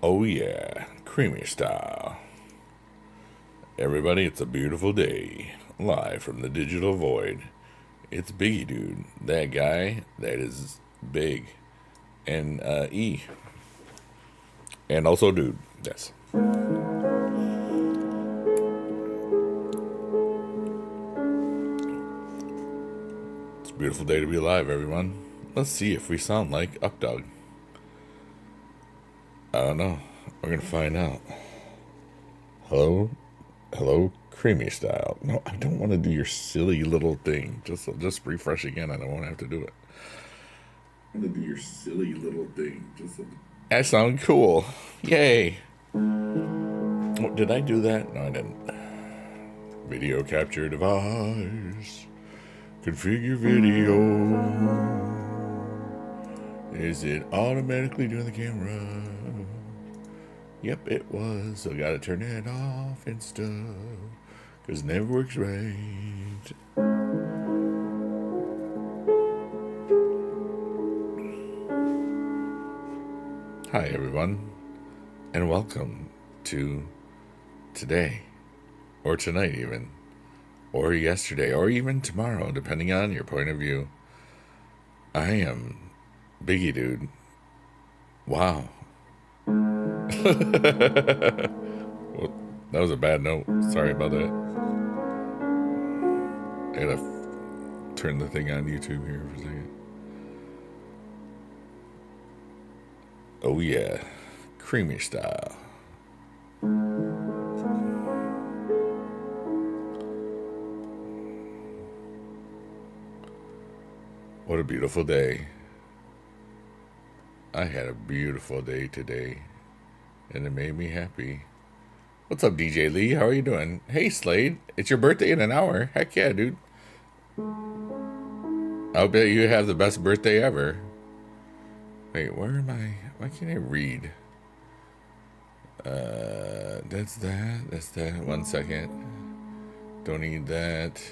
Oh yeah, creamy style. Everybody, it's a beautiful day. Live from the digital void. It's Biggie Dude, that guy that is big. And E. And also Dude, yes. It's a beautiful day to be alive, everyone. Let's see if we sound like Updog. I don't know. We're gonna find out. Hello? Hello, creamy style. No, I don't want to do your silly little thing. Just refresh again and I won't have to do it. I want to do your silly little thing. That sounds cool. Yay. Oh, did I do that? No, I didn't. Video capture device. Configure video. Is it automatically doing the camera? Yep, it was. So I gotta turn it off and stuff. Cause it never works right. Hi everyone. And welcome to today. Or tonight even. Or yesterday. Or even tomorrow, depending on your point of view. I am Biggie Dude. Wow. Well, that was a bad note. Sorry about that. I gotta turn the thing on YouTube here for a second. Oh yeah, creamy style. What a beautiful day. I had a beautiful day today. And it made me happy. What's up, DJ Lee? How are you doing? Hey, Slade. It's your birthday in an hour. Heck yeah, dude. I'll bet you have the best birthday ever. Wait, where am I? Why can't I read? That's that. That's that. 1 second. Don't need that.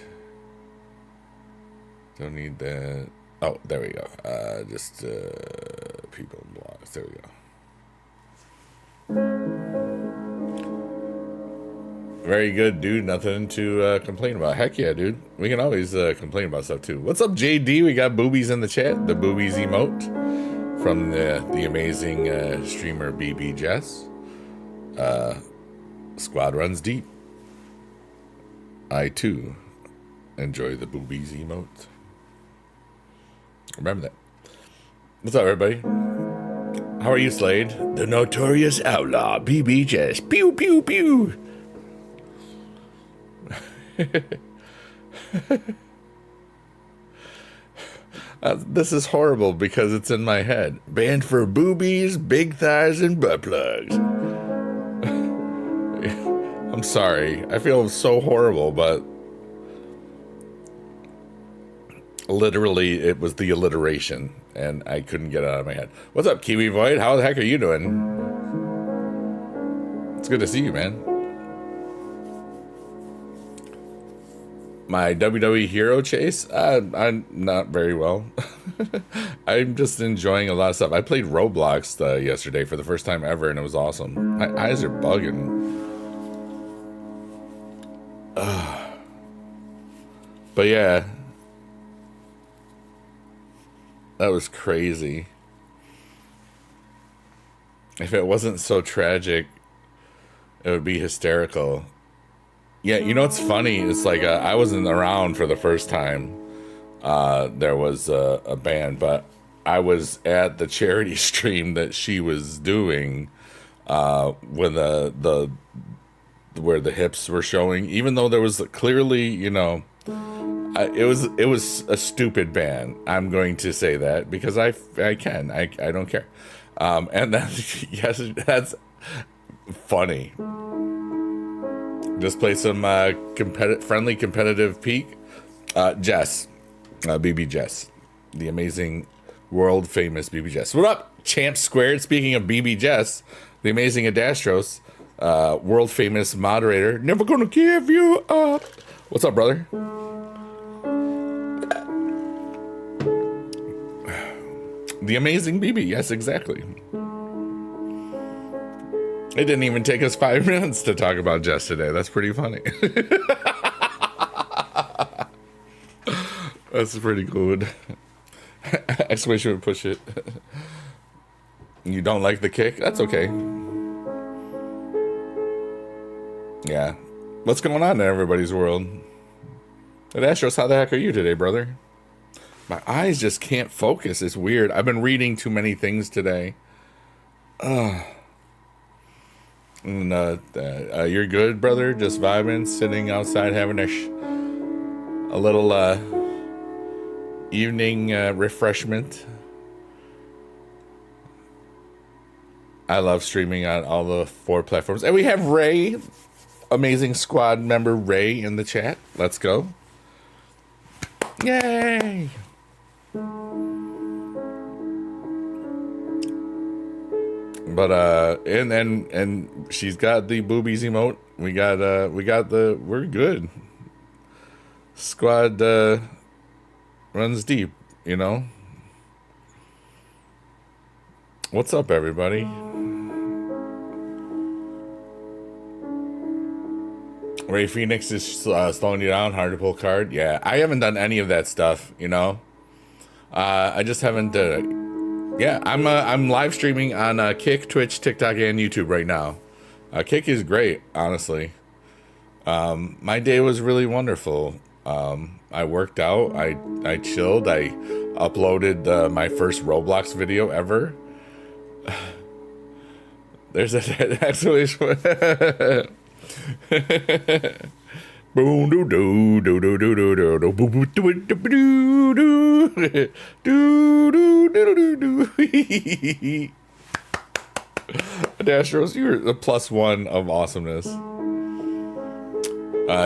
Don't need that. Oh, there we go. Just people blogs. There we go. Very good, dude. Nothing to complain about. Heck yeah, dude. We can always complain about stuff too. What's up, JD? We got boobies in the chat. The boobies emote from the amazing streamer BB Jess. Squad runs deep. I too enjoy the boobies emote. Remember that. What's up, everybody? How are you, Slade? The notorious outlaw BB Jess. Pew pew pew. This is horrible because it's in my head. Banned for boobies, big thighs, and butt plugs. I'm sorry. I feel so horrible, but literally it was the alliteration and I couldn't get it out of my head. What's up, Kiwi Void? How the heck are you doing? It's good to see you, man. My WWE Hero Chase? I'm not very well. I'm just enjoying a lot of stuff. I played Roblox yesterday for the first time ever, and it was awesome. My eyes are bugging. But yeah. That was crazy. If it wasn't so tragic, it would be hysterical. Yeah, you know what's funny? It's like I wasn't around for the first time there was a band, but I was at the charity stream that she was doing when the where the hips were showing. Even though there was clearly, you know, it was a stupid band. I'm going to say that because I don't care. And then yes, that's funny. Just play some friendly competitive peak. Jess, BB Jess, the amazing world famous BB Jess. What up, Champ Squared? Speaking of BB Jess, the amazing Adastros, world famous moderator. Never gonna give you up. What's up, brother? The amazing BB. Yes, exactly. It didn't even take us 5 minutes to talk about Jess today. That's pretty funny. That's pretty good. Exclamation would push it. You don't like the kick? That's okay. Yeah. What's going on in everybody's world? And Astros, how the heck are you today, brother? My eyes just can't focus. It's weird. I've been reading too many things today. And, you're good, brother? Just vibing, sitting outside, having a little evening refreshment. I love streaming on all the 4 platforms. And we have Ray, amazing squad member Ray in the chat. Let's go. Yay! But and she's got the boobies emote. We're good. Squad runs deep, you know. What's up, everybody? Ray Phoenix is slowing you down, hard to pull card. Yeah, I haven't done any of that stuff, you know. I just haven't. Yeah, I'm live streaming on Kick, Twitch, TikTok, and YouTube right now. Kick is great, honestly. My day was really wonderful. I worked out. I chilled. I uploaded my first Roblox video ever. There's an exclamation. Boom do do do do do do do do boo boo do do do do do do do do. Dashros, you're the +1 of awesomeness.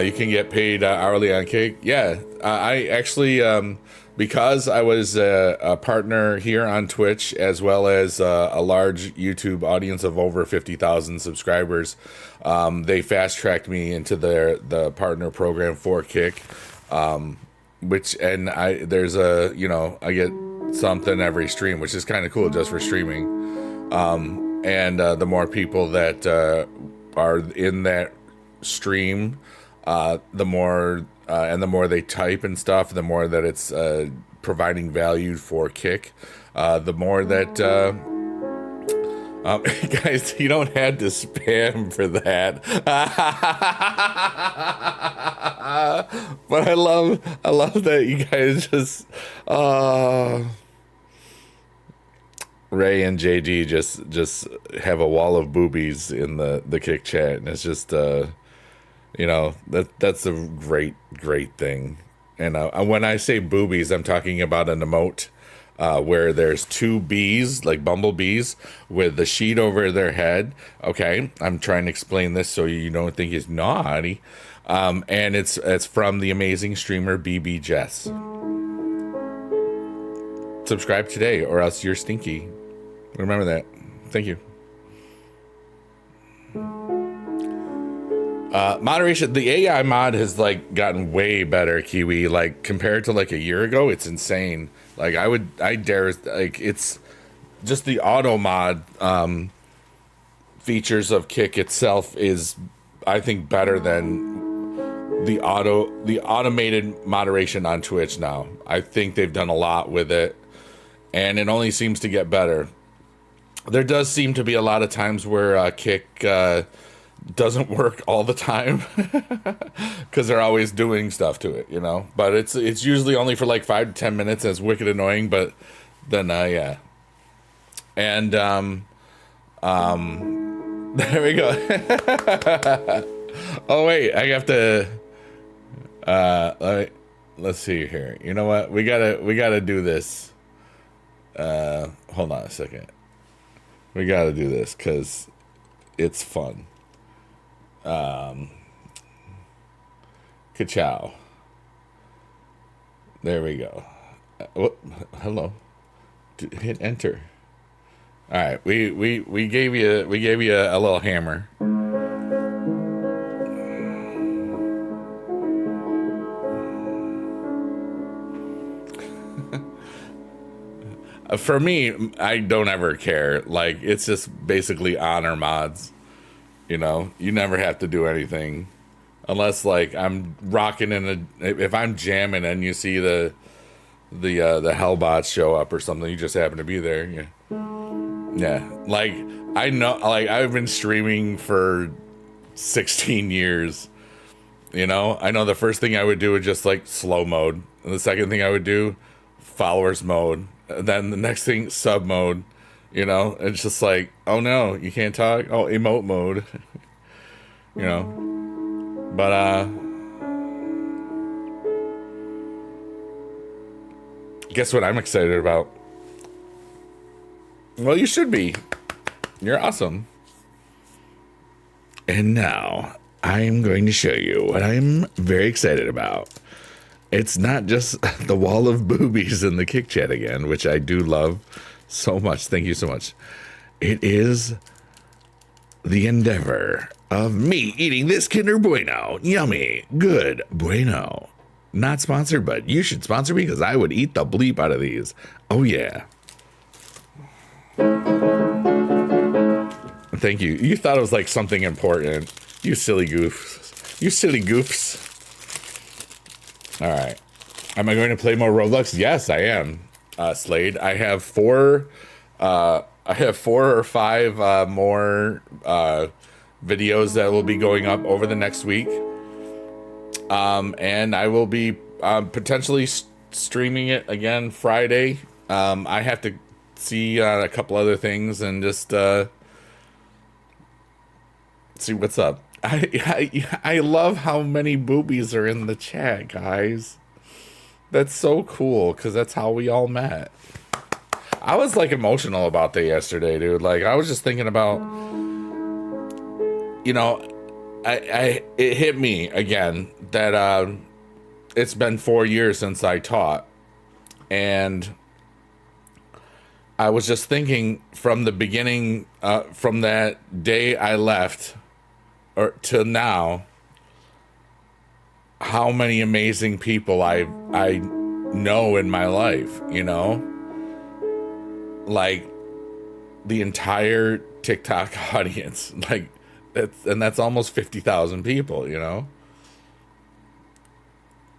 You can get paid hourly on Cake. Yeah, I actually because I was a partner here on Twitch, as well as a large YouTube audience of over 50,000 subscribers. They fast-tracked me into the partner program for Kick, there's I get something every stream, which is kind of cool just for streaming. The more people that are in that stream, the more they type and stuff, the more that it's providing value for Kick, the more that guys, you don't have to spam for that. But I love that you guys just Ray and JD just have a wall of boobies in the Kick chat, and it's just that's a great thing. And when I say boobies, I'm talking about an emote where there's 2 bees, like bumblebees, with the sheet over their head. Okay, I'm trying to explain this so you don't think it's naughty. And it's from the amazing streamer BB Jess. Subscribe today, or else you're stinky. Remember that. Thank you. Moderation, the AI mod has gotten way better, Kiwi. Compared to a year ago, it's insane. It's just the auto mod features of Kick itself is, I think, better than the automated moderation on Twitch now. I think they've done a lot with it, and it only seems to get better. There does seem to be a lot of times where Kick doesn't work all the time because they're always doing stuff to it, but it's usually only for 5 to 10 minutes, and it's wicked annoying. But then yeah, and there we go. Oh wait, I have to let's see here. You know what, we gotta do this. Hold on a second. We gotta do this because it's fun. Ka-chow. There we go. Hello. Hit enter. All right, we gave you a little hammer. For me, I don't ever care. It's just basically honor mods. You know, you never have to do anything unless like I'm rocking in a. If I'm jamming and you see the Hellbots show up or something, you just happen to be there. Yeah, yeah. Like I know, like I've been streaming for 16 years. You know, I know the first thing I would do is just like slow mode, and the second thing I would do, followers mode, and then the next thing sub mode. You know, it's just like, oh no, you can't talk. Oh, emote mode. You know, but guess what I'm excited about? Well, you should be. You're awesome. And now I'm going to show you what I'm very excited about. It's not just the wall of boobies in the Kick Chat again, which I do love so much. Thank you so much. It is the endeavor of me eating this Kinder Bueno. Yummy. Good. Bueno. Not sponsored, but you should sponsor me because I would eat the bleep out of these. Oh, yeah. Thank you. You thought it was like something important. You silly goofs. You silly goofs. All right. Am I going to play more Roblox? Yes, I am. Slade. I have four or five more videos that will be going up over the next week. And I will be potentially streaming it again Friday. I have to see a couple other things and just see what's up. I love how many boobies are in the chat, guys. That's so cool because that's how we all met. I was like emotional about that yesterday, dude. Like I was just thinking about, you know, it hit me again that it's been 4 years since I taught, and I was just thinking from the beginning, from that day I left, or to now, how many amazing people I know in my life, you know, like the entire TikTok audience, like that's almost 50,000 people, you know,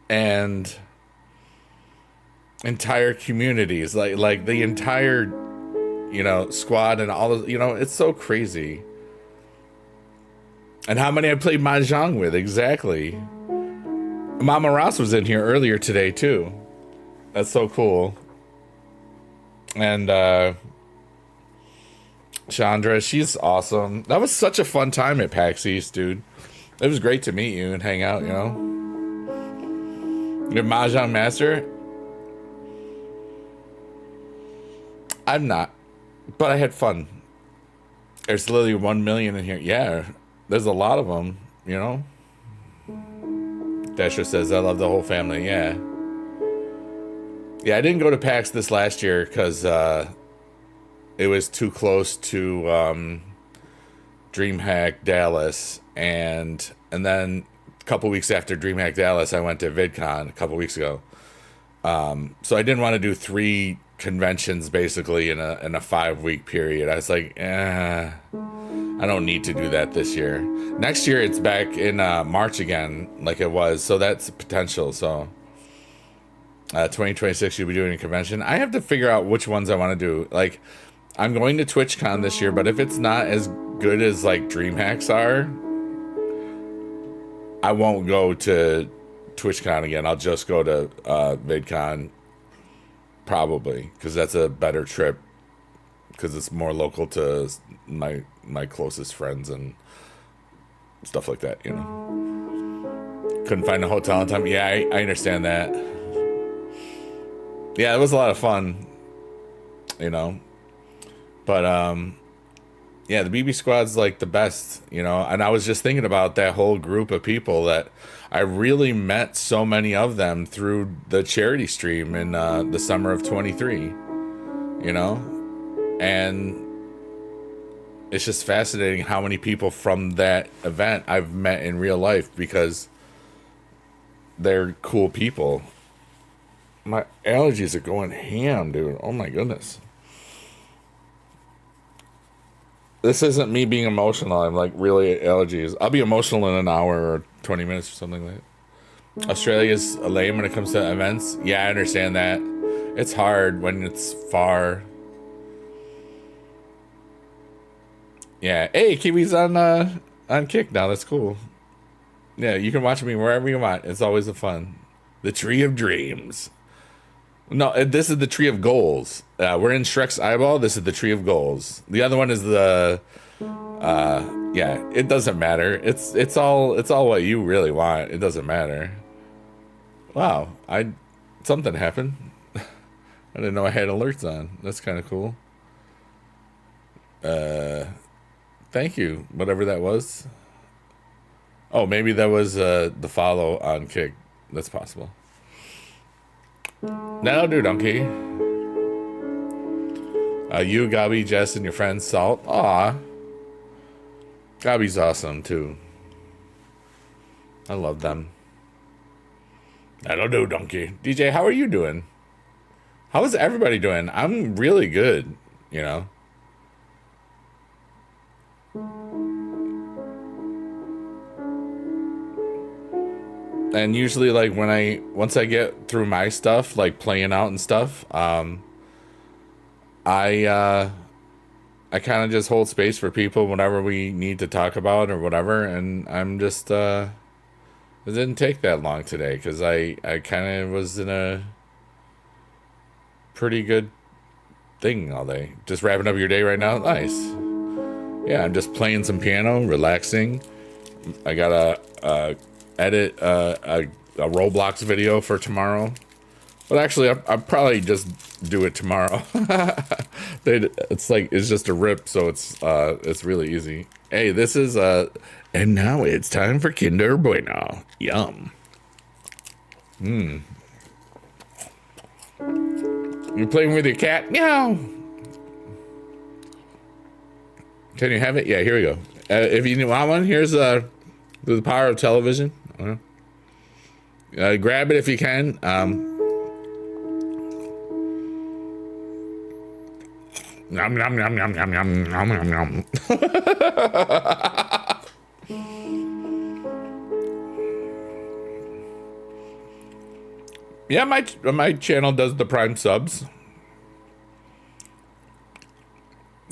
and entire communities, like the entire, you know, squad and all of, you know, it's so crazy. And how many I played Mahjong with, exactly. Mama Ross was in here earlier today too. That's so cool. And Chandra, she's awesome. That was such a fun time at PAX East, dude. It was great to meet you and hang out, you know. You're Mahjong master? I'm not, but I had fun. There's literally 1 million in here. Yeah, there's a lot of them, you know. Dasher says, I love the whole family. Yeah. Yeah, I didn't go to PAX this last year because it was too close to DreamHack Dallas. And then a couple weeks after DreamHack Dallas, I went to VidCon a couple weeks ago. So I didn't want to do 3 conventions basically in a 5-week period. I was like, I don't need to do that this year. Next year it's back in March again, like it was. So that's potential. So 2026 you'll be doing a convention. I have to figure out which ones I want to do. Like I'm going to TwitchCon this year, but if it's not as good as like DreamHacks are, I won't go to TwitchCon again. I'll just go to VidCon probably because that's a better trip because it's more local to my closest friends and stuff like that, you know. Couldn't find a hotel in time. Yeah, I understand that. Yeah, it was a lot of fun, you know. But yeah, the BB Squad's like the best, you know. And I was just thinking about that whole group of people that I really met so many of them through the charity stream in the summer of 23, you know. And it's just fascinating how many people from that event I've met in real life because they're cool people. My allergies are going ham, dude. Oh my goodness. This isn't me being emotional. I'm like really allergies. I'll be emotional in an hour or 20 minutes or something like that. Australia's lame when it comes to events. Yeah, I understand that. It's hard when it's far. Yeah. Hey, Kiwi's on Kick now. That's cool. Yeah, you can watch me wherever you want. It's always a fun. The Tree of Dreams. No, this is the Tree of Goals. We're in Shrek's eyeball. This is the Tree of Goals. The other one is the yeah, it doesn't matter. It's all what you really want. It doesn't matter. Wow, I something happened. I didn't know I had alerts on. That's kind of cool. Thank you. Whatever that was. Oh, maybe that was the follow on Kick. That's possible. That'll do, donkey. You, Gabi, Jess, and your friend Salt. Aw. Gabi's awesome too. I love them. That'll do, donkey. DJ, how are you doing? How is everybody doing? I'm really good, you know. And usually, like once I get through my stuff, like playing out and stuff, I kind of just hold space for people whenever we need to talk about or whatever, and I'm just it didn't take that long today because I kind of was in a pretty good thing all day. Just wrapping up your day right now. Nice. Yeah, I'm just playing some piano, relaxing. I gotta edit a Roblox video for tomorrow. But actually, I'll probably just do it tomorrow. It's just a rip, so it's really easy. Hey, this is and now it's time for Kinder Bueno. Yum. You playing with your cat? Meow. Can you have it? Yeah, here we go. If you want one, here's the power of television. Grab it if you can. Nom nom nom nom nom nom nom nom nom. Yeah, my channel does the Prime subs.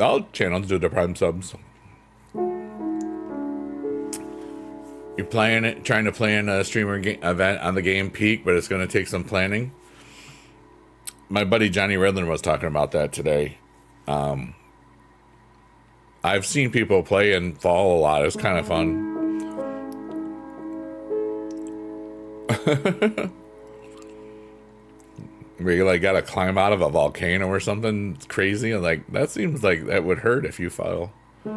All channels do the Prime subs. You're trying to plan a streamer event on the game Peak, but it's going to take some planning. My buddy Johnny Redland was talking about that today. I've seen people play and fall a lot. It's kind of fun. Where you like gotta climb out of a volcano or something. It's crazy. And like that seems like that would hurt if you fell. You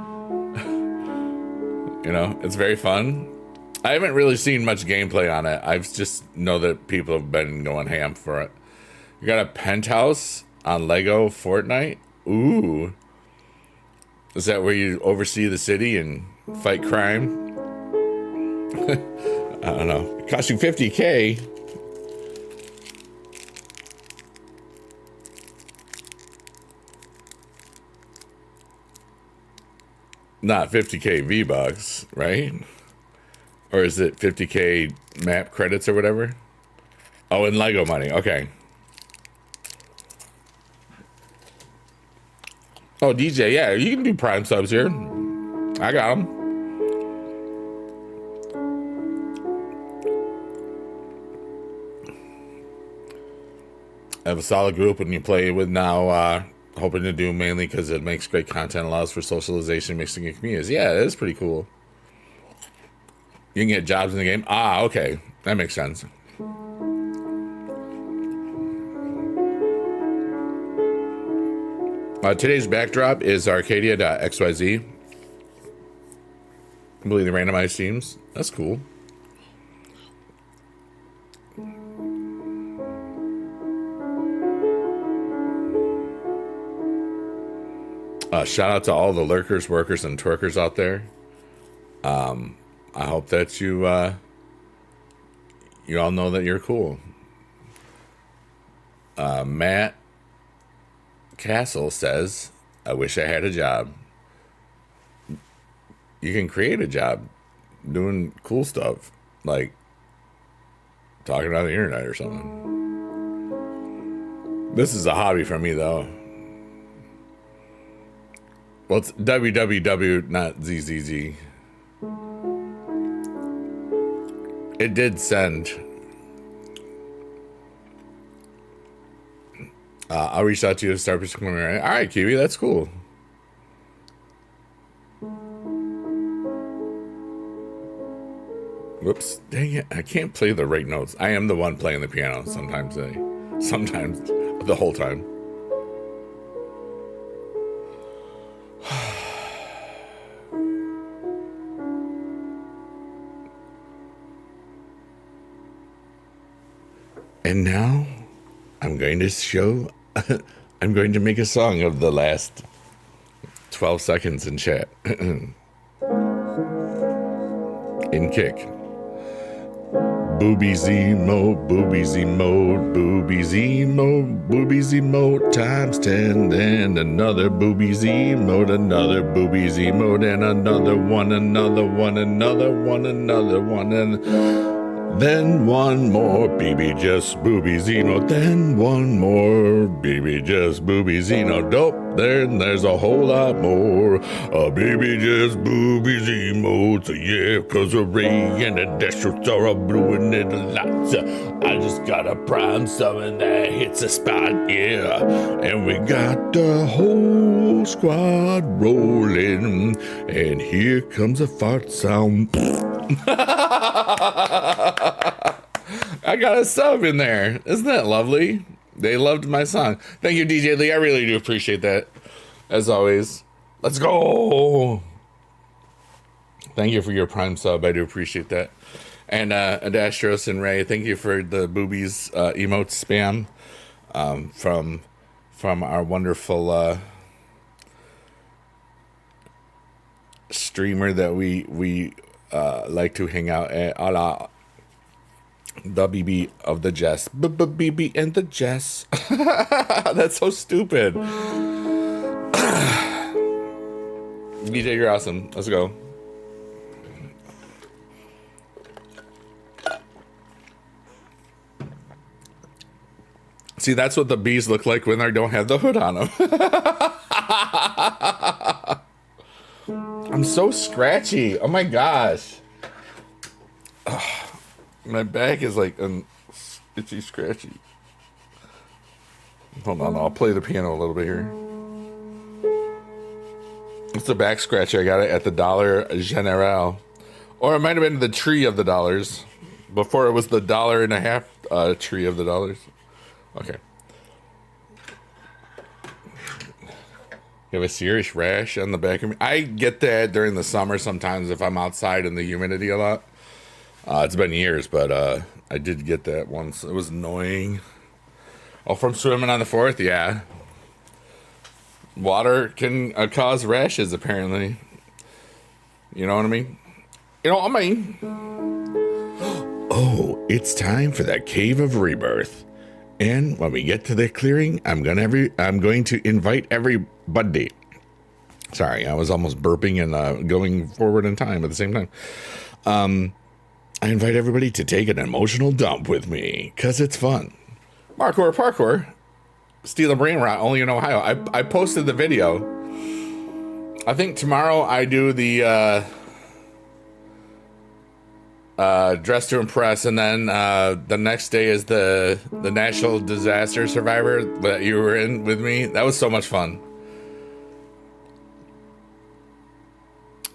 know, it's very fun. I haven't really seen much gameplay on it. I just know that people have been going ham for it. You got a penthouse on Lego Fortnite. Ooh. Is that where you oversee the city and fight crime? I don't know. It costs you $50K. Not 50K V-Bucks, right? Or is it 50K map credits or whatever? Oh, in Lego money. Okay. Oh, DJ, yeah, you can do Prime subs here. I got them. I have a solid group and you play with now, hoping to do mainly because it makes great content, allows for socialization, mixing in communities. Yeah, it is pretty cool. You can get jobs in the game. Ah, okay. That makes sense. Today's backdrop is Arcadia.xyz. Completely randomized teams. That's cool. Shout out to all the lurkers, workers, and twerkers out there. I hope that you all know that you're cool. Matt Castle says, I wish I had a job. you can create a job doing cool stuff, like talking on the internet or something. This is a hobby for me, though. Well, it's www, not zzz. It did send. I'll reach out to you to start pursuing. All right, Kiwi, that's cool. Whoops, dang it, I can't play the right notes. I am the one playing the piano sometimes the whole time. And now I'm going to show, I'm going to make a song of the last 12 seconds in chat. In kick. Booby Z mode, booby Z mode, booby Z mode, booby Z mode times 10, and another booby Z mode, another booby Z mode, and another one, another one, another one, another one, and then one more BB just booby Zeno, then one more BB just booby Zeno, dope, then there's a whole lot more, a BB just booby Zemo, so yeah, cause a ray and a dash are a blue and a lights, I just got a prime summon that hits a spot, yeah, and we got the whole squad rolling, and here comes a fart sound. I got a sub in there. Isn't that lovely? They loved my song. Thank you, DJ Lee. I really do appreciate that. As always. Let's go. Thank you for your prime sub. I do appreciate that. And Adastros and Ray, thank you for the boobies emote spam from our wonderful streamer that we like to hang out at, a la the BB of the Jess. BB and the Jess. That's so stupid. DJ, you're awesome. Let's go. See, that's what the bees look like when they don't have the hood on them. I'm so scratchy. Oh my gosh. Ugh. My back is like itchy scratchy. Hold on, I'll play the piano a little bit here. It's a back scratch. I got it at the Dollar General. Or it might have been the tree of the dollars. Before it was the $1.50 tree of the dollars. Okay. You have a serious rash on the back of me. I get that during the summer sometimes if I'm outside in the humidity a lot. It's been years, but I did get that once. It was annoying. Oh, from swimming on the 4th? Yeah. Water can cause rashes, apparently. You know what I mean? You know what I mean? Oh, it's time for that cave of rebirth. And when we get to the clearing, I'm going to invite everybody. Sorry, I was almost burping and going forward in time at the same time. I invite everybody to take an emotional dump with me, because it's fun. Parkour. Steal a brain rot, only in Ohio. I posted the video. I think tomorrow I do the Dress to Impress, and then the next day is the National Disaster Survivor that you were in with me. That was so much fun.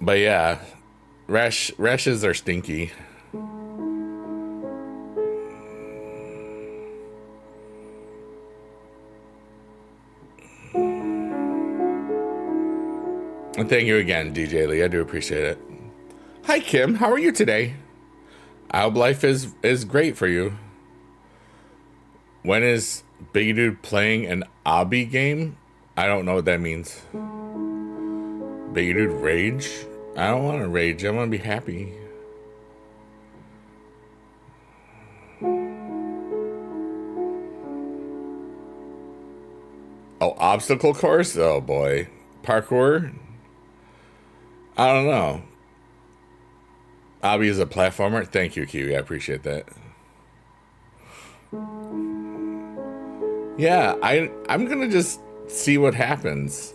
But yeah, rashes are stinky. And thank you again, DJ Lee. I do appreciate it. Hi, Kim. How are you today? I hope life is great for you. When is Big Dude playing an obby game? I don't know what that means. Big Dude rage? I don't want to rage. I want to be happy. Oh, obstacle course? Oh, boy. Parkour? I don't know. Hobby is a platformer. Thank you, Kiwi. I appreciate that. Yeah, I'm gonna just see what happens.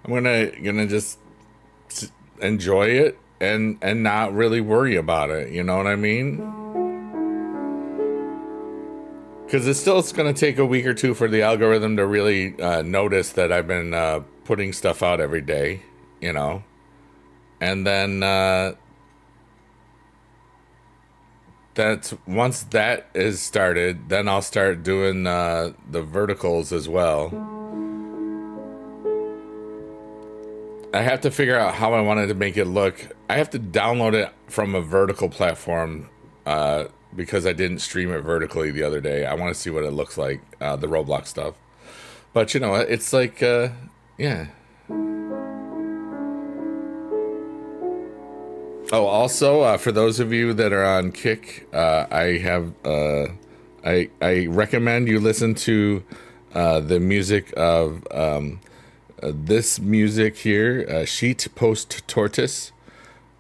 I'm gonna just enjoy it and not really worry about it. You know what I mean? Because it's going to take a week or two for the algorithm to really notice that I've been putting stuff out every day, you know, and then that's once that is started, then I'll start doing the verticals as well. I have to figure out how I wanted to make it look. I have to download it from a vertical platform because I didn't stream it vertically the other day. I want to see what it looks like, the Roblox stuff. But, you know, it's like, yeah. Oh, also, for those of you that are on Kick, I have, I recommend you listen to the music of this music here, Sheet Post Tortoise.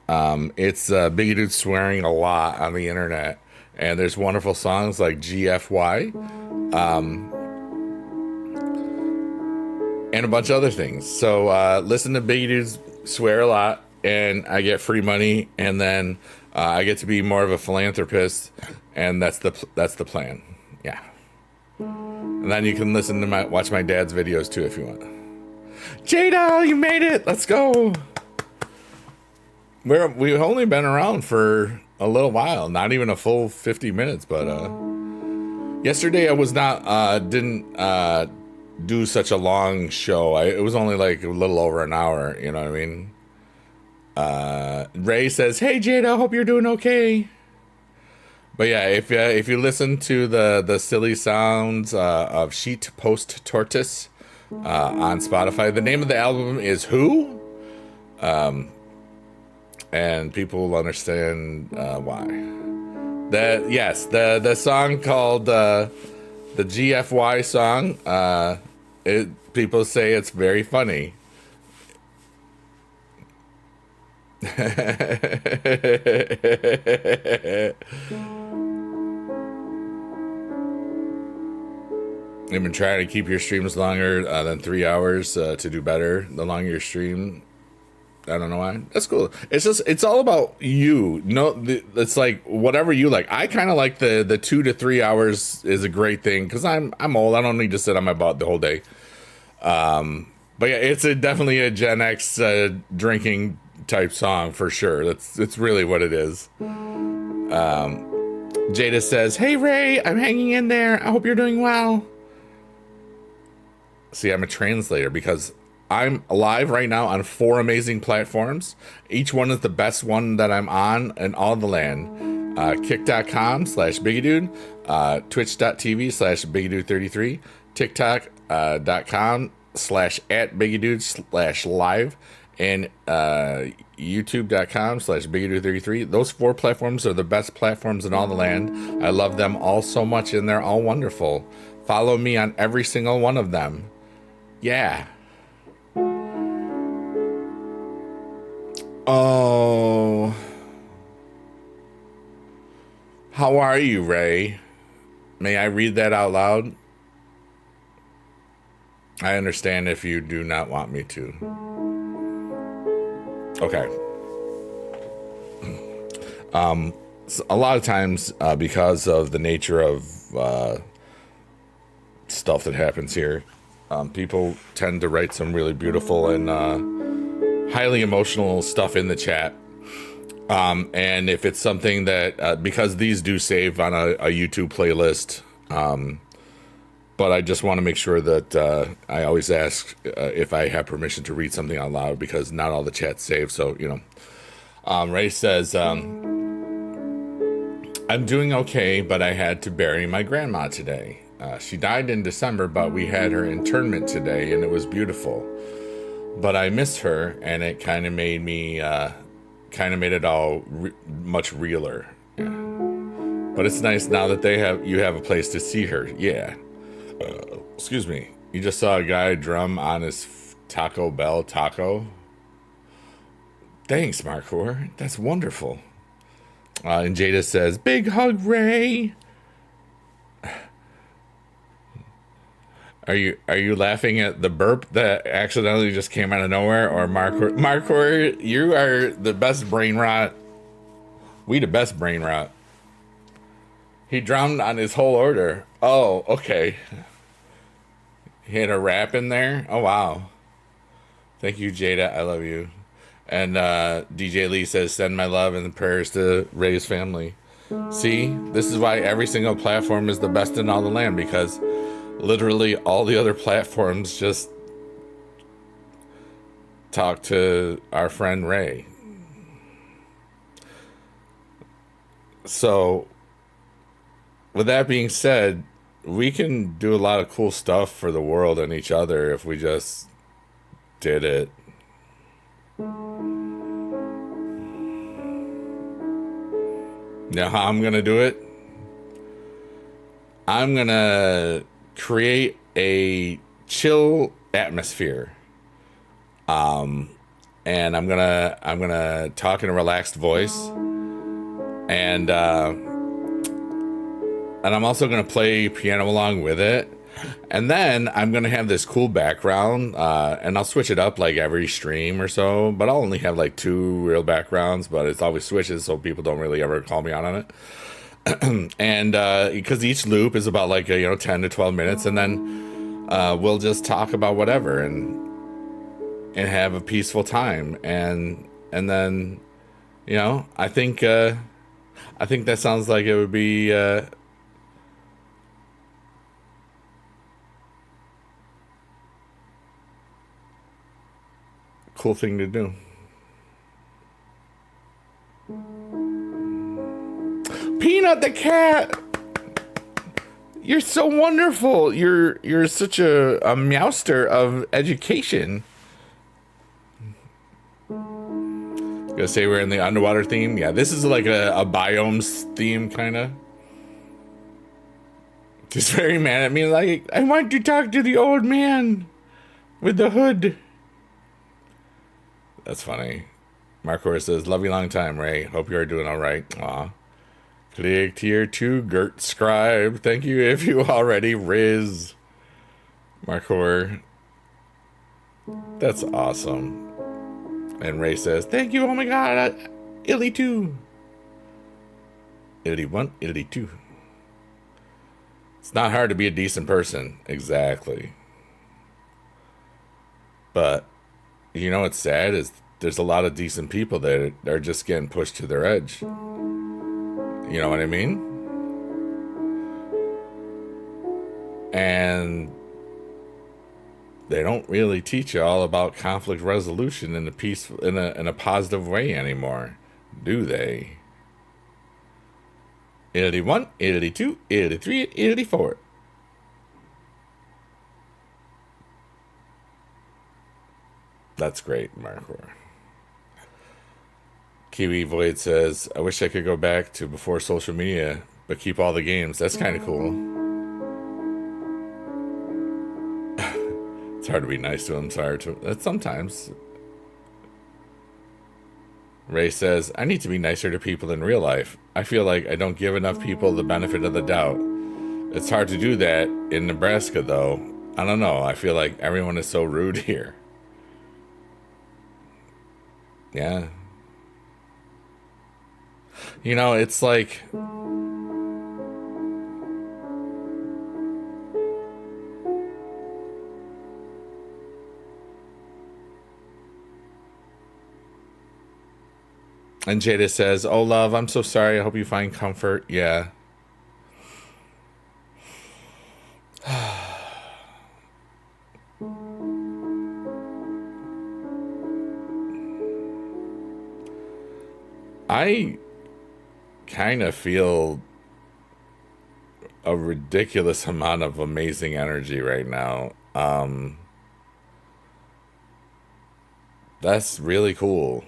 It's Biggie Dude swearing a lot on the internet, and there's wonderful songs like GFY, and a bunch of other things. So listen to Biggie Dudes swear a lot, and I get free money, and then I get to be more of a philanthropist, and that's the plan. Yeah. And then you can listen to watch my dad's videos too if you want. Jada, you made it. Let's go. We've only been around for a little while, not even a full 50 minutes, but yesterday I was not didn't do such a long show. It was only like a little over an hour, you know what I mean? Ray says, "Hey Jada, hope you're doing okay." But yeah, if you listen to the silly sounds of Sheet Post Tortoise on Spotify, the name of the album is Who? And people will understand why. The song called the GFY song. People say it's very funny. I've been trying to keep your streams longer than 3 hours to do better. The longer your stream, I don't know why. That's cool. It's all about you. No, it's like whatever you like. I kind of like the 2 to 3 hours is a great thing because I'm old. I don't need to sit on my butt the whole day. But yeah, it's definitely a Gen X drinking type song for sure. It's really what it is. Jada says, "Hey Ray, I'm hanging in there. I hope you're doing well." See, I'm a translator because I'm live right now on 4 amazing platforms. Each one is the best one that I'm on in all the land. Kick.com/BiggieDude, Twitch.tv/BiggieDude33, TikTok.com/@BiggieDude/live, and YouTube.com/BiggieDude33. Those 4 platforms are the best platforms in all the land. I love them all so much, and they're all wonderful. Follow me on every single one of them. Yeah. Oh. How are you, Ray? May I read that out loud? I understand if you do not want me to. Okay. So a lot of times, because of the nature of stuff that happens here, people tend to write some really beautiful and highly emotional stuff in the chat. And if it's something that, because these do save on a YouTube playlist, but I just want to make sure that I always ask if I have permission to read something out loud because not all the chat's saved. So, you know, Ray says, "I'm doing okay, but I had to bury my grandma today. She died in December, but we had her internment today, and it was beautiful. But I miss her, and it kind of made me, made it all much realer. Yeah. But it's nice now that you have a place to see her. Yeah. Excuse me. You just saw a guy drum on his Taco Bell taco. Thanks, Markor. That's wonderful. And Jada says, "Big hug, Ray." Are you laughing at the burp that accidentally just came out of nowhere, or Markor? Markor, you are the best brain rot. We the best brain rot. He drowned on his whole order. Oh, okay. He had a rap in there. Oh wow. Thank you, Jada. I love you. And DJ Lee says, "Send my love and prayers to Ray's family." See, this is why every single platform is the best in all the land, because literally all the other platforms just talk to our friend Ray. So, with that being said, we can do a lot of cool stuff for the world and each other if we just did it. Now, how I'm going to do it? I'm going to create a chill atmosphere. And I'm gonna talk in a relaxed voice, and I'm also gonna play piano along with it, and then I'm gonna have this cool background, and I'll switch it up like every stream or so, but I'll only have like 2 real backgrounds, but it's always switches so people don't really ever call me out on it. And because each loop is about like 10 to 12 minutes, and then we'll just talk about whatever and have a peaceful time, and then I think that sounds like it would be cool thing to do. Peanut the cat, you're so wonderful. You're such a meowster of education. Gonna say we're in the underwater theme. Yeah, this is like a biomes theme, kind of. She's very mad at me, like, "I want to talk to the old man with the hood." That's funny. Markor says, "Love you long time, Ray. Hope you are doing all right." Aw. Click tier 2, Gert Scribe. Thank you if you already Riz. Markor. That's awesome. And Ray says, "Thank you, oh my god, Illy 2. Illy 1, Illy 2. It's not hard to be a decent person. Exactly. But, what's sad is there's a lot of decent people that are just getting pushed to their edge. You know what I mean? And they don't really teach you all about conflict resolution in a positive way anymore, do they? 81, 82, 83, 84. That's great, Markor. Kiwi Void says, "I wish I could go back to before social media, but keep all the games." That's kind of cool. It's hard to be nice to him. Sorry to sometimes. Ray says, "I need to be nicer to people in real life. I feel like I don't give enough people the benefit of the doubt. It's hard to do that in Nebraska, though. I don't know. I feel like everyone is so rude here." Yeah. It's like... And Jada says, "Oh, love, I'm so sorry. I hope you find comfort." Yeah. I kind of feel a ridiculous amount of amazing energy right now. That's really cool.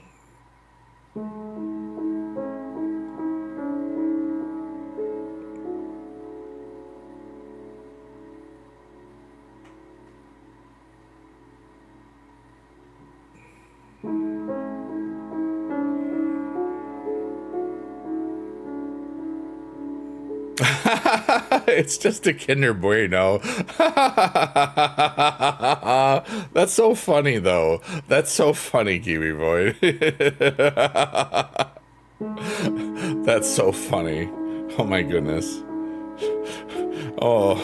It's just a Kinder Bueno. That's so funny, though. That's so funny, Kiwi Boy. That's so funny. Oh my goodness. Oh.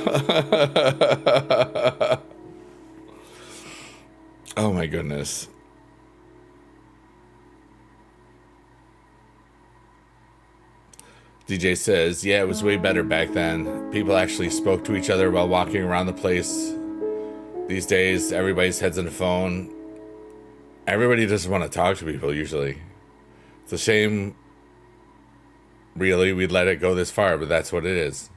Oh my goodness. DJ says, yeah, it was way better back then. People actually spoke to each other while walking around the place. These days, everybody's heads on the phone. Everybody doesn't want to talk to people, usually. It's a shame, really, we'd let it go this far, but that's what it is.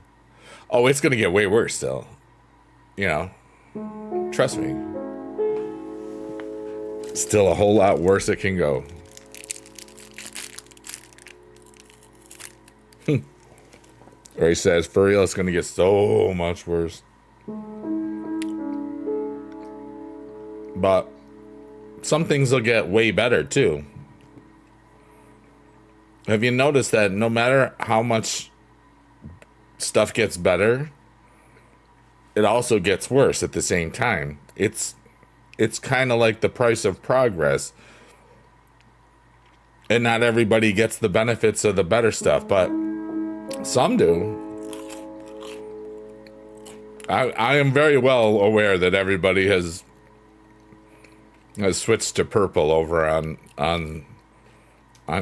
Oh, it's going to get way worse still. You know, trust me. Still a whole lot worse it can go. Or he says, for real, it's going to get so much worse. But some things will get way better, too. Have you noticed that no matter how much stuff gets better, it also gets worse at the same time? It's kind of like the price of progress. And not everybody gets the benefits of the better stuff, but some do. I am very well aware that everybody has switched to purple over on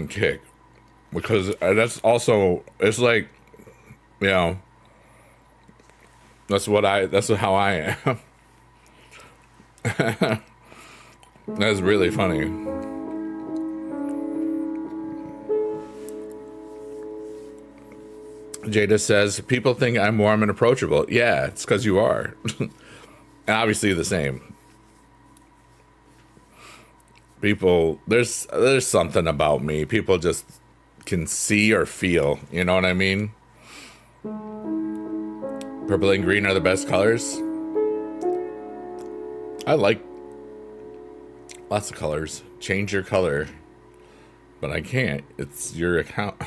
Kick, because that's also, it's like, you know, that's how I am. That's really funny. Jada says, people think I'm warm and approachable. Yeah, it's because you are. And obviously the same. People, there's something about me. People just can see or feel. You know what I mean? Purple and green are the best colors. I like lots of colors. Change your color. But I can't. It's your account.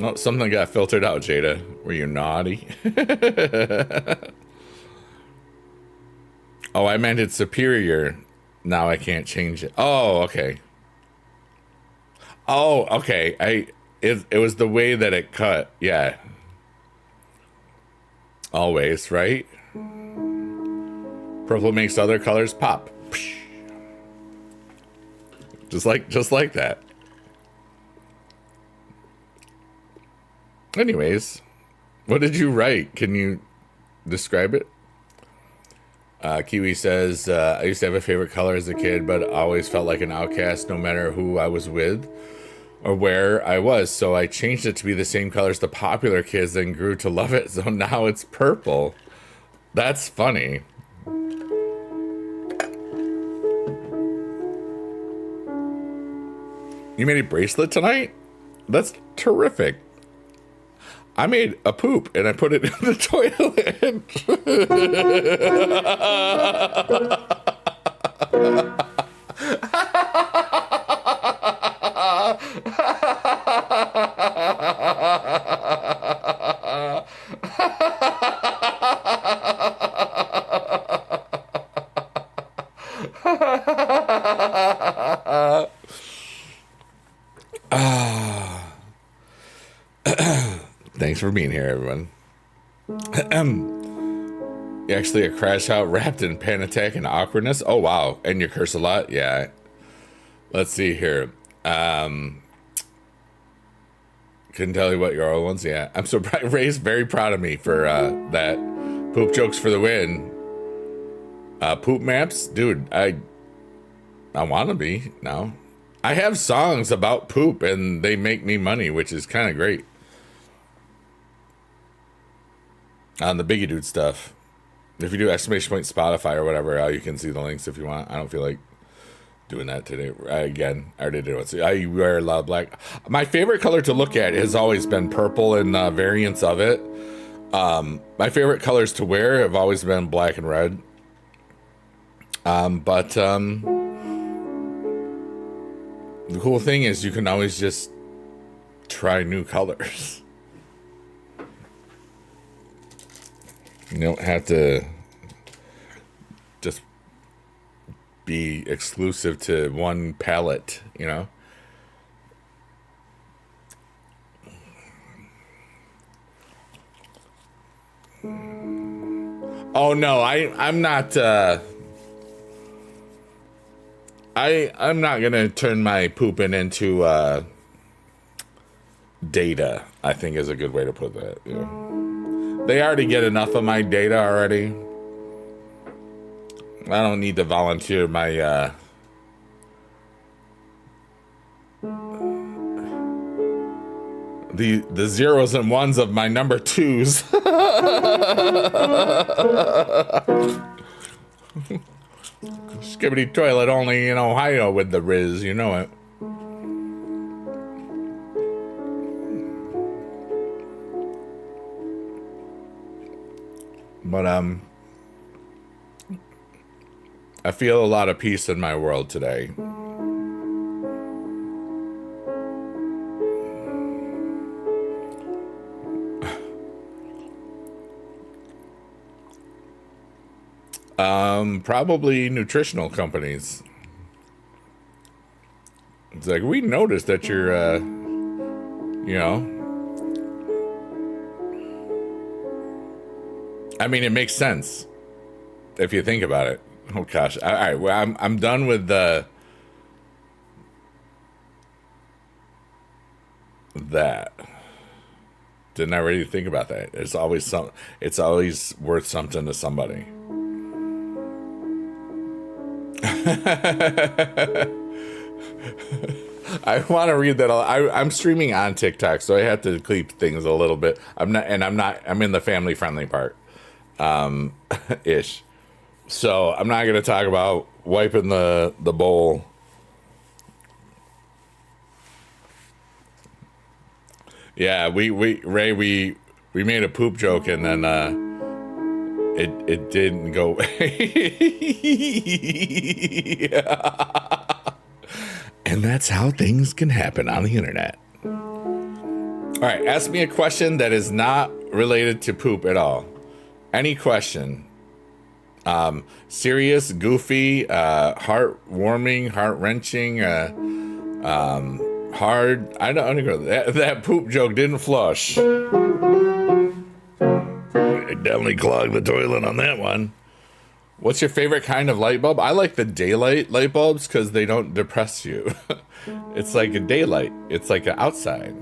Oh, something got filtered out, Jada. Were you naughty? Oh, I meant it's superior. Now I can't change it. Oh, okay. Oh, okay. It was the way that it cut. Yeah. Always, right? Purple makes other colors pop. Just like that. Anyways, what did you write? Can you describe it? Kiwi says, I used to have a favorite color as a kid, but always felt like an outcast no matter who I was with or where I was. So I changed it to be the same color as the popular kids and grew to love it. So now it's purple. That's funny. You made a bracelet tonight? That's terrific. I made a poop and I put it in the toilet. Thanks for being here, everyone. Actually, a crash out wrapped in pan attack and awkwardness. Oh, wow. And you curse a lot? Yeah. Let's see here. Couldn't tell you what your old ones. Yeah. I'm so Ray's very proud of me for that. Poop jokes for the win. Poop maps? Dude, I want to be now. I have songs about poop and they make me money, which is kind of great. On the Biggie Dude stuff. If you do exclamation point Spotify or whatever, you can see the links if you want. I don't feel like Doing that today again. I already did it. I wear a lot of black. My favorite color to look at has always been purple and variants of it. My favorite colors to wear have always been black and red. But the cool thing is you can always just try new colors. You don't have to just be exclusive to one palette, you know? Oh no, I'm not I'm not gonna turn my pooping into data, I think is a good way to put that. Yeah. They already get enough of my data already. I don't need to volunteer my the zeros and ones of my number twos. Skibbity toilet only in Ohio with the Riz, you know it. But I feel a lot of peace in my world today. Probably nutritional companies. It's like, we noticed that you're, you know. I mean, it makes sense if you think about it. Oh gosh! All right, well, I'm done with that. Didn't I really think about that? It's always It's always worth something to somebody. I want to read that. I'm streaming on TikTok, so I have to keep things a little bit. I'm in the family friendly part, ish. So I'm not gonna talk about wiping the bowl. Yeah, we made a poop joke and then it didn't go. And that's how things can happen on the internet. All right, ask me a question that is not related to poop at all. Any question. Serious, goofy, heartwarming, heart-wrenching, hard. I don't know. That poop joke didn't flush. It definitely clogged the toilet on that one. What's your favorite kind of light bulb? I like the daylight light bulbs because they don't depress you. It's like a daylight. It's like an outside.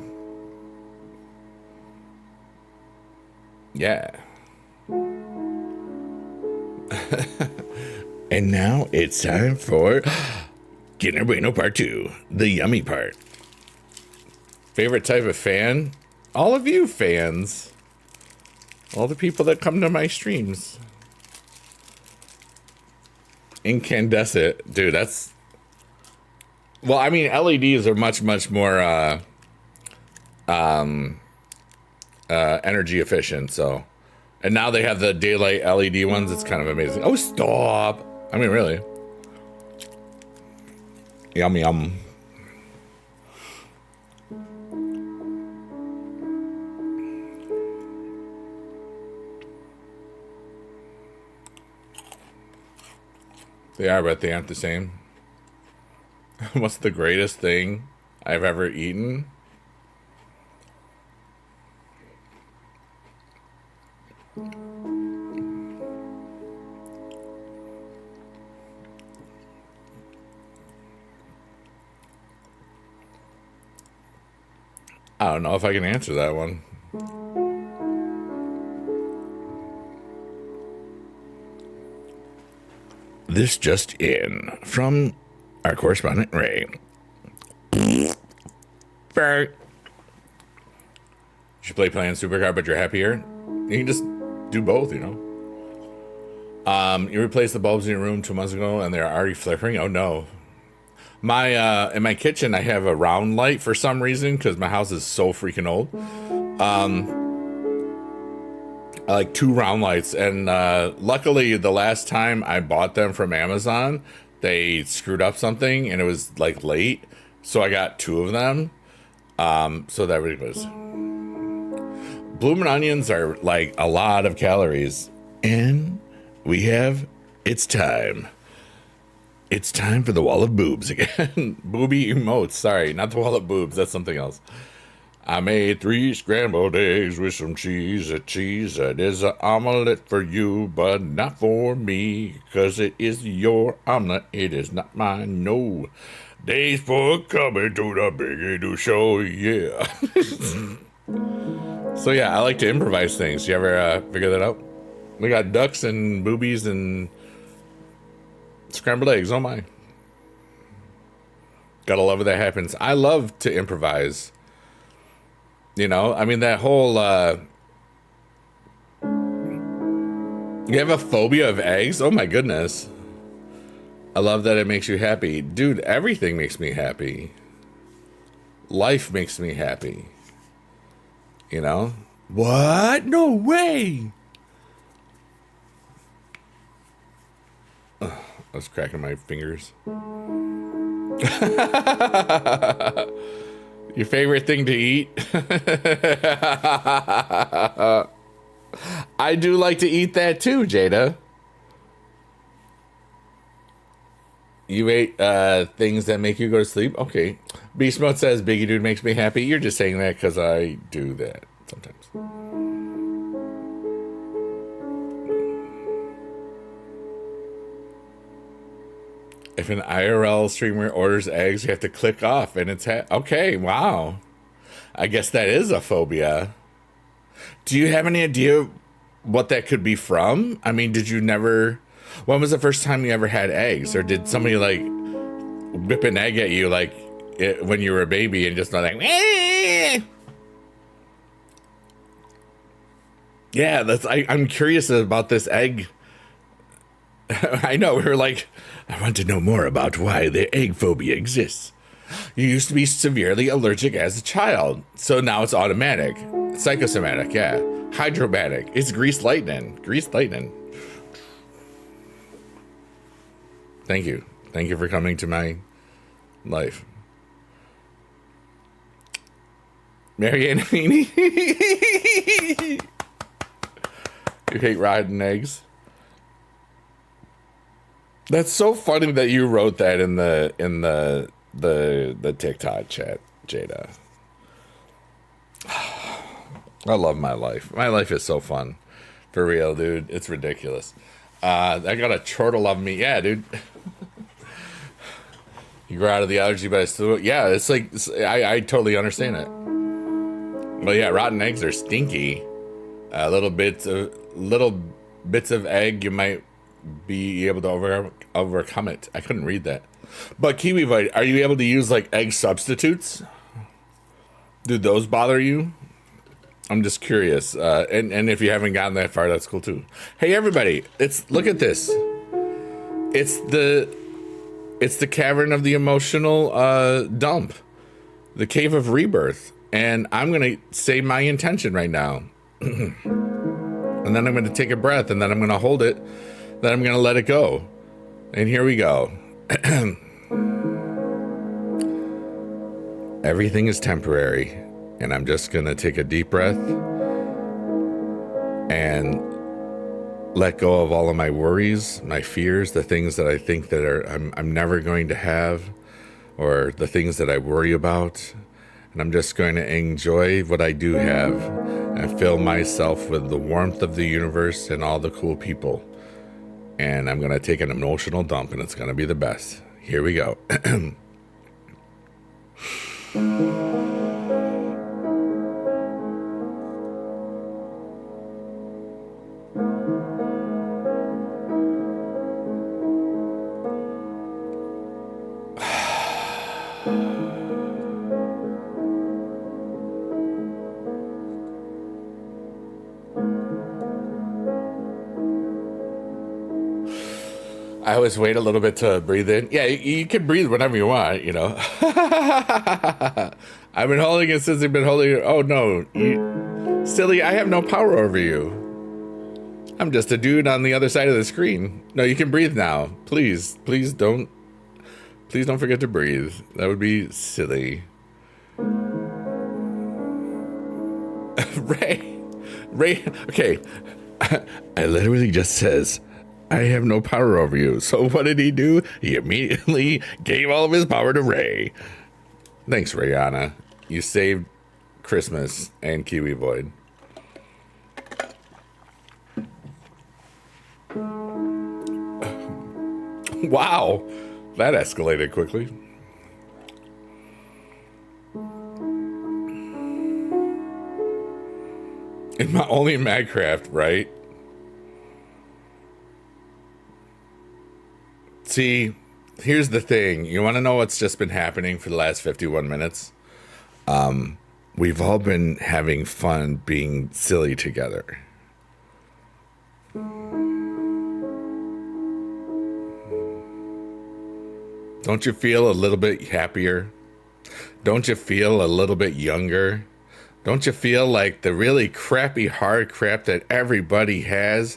Yeah. And now it's time for Kinder Bueno Part 2, the yummy part. Favorite type of fan? All of you fans. All the people that come to my streams. Incandescent. Dude, that's... Well, I mean, LEDs are much, much more energy efficient, so... And now they have the daylight LED ones. It's kind of amazing. Oh, stop. I mean, really. Yum, yum. They are, but they aren't the same. What's the greatest thing I've ever eaten? I don't know if I can answer that one. This just in from our correspondent, Ray. Bert. You should play playing Supercar, but you're happier. You can just do both, you know. You replaced the bulbs in your room 2 months ago and they're already flickering. Oh no. My in my kitchen, I have a round light for some reason because my house is so freaking old. I like two round lights, and luckily, the last time I bought them from Amazon, they screwed up something, and it was like late, so I got two of them. So that really was. Bloomin' onions are like a lot of calories, and we have. It's time. It's time for the wall of boobs again. Booby emotes. Sorry, not the wall of boobs. That's something else. I made 3 scrambled eggs with some cheese. A cheese that is an omelet for you, but not for me. 'Cause it is your omelet, it is not mine, no. Days for coming to the Biggie Do Show, yeah. So yeah, I like to improvise things. You ever figure that out? We got ducks and boobies and scrambled eggs, oh my. Gotta love it that happens. I love to improvise. You know, I mean, that whole, you have a phobia of eggs? Oh my goodness. I love that it makes you happy. Dude, everything makes me happy. Life makes me happy. You know? What? No way! Ugh, I was cracking my fingers. Your favorite thing to eat? I do like to eat that too, Jada. You ate things that make you go to sleep? Okay. Beast Mode says Biggie Dude makes me happy. You're just saying that because I do that sometimes. If an IRL streamer orders eggs, you have to click off and it's okay, wow. I guess that is a phobia. Do you have any idea what that could be from? I mean, did you never... When was the first time you ever had eggs? Or did somebody, like, whip an egg at you, like, when you were a baby and just not like... Meh! Yeah, I'm curious about this egg. I know, we were like... I want to know more about why the egg phobia exists. You used to be severely allergic as a child, so now it's automatic. Psychosomatic, yeah. Hydromatic. It's grease lightning. Grease lightning. Thank you. Thank you for coming to my life. Marianne Feeney. You hate rotten eggs? That's so funny that you wrote that in the TikTok chat, Jada. I love my life. My life is so fun. For real, dude. It's ridiculous. I got a chortle of me. Yeah, dude. You grow out of the allergy, but I still... Yeah, it's like... I totally understand it. Well, yeah, rotten eggs are stinky. Little bits of egg, you might be able to overcome it. I couldn't read that. But Kiwi Bite, are you able to use like egg substitutes? Do those bother you? I'm just curious. And if you haven't gotten that far, that's cool too. Hey everybody, look at this. It's the cavern of the emotional dump. The cave of rebirth. And I'm gonna say my intention right now. And then I'm gonna take a breath, and then I'm gonna hold it. Then I'm going to let it go. And here we go. Everything is temporary. And I'm just going to take a deep breath and let go of all of my worries, my fears, the things that I think that I'm never going to have, or the things that I worry about. And I'm just going to enjoy what I do have and fill myself with the warmth of the universe and all the cool people. And I'm going to take an emotional dump, and it's going to be the best. Here we go. always wait a little bit to breathe in. Yeah, you can breathe whenever you want, you know. I've been holding it since you've been holding it. Oh no, silly, I have no power over you. I'm just a dude on the other side of the screen. No, you can breathe now. Please don't forget to breathe. That would be silly. Ray, okay. I literally just says, I have no power over you. So what did he do? He immediately gave all of his power to Ray. Thanks, Rihanna. You saved Christmas and Kiwi Void. Wow, that escalated quickly. Only in Minecraft, right? See, here's the thing. You want to know what's just been happening for the last 51 minutes? We've all been having fun being silly together. Don't you feel a little bit happier? Don't you feel a little bit younger? Don't you feel like the really crappy hard crap that everybody has?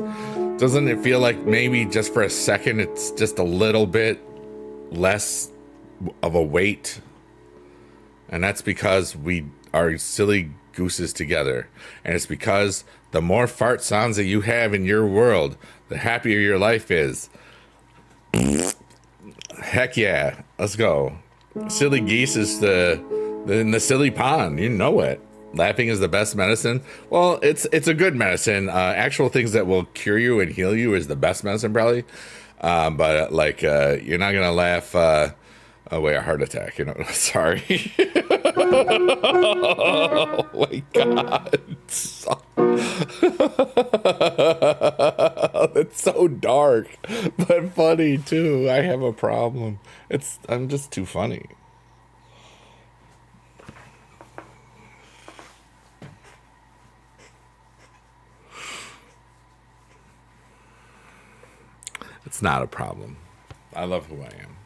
Doesn't it feel like maybe just for a second it's just a little bit less of a weight? And that's because we are silly gooses together. And it's because the more fart sounds that you have in your world, the happier your life is. Heck yeah, let's go. Silly geese is in the silly pond. You know it. Laughing is the best medicine. Well, it's a good medicine. Actual things that will cure you and heal you is the best medicine, probably. But like, you're not gonna laugh away a heart attack. You know, sorry. Oh my God. It's so dark, but funny too. I have a problem. I'm just too funny. It's not a problem. I love who I am.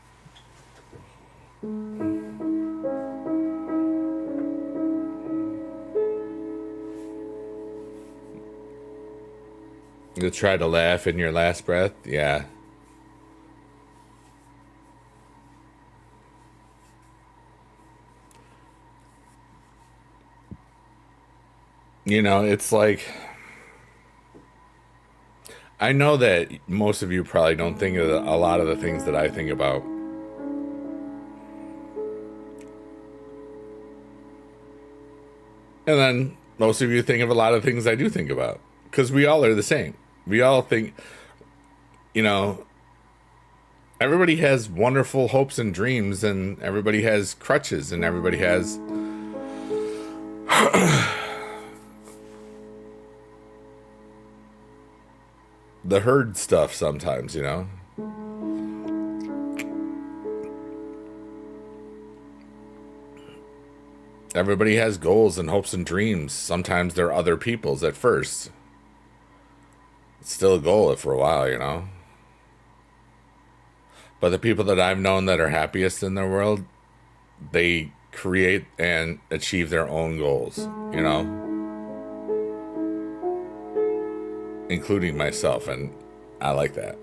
You try to laugh in your last breath? Yeah. You know, it's like, I know that most of you probably don't think of a lot of the things that I think about. And then most of you think of a lot of things I do think about. Because we all are the same. We all think, you know, everybody has wonderful hopes and dreams, and everybody has crutches, and everybody has the herd stuff sometimes, you know. Everybody has goals and hopes and dreams. Sometimes they're other people's at first. It's still a goal for a while, you know. But the people that I've known that are happiest in their world, they create and achieve their own goals, you know, including myself, and I like that.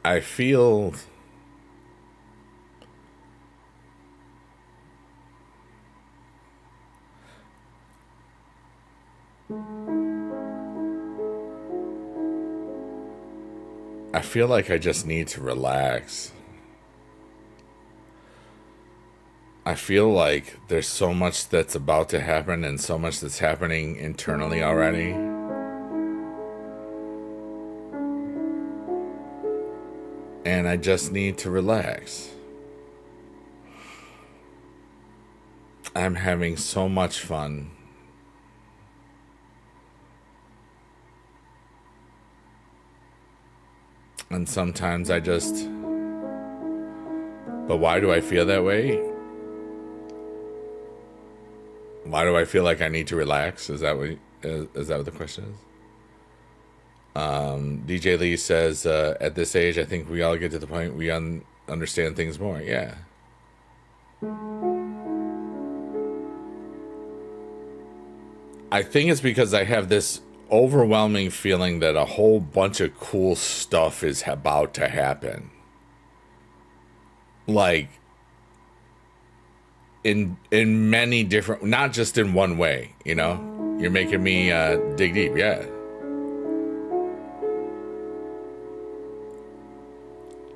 I feel like I just need to relax. I feel like there's so much that's about to happen and so much that's happening internally already. And I just need to relax. I'm having so much fun. And sometimes I just... But why do I feel that way? Why do I feel like I need to relax? Is that what the question is? DJ Lee says, at this age, I think we all get to the point we understand things more. Yeah. I think it's because I have this overwhelming feeling that a whole bunch of cool stuff is about to happen. Like, in many different, not just in one way, you know? You're making me dig deep, yeah.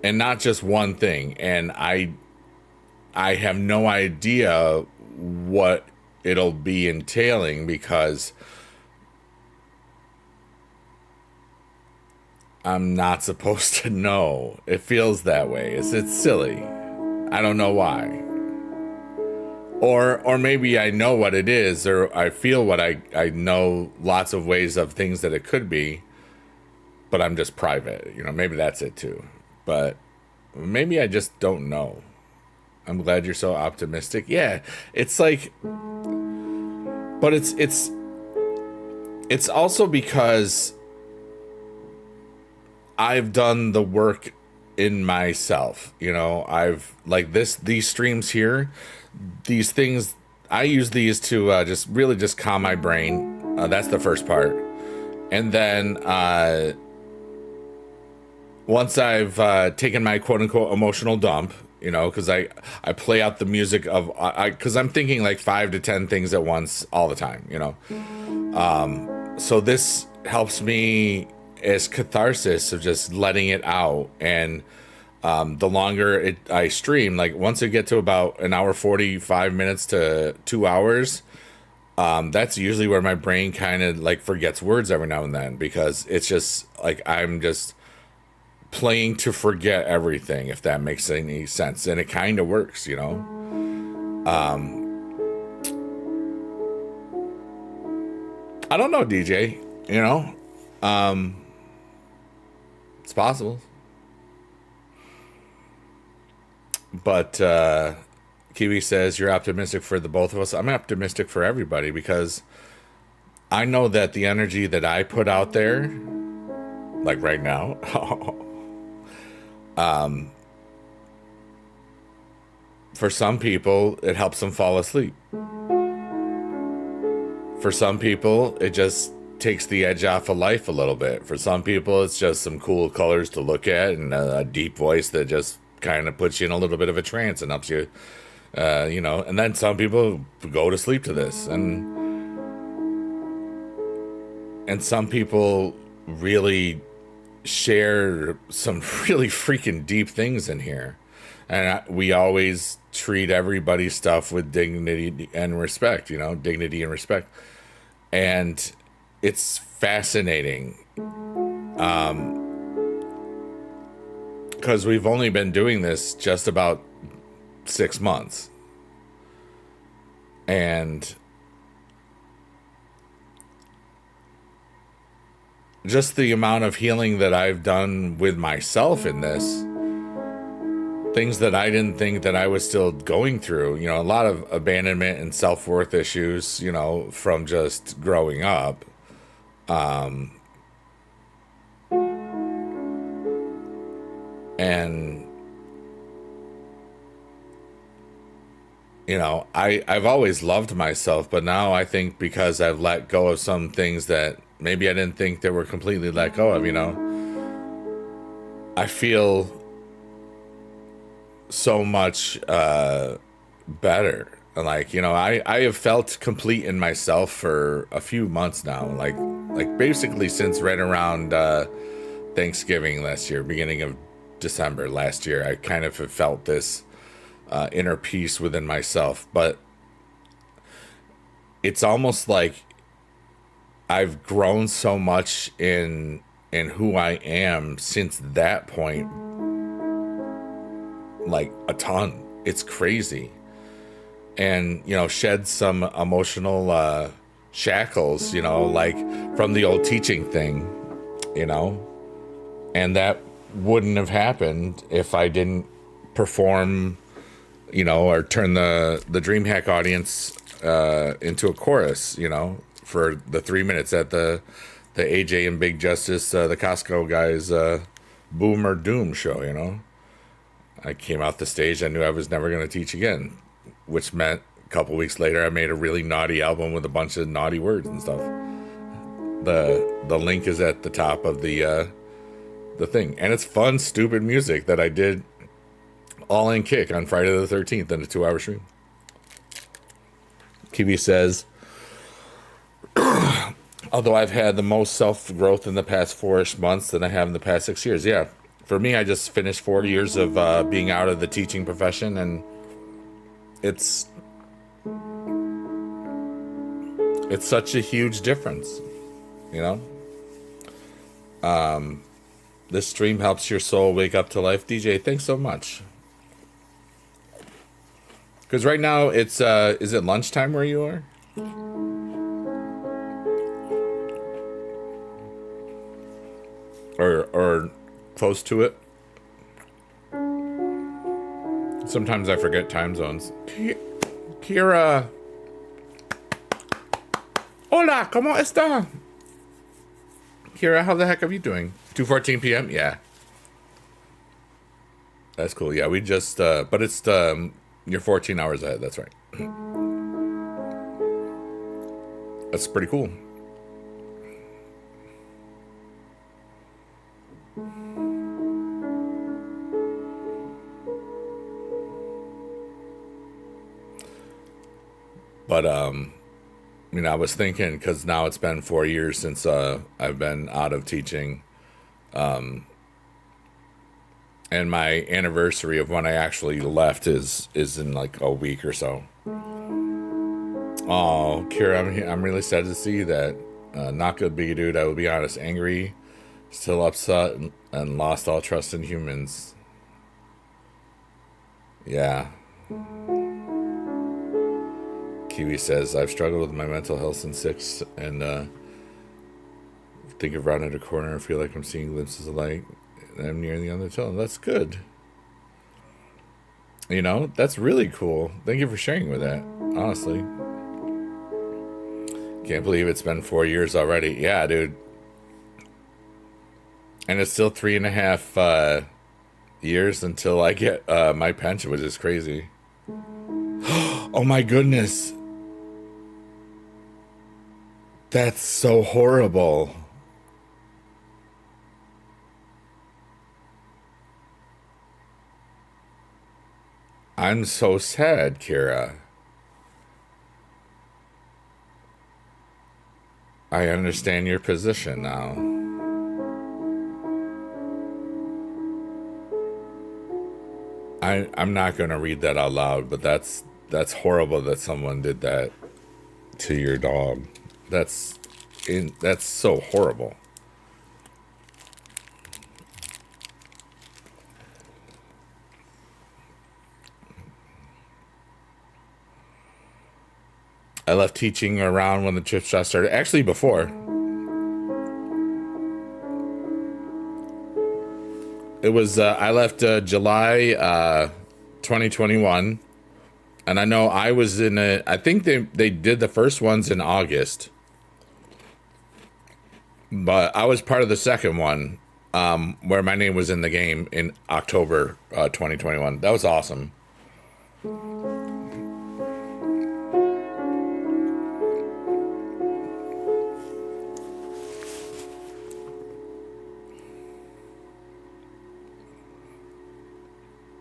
And not just one thing. And I have no idea what it'll be entailing because I'm not supposed to know. It feels that way. It's silly. I don't know why. Or maybe I know what it is, or I feel what I know lots of ways of things that it could be, but I'm just private. You know, maybe that's it too. But maybe I just don't know. I'm glad you're so optimistic. Yeah, it's like, but it's also because I've done the work in myself. You know, I've like these streams here, these things. I use these to just really just calm my brain. That's the first part, and then once I've taken my quote unquote emotional dump, you know, because I play out the music of because I'm thinking like 5 to 10 things at once all the time, you know. So this helps me as catharsis of just letting it out. And the longer I stream, like once I get to about an hour 45 minutes to 2 hours, that's usually where my brain kind of like forgets words every now and then, because it's just like I'm just playing to forget everything, if that makes any sense. And it kind of works, you know. I don't know, DJ, you know. It's possible. But Kiwi says you're optimistic for the both of us. I'm optimistic for everybody because I know that the energy that I put out there, like right now, for some people, it helps them fall asleep. For some people, it just takes the edge off of life a little bit. For some people, it's just some cool colors to look at and a deep voice that just kind of puts you in a little bit of a trance and helps you, you know. And then some people go to sleep to this, and some people really share some really freaking deep things in here. And we always treat everybody's stuff with dignity and respect, you know, dignity and respect. And it's fascinating. Because we've only been doing this just about 6 months. And just the amount of healing that I've done with myself in this, things that I didn't think that I was still going through, you know, a lot of abandonment and self-worth issues, you know, from just growing up. And, you know, I've always loved myself, but now I think because I've let go of some things that maybe I didn't think they were completely let go of, you know, I feel so much better. Like, you know, I have felt complete in myself for a few months now, like basically since right around Thanksgiving last year, beginning of December last year. I kind of have felt this inner peace within myself, but it's almost like I've grown so much in who I am since that point, like a ton. It's crazy. And, you know, shed some emotional shackles, you know, like from the old teaching thing, you know, and that wouldn't have happened if I didn't perform, you know, or turn the DreamHack audience into a chorus, for the 3 minutes at the AJ and Big Justice, the Costco guys, Boom or Doom show. I came out the stage. I knew I was never going to teach again, which meant a couple weeks later I made a really naughty album with a bunch of naughty words and stuff. The link is at the top of the thing, and it's fun, stupid music that I did all in Kick on Friday the 13th in a 2-hour stream. Kiwi says, although I've had the most self-growth in the past 4-ish months than I have in the past 6 years. Yeah, for me, I just finished 4 years of being out of the teaching profession, and it's such a huge difference, This stream helps your soul wake up to life. DJ, thanks so much. Because right now it's is it lunchtime where you are? Or close to it? Sometimes I forget time zones. Kira. Hola, ¿cómo está? Kira, how the heck are you doing? 2:14 p.m.? Yeah. That's cool. Yeah, we just, but it's, you're 14 hours ahead. That's right. That's pretty cool. But, I was thinking, because now it's been 4 years since I've been out of teaching. And my anniversary of when I actually left is in like a week or so. Oh, Kira, I'm really sad to see that. Not good, big dude. I will be honest, angry, still upset, and lost all trust in humans. Yeah. Kiwi says, I've struggled with my mental health since 6, and think of rounding a corner and feel like I'm seeing glimpses of light. And I'm near the undertow. That's good. That's really cool. Thank you for sharing with that, honestly. Can't believe it's been 4 years already. Yeah, dude. And it's still 3.5 years until I get my pension, which is crazy. Oh my goodness. That's so horrible. I'm so sad, Kira. I understand your position now. I'm not going to read that out loud, but that's horrible that someone did that to your dog. That's so horrible. I left teaching around when the chip shot started. Actually, before. It was, I left July 2021. And I know I was in I think they did the first ones in August. But I was part of the second one, where my name was in the game in October 2021. That was awesome.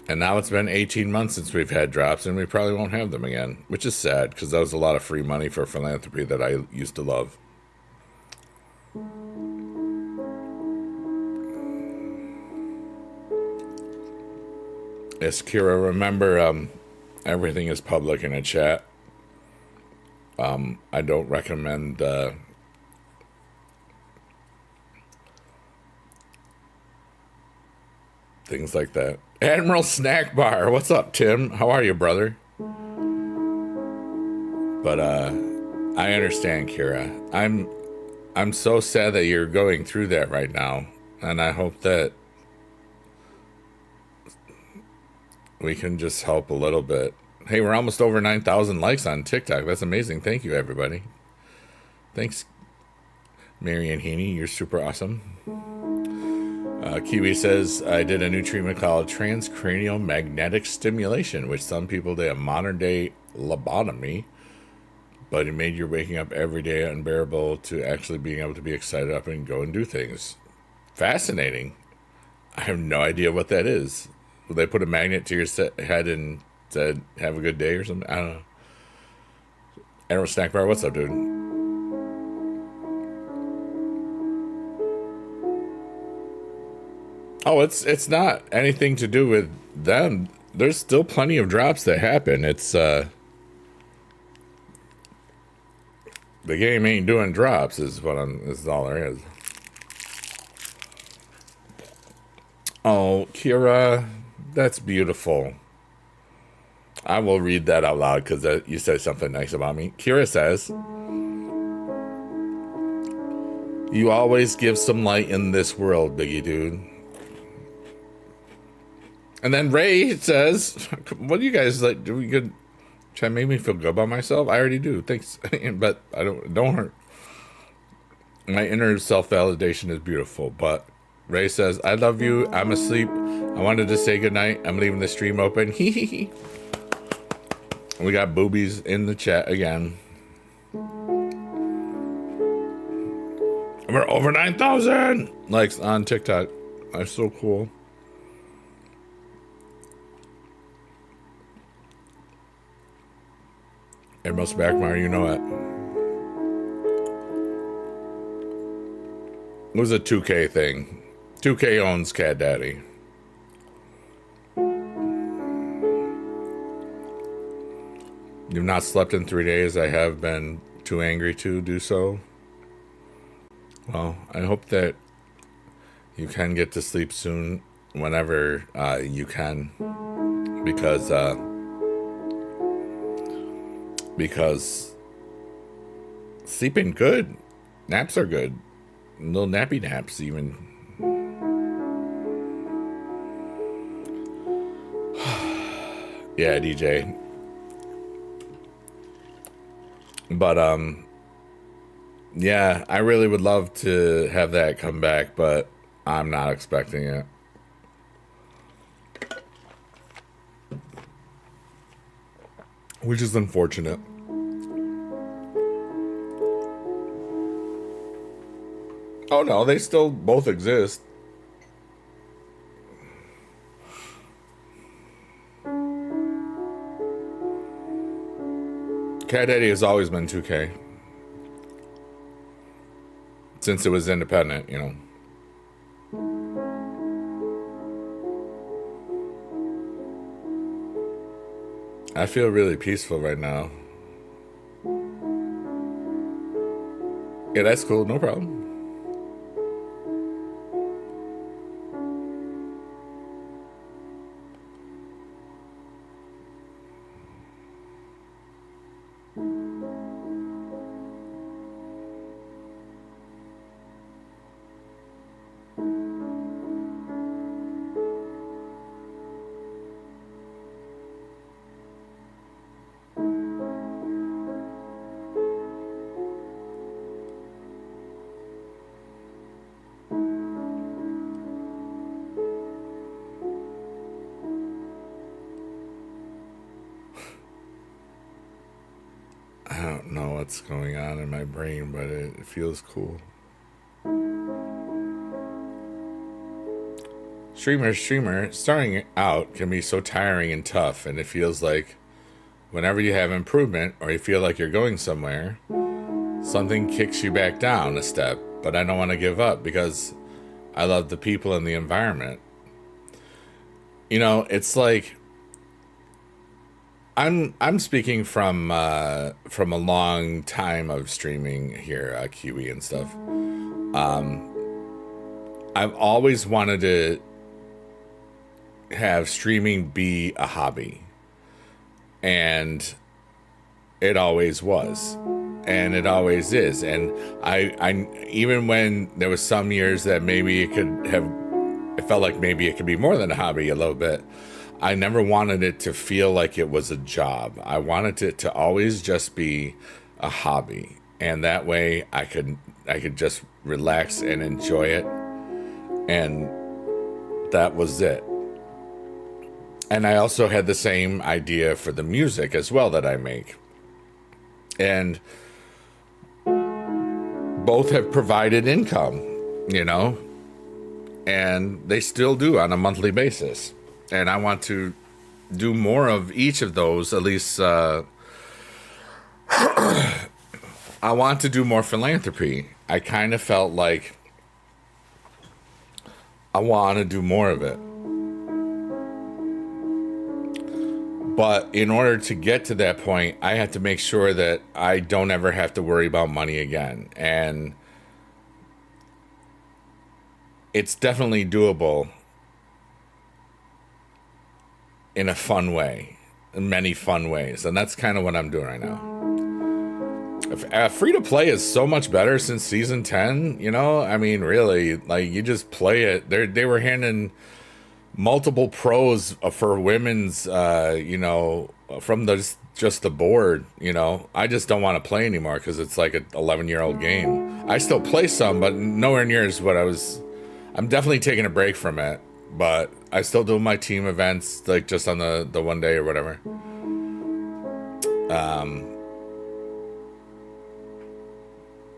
And now it's been 18 months since we've had drops, and we probably won't have them again, which is sad, because that was a lot of free money for philanthropy that I used to love. Yes, Kira, remember, everything is public in a chat. I don't recommend things like that. Admiral Snack Bar, what's up, Tim? How are you, brother? But I understand, Kira. I'm so sad that you're going through that right now, and I hope that we can just help a little bit. Hey, we're almost over 9,000 likes on TikTok. That's amazing. Thank you, everybody. Thanks, Marianne Heaney. You're super awesome. Kiwi says, I did a new treatment called transcranial magnetic stimulation, which some people do a modern day lobotomy, but it made your waking up every day unbearable to actually being able to be excited up and go and do things. Fascinating. I have no idea what that is. Will they put a magnet to your head and said, have a good day or something? I don't know. Arrow Snack Bar, what's up, dude? Oh, it's not anything to do with them. There's still plenty of drops that happen. It's the game ain't doing drops is all there is. Oh, Kira, that's beautiful. I will read that out loud because you said something nice about me. Kira says, you always give some light in this world, Biggie dude. And then Ray says, what do you guys like? Do we good? Try to make me feel good about myself? I already do. Thanks. But I don't hurt. My inner self-validation is beautiful. But Ray says, I love you. I'm asleep. I wanted to say goodnight. I'm leaving the stream open. We got boobies in the chat again. We're over 9,000 likes on TikTok. That's so cool. Admiral Spackmeyer, you know it. It was a 2K thing. 2K owns Cat Daddy. You've not slept in 3 days. I have been too angry to do so. Well, I hope that you can get to sleep soon whenever you can. Because sleeping good. Naps are good. Little nappy naps even. Yeah, DJ. But yeah, I really would love to have that come back, but I'm not expecting it. Which is unfortunate. Oh no, they still both exist. Cat Daddy has always been 2K. Since it was independent, you know. I feel really peaceful right now. Yeah, that's cool. No problem. I don't know what's going on in my brain, but it feels cool. Streamer, starting out can be so tiring and tough, and it feels like whenever you have improvement or you feel like you're going somewhere, something kicks you back down a step. But I don't want to give up because I love the people and the environment. You know, it's like I'm speaking from a long time of streaming here, Kiwi and stuff. I've always wanted to have streaming be a hobby, and it always was, and it always is. And I even when there was some years that maybe it felt like maybe it could be more than a hobby a little bit. I never wanted it to feel like it was a job. I wanted it to always just be a hobby. And that way I could just relax and enjoy it. And that was it. And I also had the same idea for the music as well that I make. And both have provided income, you know, and they still do on a monthly basis. And I want to do more of each of those, at least I want to do more philanthropy. I kind of felt like I want to do more of it. But in order to get to that point, I have to make sure that I don't ever have to worry about money again. And it's definitely doable in a fun way, in many fun ways. And that's kind of what I'm doing right now. Free to play is so much better since season 10, you know? I mean, really, like, you just play it. They were handing multiple pros for women's, from just the board, you know. I just don't want to play anymore because it's like an 11-year-old game. I still play some, but nowhere near as what I'm definitely taking a break from it, but I still do my team events, like just on the one day or whatever.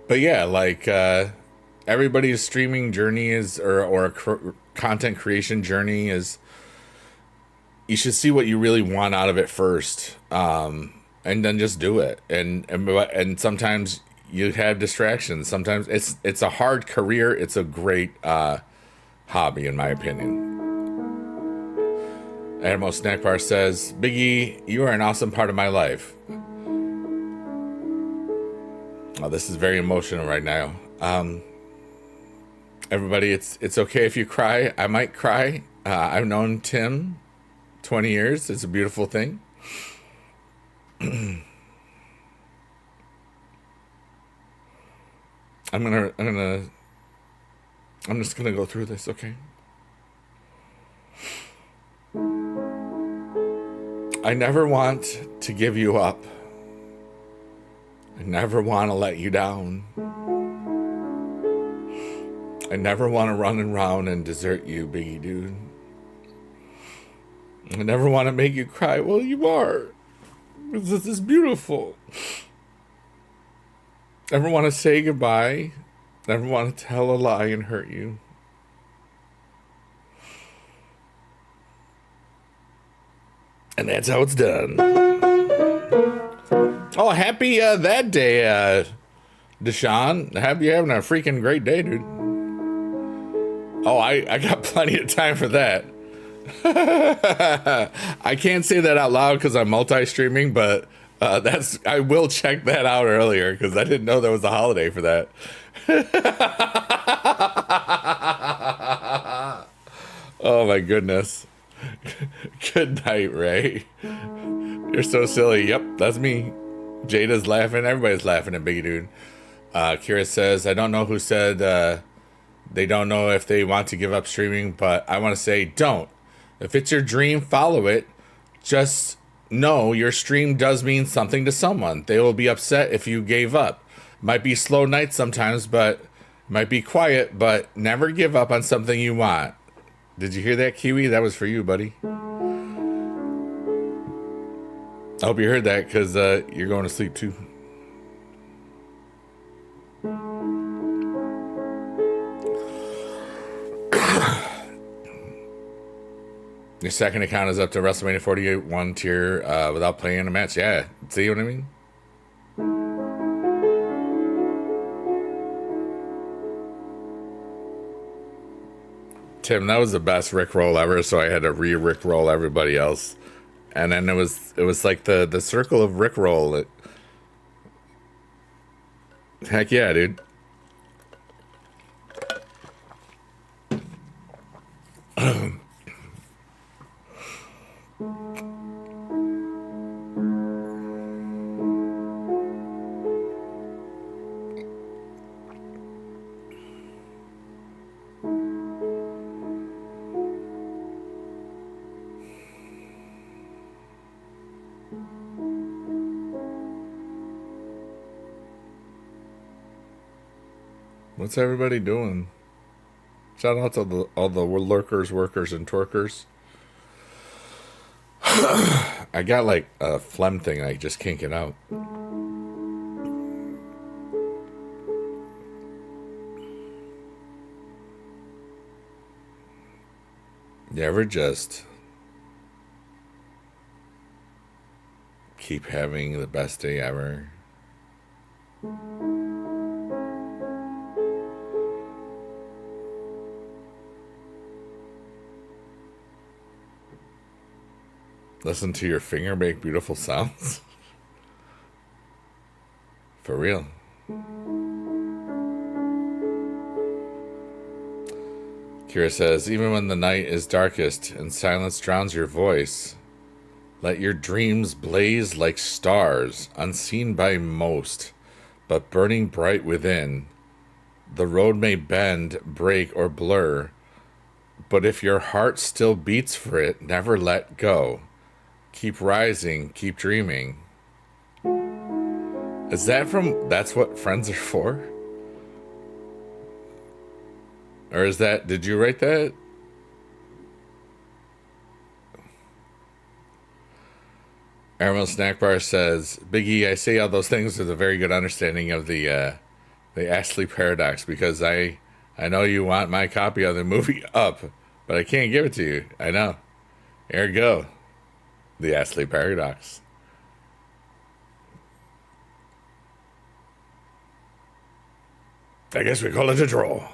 But yeah, like everybody's streaming journey is, or content creation journey is, you should see what you really want out of it first, and then just do it. And sometimes you have distractions. Sometimes it's a hard career. It's a great hobby, in my opinion. Admiral Snack Bar says, Biggie, you are an awesome part of my life. Oh, this is very emotional right now. Everybody, it's okay if you cry. I might cry. I've known Tim 20 years. It's a beautiful thing. I'm just gonna go through this, okay? I never want to give you up. I never want to let you down. I never want to run around and desert you, Biggie dude. I never want to make you cry. Well, you are. This is beautiful. Never want to say goodbye. Never want to tell a lie and hurt you. And that's how it's done. Oh, happy that day, Deshaun. Happy you're having a freaking great day, dude. Oh, I got plenty of time for that. I can't say that out loud because I'm multi-streaming, but I will check that out earlier because I didn't know there was a holiday for that. Oh my goodness. Good night, Ray. You're so silly. Yep, that's me. Jada's laughing. Everybody's laughing at Biggie Dude. Kira says, I don't know who said they don't know if they want to give up streaming, but I want to say don't. If it's your dream, follow it. Just know your stream does mean something to someone. They will be upset if you gave up. Might be slow nights sometimes, but might be quiet, but never give up on something you want. Did you hear that, Kiwi? That was for you, buddy. I hope you heard that because you're going to sleep too. Your second account is up to WrestleMania 48 1 tier without playing in a match. Yeah, see what I mean? Tim, that was the best Rickroll ever, so I had to re-Rickroll everybody else. And then it was like the circle of Rickroll. Heck yeah, dude. What's everybody doing? Shout out to all the lurkers, workers, and twerkers. I got like a phlegm thing. I just can't get out. You ever just keep having the best day ever? Listen to your finger make beautiful sounds? For real. Kira says, even when the night is darkest and silence drowns your voice, let your dreams blaze like stars, unseen by most, but burning bright within. The road may bend, break, or blur, but if your heart still beats for it, never let go. Keep rising, keep dreaming. Is that from That's What Friends Are For? Or is that, did you write that? Aramil Snack Bar says, Biggie, I say all those things with a very good understanding of the Astley paradox, because I know you want my copy of the movie up, but I can't give it to you. I know. Ergo, the Astley paradox. I guess we call it a draw.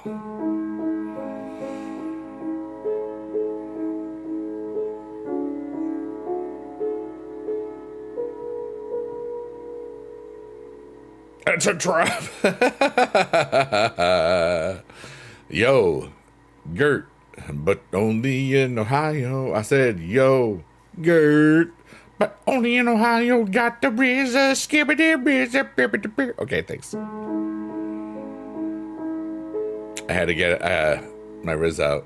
It's a trap. Yo, Gert, but only in Ohio. I said, yo, Gert, but only in Ohio. Got the RZA, skibbity, RZA. Okay, thanks. I had to get my Riz out.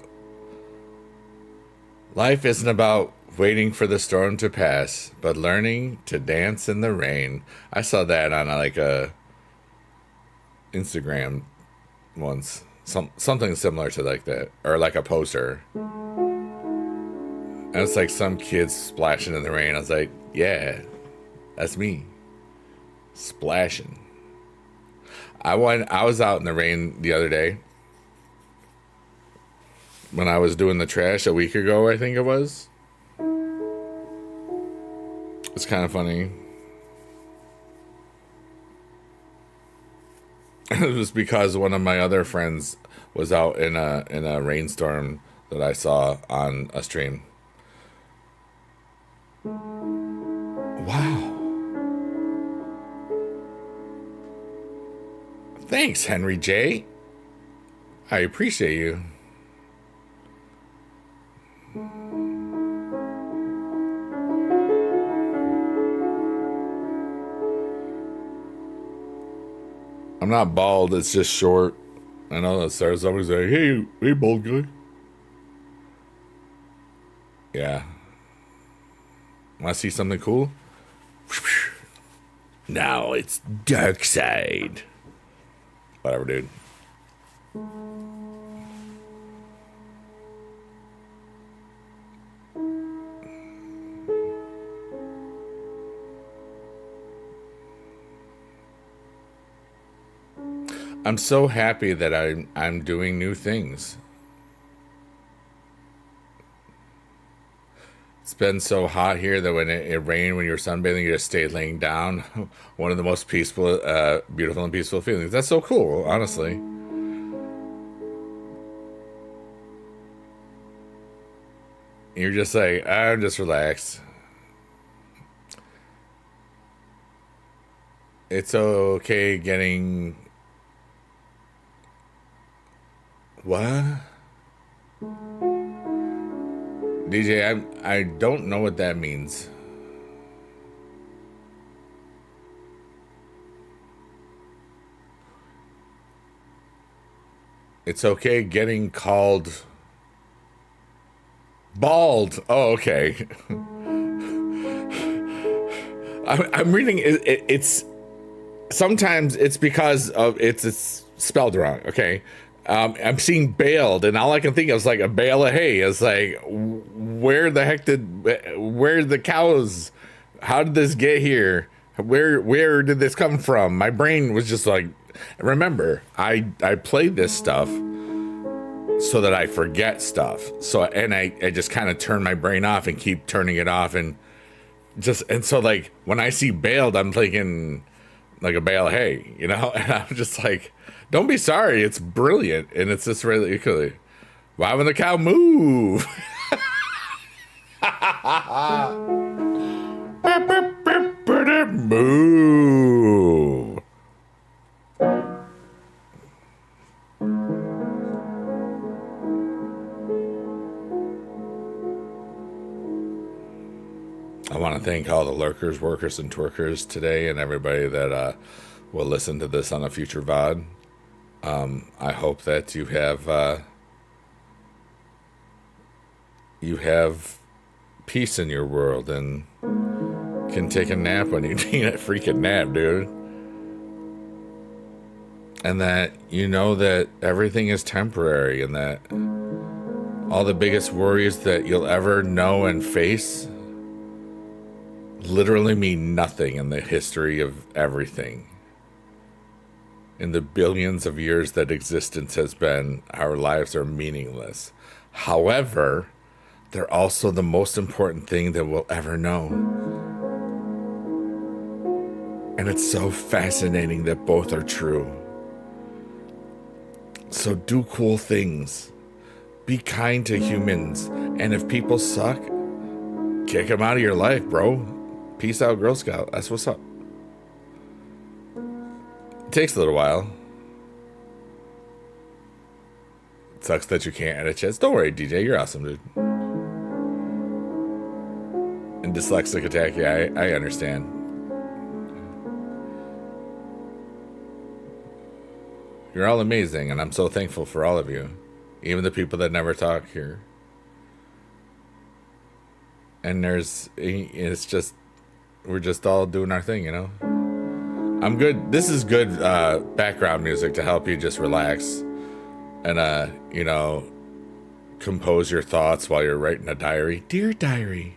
Life isn't about waiting for the storm to pass, but learning to dance in the rain. I saw that on like a Instagram once, something similar to like that, or like a poster, and it's like some kids splashing in the rain. I was like, yeah, that's me splashing. I was out in the rain the other day when I was doing the trash a week ago, I think it was. It's kind of funny. It was because one of my other friends was out in a rainstorm that I saw on a stream. Wow. Thanks, Henry J. I appreciate you. I'm not bald, it's just short. I know that Sarah's always like, hey, bald guy. Yeah. Want to see something cool? Now it's dark side. Whatever, dude. I'm so happy that I'm doing new things. It's been so hot here that when it rained, when you're sunbathing, you just stay laying down. One of the most peaceful, beautiful and peaceful feelings. That's so cool, honestly. You're just like, I'm just relaxed. It's okay getting... What? DJ, I don't know what that means. It's okay getting called bald. Oh, okay. I'm reading it's sometimes it's because of it's spelled wrong. Okay. I'm seeing baled, and all I can think of is like a bale of hay. It's like, where the cows? How did this get here? Where did this come from? My brain was just like, remember, I played this stuff so that I forget stuff. So, and I just kind of turn my brain off and keep turning it off. And so like when I see baled, I'm thinking like a bale of hay, you know? And I'm just like, don't be sorry. It's brilliant. And it's just really cool. Why would the cow move? Move. I want to thank all the lurkers, workers, and twerkers today, and everybody that will listen to this on a future VOD. I hope that you have peace in your world and can take a nap when you need a freaking nap, dude. And that you know that everything is temporary, and that all the biggest worries that you'll ever know and face literally mean nothing in the history of everything. In the billions of years that existence has been, our lives are meaningless. However, they're also the most important thing that we'll ever know. And it's so fascinating that both are true. So do cool things. Be kind to humans. And if people suck, kick them out of your life, bro. Peace out, Girl Scout. That's what's up. It takes a little while. It sucks that you can't edit chats. Don't worry, DJ. You're awesome, dude. And dyslexic attack, yeah, I understand. You're all amazing, and I'm so thankful for all of you. Even the people that never talk here. And it's just, we're just all doing our thing, you know? I'm good. This is good background music to help you just relax and, you know, compose your thoughts while you're writing a diary. Dear diary.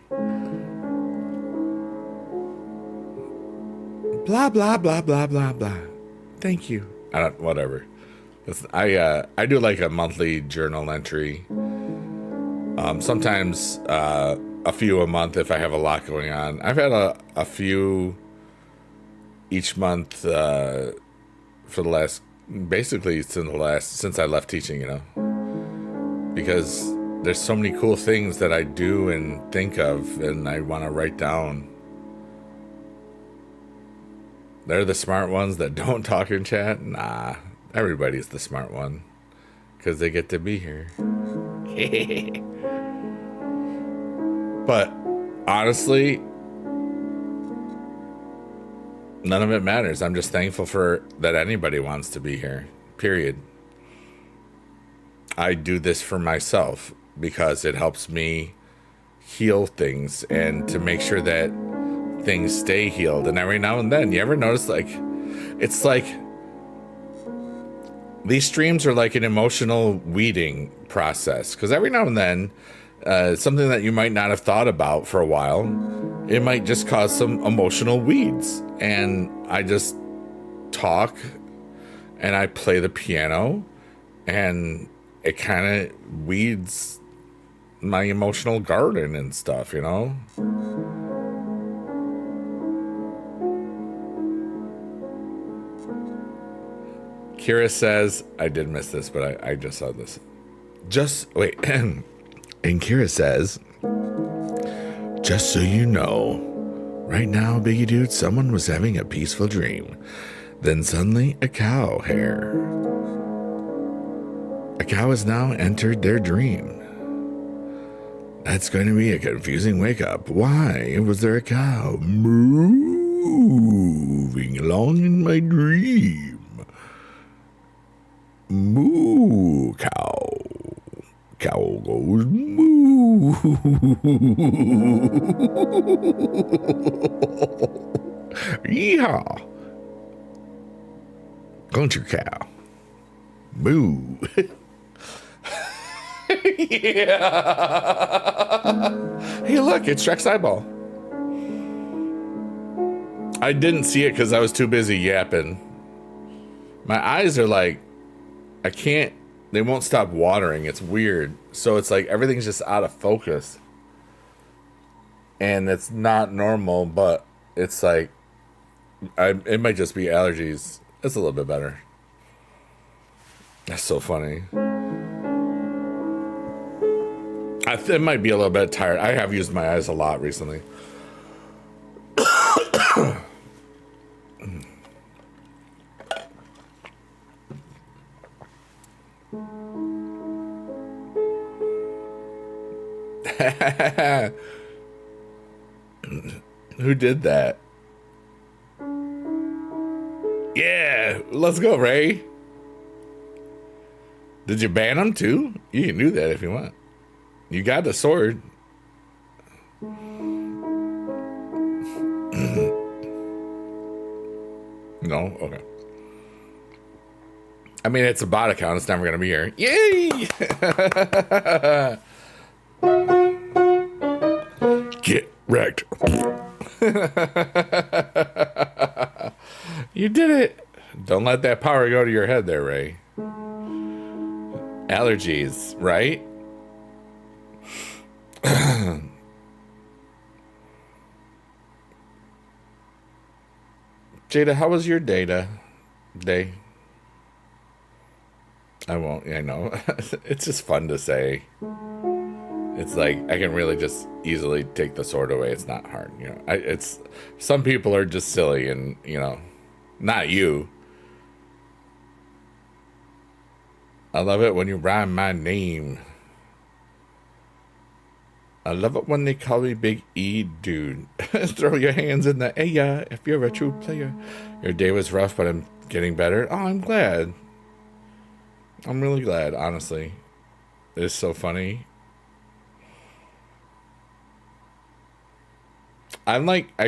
Blah, blah, blah, blah, blah, blah. Thank you. Whatever. I do like a monthly journal entry. Sometimes a few a month if I have a lot going on. I've had a few each month for the last, basically since I left teaching, you know, because there's so many cool things that I do and think of and I want to write down. They're the smart ones that don't talk in chat. Nah, everybody's the smart one because they get to be here. But honestly, none of it matters. I'm just thankful for that anybody wants to be here, period. I do this for myself because it helps me heal things and to make sure that things stay healed. And every now and then, you ever notice, like, it's like these streams are like an emotional weeding process, because every now and then something that you might not have thought about for a while, it might just cause some emotional weeds. And I just talk and I play the piano and it kind of weeds my emotional garden and stuff, you know? Kira says, I did miss this, but I just saw this. Just wait. And Kira says, just so you know, right now, Biggie Dude, someone was having a peaceful dream. Then suddenly a cow has now entered their dream. That's going to be a confusing wake up. Why was there a cow moving along in my dream? Moo, cow. Cow goes moo. Yeehaw. Country cow. Boo. Yeah. Hey, look, it's Shrek's eyeball. I didn't see it because I was too busy yapping. My eyes are like, I can't, they won't stop watering. It's weird. So it's like everything's just out of focus. And it's not normal, but it's like, it might just be allergies. It's a little bit better. That's so funny. It might be a little bit tired. I have used my eyes a lot recently. Who did that? Yeah, let's go, Ray. Did you ban him too? You can do that if you want. You got the sword. No? Okay. I mean, it's a bot account. It's never going to be here. Yay! Get wrecked. You did it. Don't let that power go to your head there, Ray. Allergies, right? Jada, how was your day? I won't, I know. It's just fun to say. It's like, I can really just easily take the sword away. It's not hard, you know. It's, some people are just silly and, you know, not you. I love it when you rhyme my name. I love it when they call me Big E Dude. Throw your hands in the air if you're a true player. Your day was rough, but I'm getting better. Oh, I'm glad. I'm really glad, honestly. It's so funny. I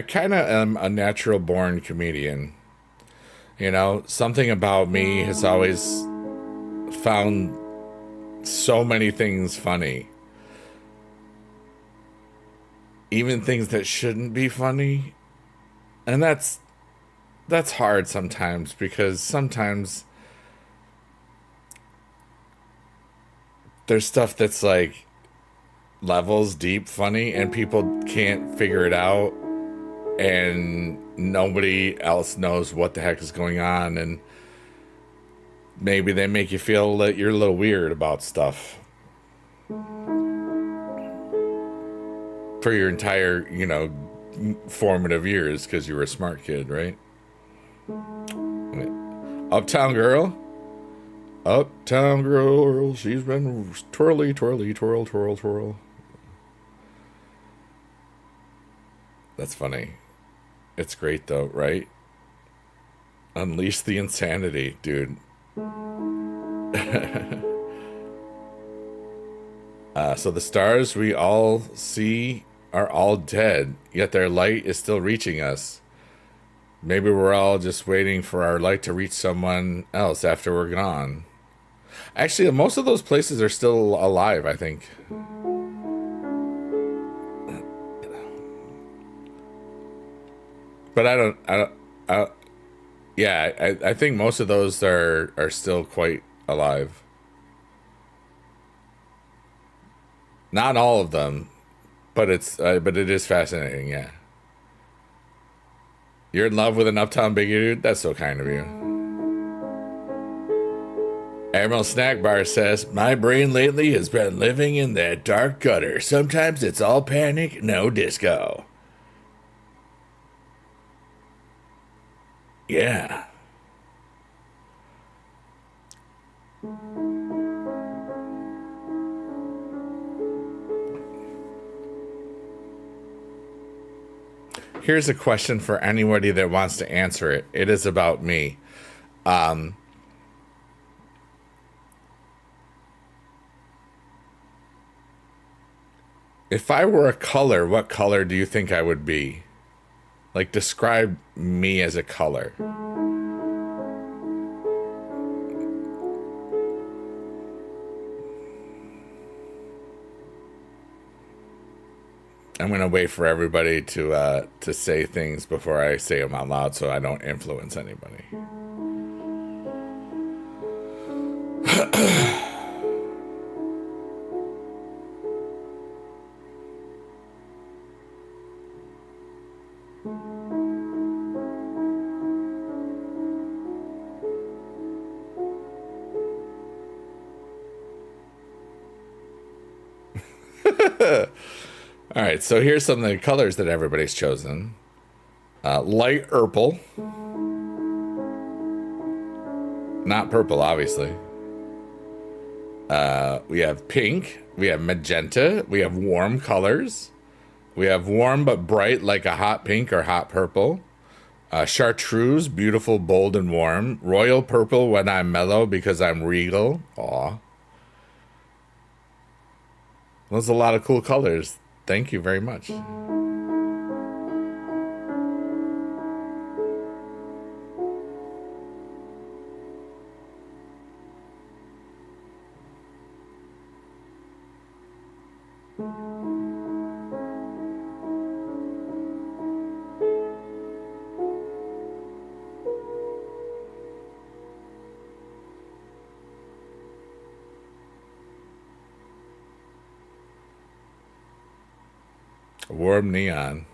kind of am a natural born comedian. You know, something about me has always found so many things funny. Even things that shouldn't be funny. And that's hard sometimes, because sometimes there's stuff that's like levels deep funny and people can't figure it out and nobody else knows what the heck is going on, and maybe they make you feel that you're a little weird about stuff for your entire, you know, formative years because you were a smart kid, right? Uptown Girl, she's been twirly, twirl. That's funny. It's great though, right? Unleash the insanity, dude. So the stars we all see are all dead, yet their light is still reaching us. Maybe we're all just waiting for our light to reach someone else after we're gone. Actually, most of those places are still alive, I think. But I think most of those are still quite alive. Not all of them, but but it is fascinating, yeah. You're in love with an uptown biggie dude? That's so kind of you. Admiral Snack Bar says, my brain lately has been living in that dark gutter. Sometimes it's all panic, no disco. Yeah. Here's a question for anybody that wants to answer it. It is about me. If I were a color, what color do you think I would be? Like, describe me as a color. I'm gonna wait for everybody to say things before I say them out loud, so I don't influence anybody. All right, so here's some of the colors that everybody's chosen. Light purple. Not purple, obviously. We have pink. We have magenta. We have warm colors. We have warm but bright like a hot pink or hot purple. Chartreuse, beautiful, bold, and warm. Royal purple when I'm mellow because I'm regal. Aw. Those are a lot of cool colors. Thank you very much. Warm neon.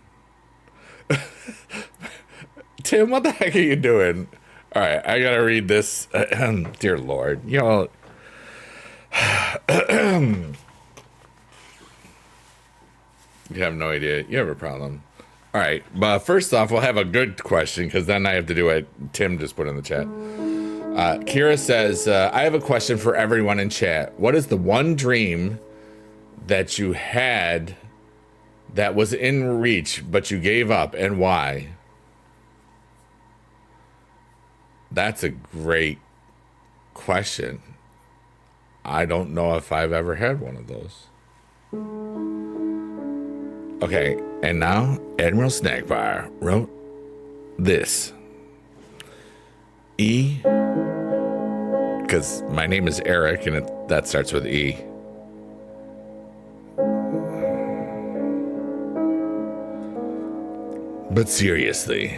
Tim, what the heck are you doing? All right, I gotta read this. Dear Lord, you know. You have no idea. You have a problem. All right, but first off, we'll have a good question because then I have to do what Tim just put in the chat. Kira says, I have a question for everyone in chat. What is the one dream that you had that was in reach, but you gave up, and why? That's a great question. I don't know if I've ever had one of those. Okay, and now Admiral Snackbar wrote this. E, because my name is Eric, and that starts with E. But seriously,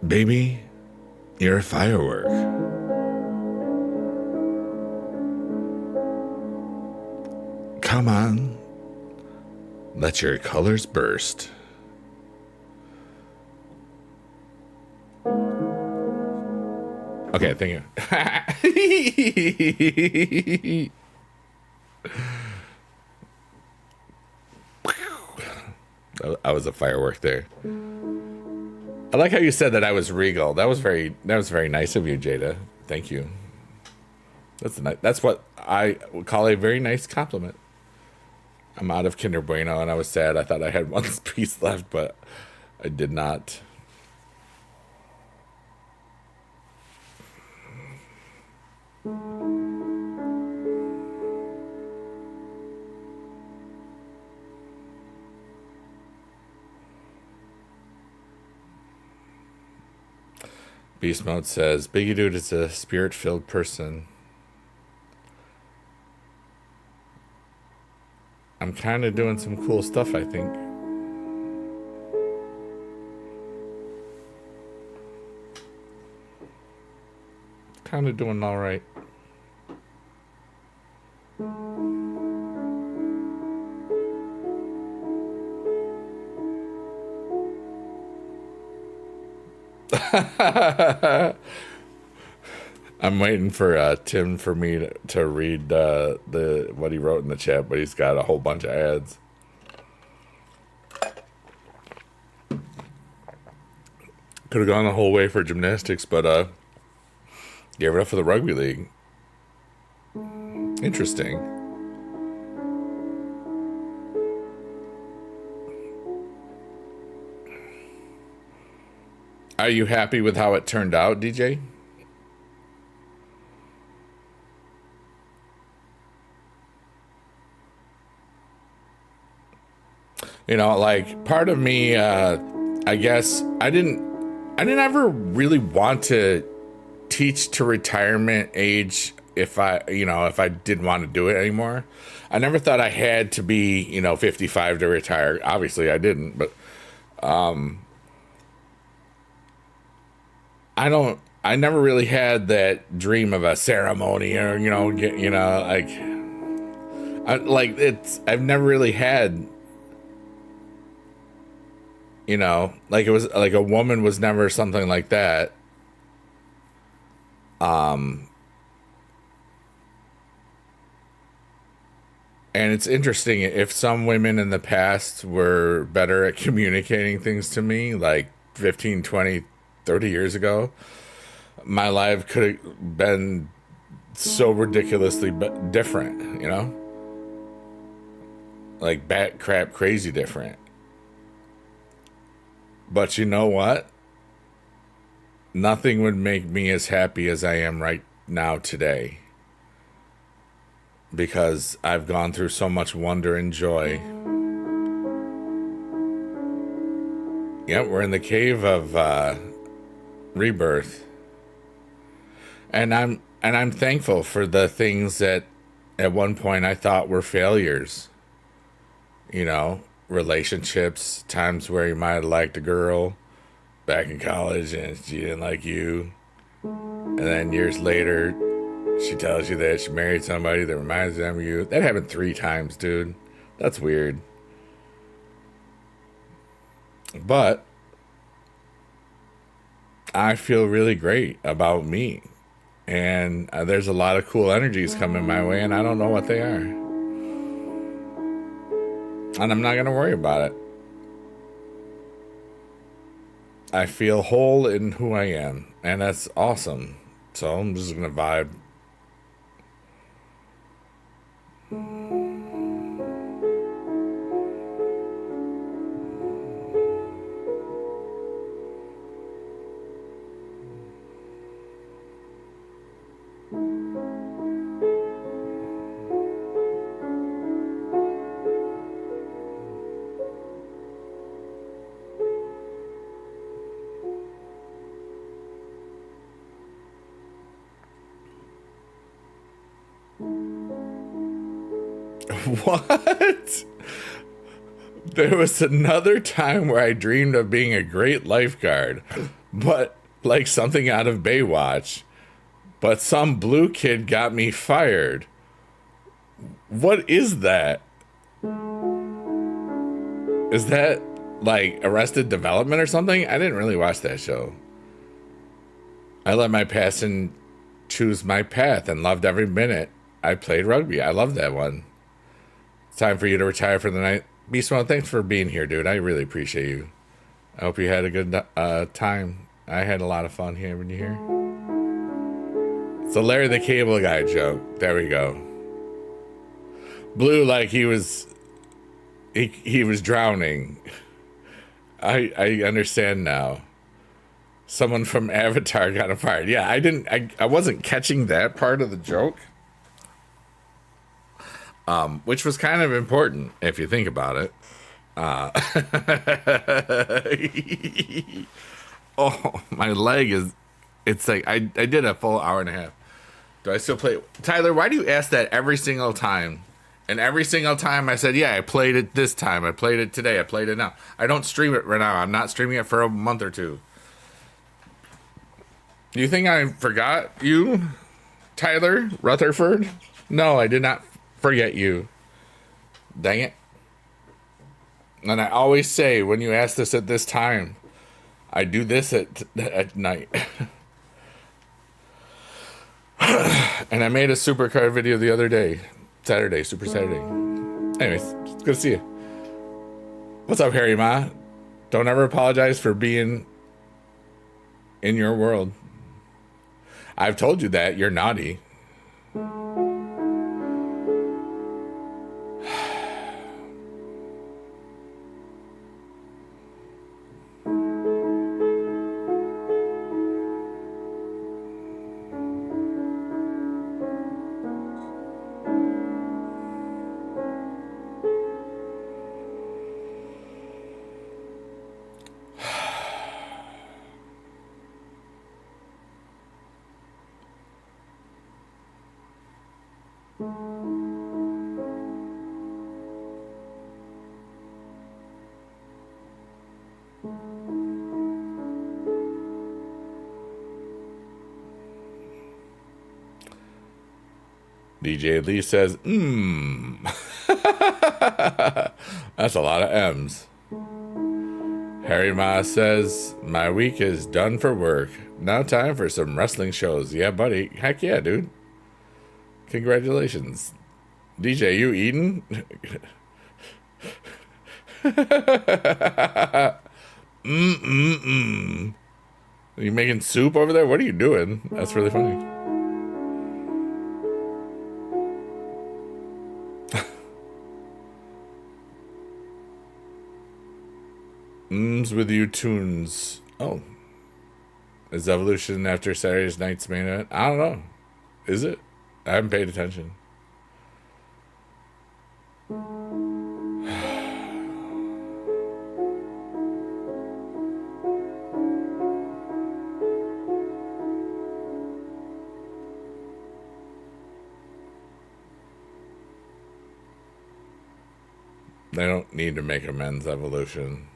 baby, you're a firework. Come on, let your colors burst. Okay, thank you. I was a firework there. I like how you said that I was regal. That was very nice of you, Jada. Thank you. That's what I would call a very nice compliment. I'm out of Kinder Bueno, and I was sad. I thought I had one piece left, but I did not. Beast Mode says, Biggie Dude is a spirit-filled person. I'm kind of doing some cool stuff, I think. Kind of doing all right. I'm waiting for Tim for me to read the what he wrote in the chat, but he's got a whole bunch of ads. Could have gone the whole way for gymnastics, but gave it up for the rugby league. Interesting. Are you happy with how it turned out, DJ? You know, like, part of me, I guess, I didn't ever really want to teach to retirement age if I didn't want to do it anymore. I never thought I had to be, 55 to retire. Obviously I didn't, but I never really had that dream of a ceremony or, I've never really had, like it was like a woman was never something like that. And it's interesting if some women in the past were better at communicating things to me, like 15, 20, 30 years ago, my life could have been so ridiculously different, like bat crap crazy different. But you know what? Nothing would make me as happy as I am right now today because I've gone through so much wonder and joy. Yep, we're in the cave of rebirth. And I'm thankful for the things that at one point I thought were failures. Relationships, times where you might have liked a girl back in college and she didn't like you. And then years later, she tells you that she married somebody that reminds them of you. That happened 3 times, dude. That's weird. But I feel really great about me. And there's a lot of cool energies coming my way, and I don't know what they are. And I'm not going to worry about it. I feel whole in who I am, and that's awesome. So I'm just going to vibe. What? There was another time where I dreamed of being a great lifeguard, but like something out of Baywatch. But some blue kid got me fired. What is that? Is that like Arrested Development or something? I didn't really watch that show. I let my passion choose my path and loved every minute I played rugby. I love that one. It's time for you to retire for the night. Beast Mode, thanks for being here, dude. I really appreciate you. I hope you had a good time. I had a lot of fun here when you here. So Larry the Cable Guy joke. There we go. Blue like he was drowning. I understand now. Someone from Avatar got him fired. Yeah, I wasn't catching that part of the joke. Which was kind of important if you think about it. Oh, my leg is, it's like, I did a full hour and a half. Do I still play? Tyler, why do you ask that every single time? And every single time I said, yeah, I played it this time. I played it today. I played it now. I don't stream it right now. I'm not streaming it for a month or two. Do you think I forgot you, Tyler Rutherford? No, I did not forget you. Dang it. And I always say, when you ask this at this time, I do this at night. And I made a supercard video the other day. Saturday, Super Saturday. Anyways, it's good to see you. What's up, Harry Ma? Don't ever apologize for being in your world. I've told you that. You're naughty. DJ Lee says, That's a lot of M's. Harry Ma says, my week is done for work. Now time for some wrestling shows. Yeah, buddy. Heck yeah, dude. Congratulations. DJ, you eating? Are you making soup over there? What are you doing? That's really funny. With you tunes. Oh. Is Evolution after Saturday's night's main event? I don't know. Is it? I haven't paid attention. They don't need to make a men's Evolution.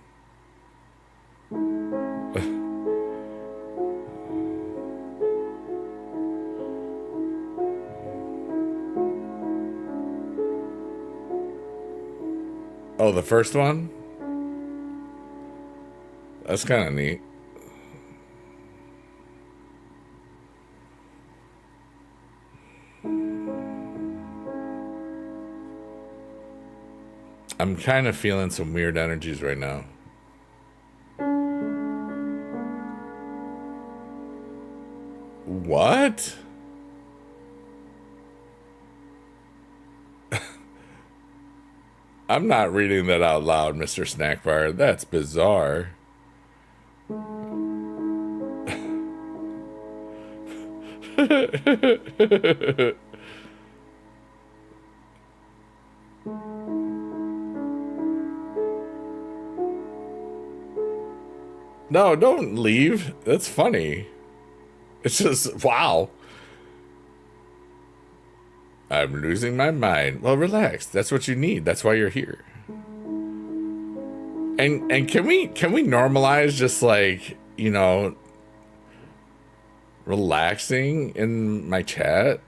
Oh, the first one? That's kind of neat. I'm kind of feeling some weird energies right now. What? I'm not reading that out loud, Mr. Snackbar. That's bizarre. No, don't leave. That's funny. It's just, wow. I'm losing my mind. Well, relax. That's what you need. That's why you're here. And can we normalize just like, you know, relaxing in my chat?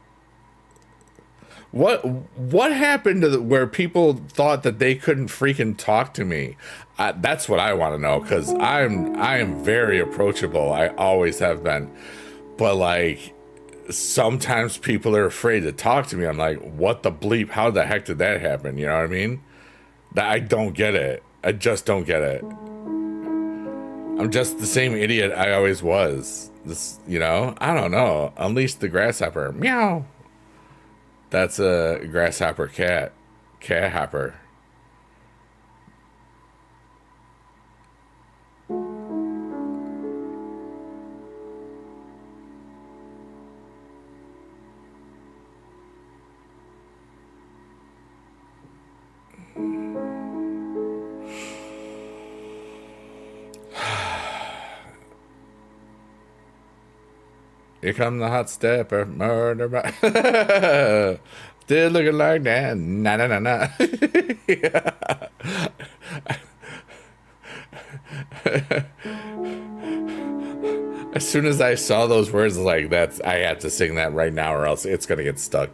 What happened to where people thought that they couldn't freaking talk to me? That's what I want to know, because I am very approachable. I always have been, but like sometimes people are afraid to talk to me. I'm like, what the bleep? How the heck did that happen? You know what I mean? I don't get it. I just don't get it. I'm just the same idiot I always was. This, you know, I don't know. Unleash the grasshopper. Meow. That's a grasshopper cat. Cat hopper. Here come the hot stepper, murder. Still looking like that. Nah, nah, nah, nah. As soon as I saw those words, like that, I had to sing that right now, or else it's gonna get stuck.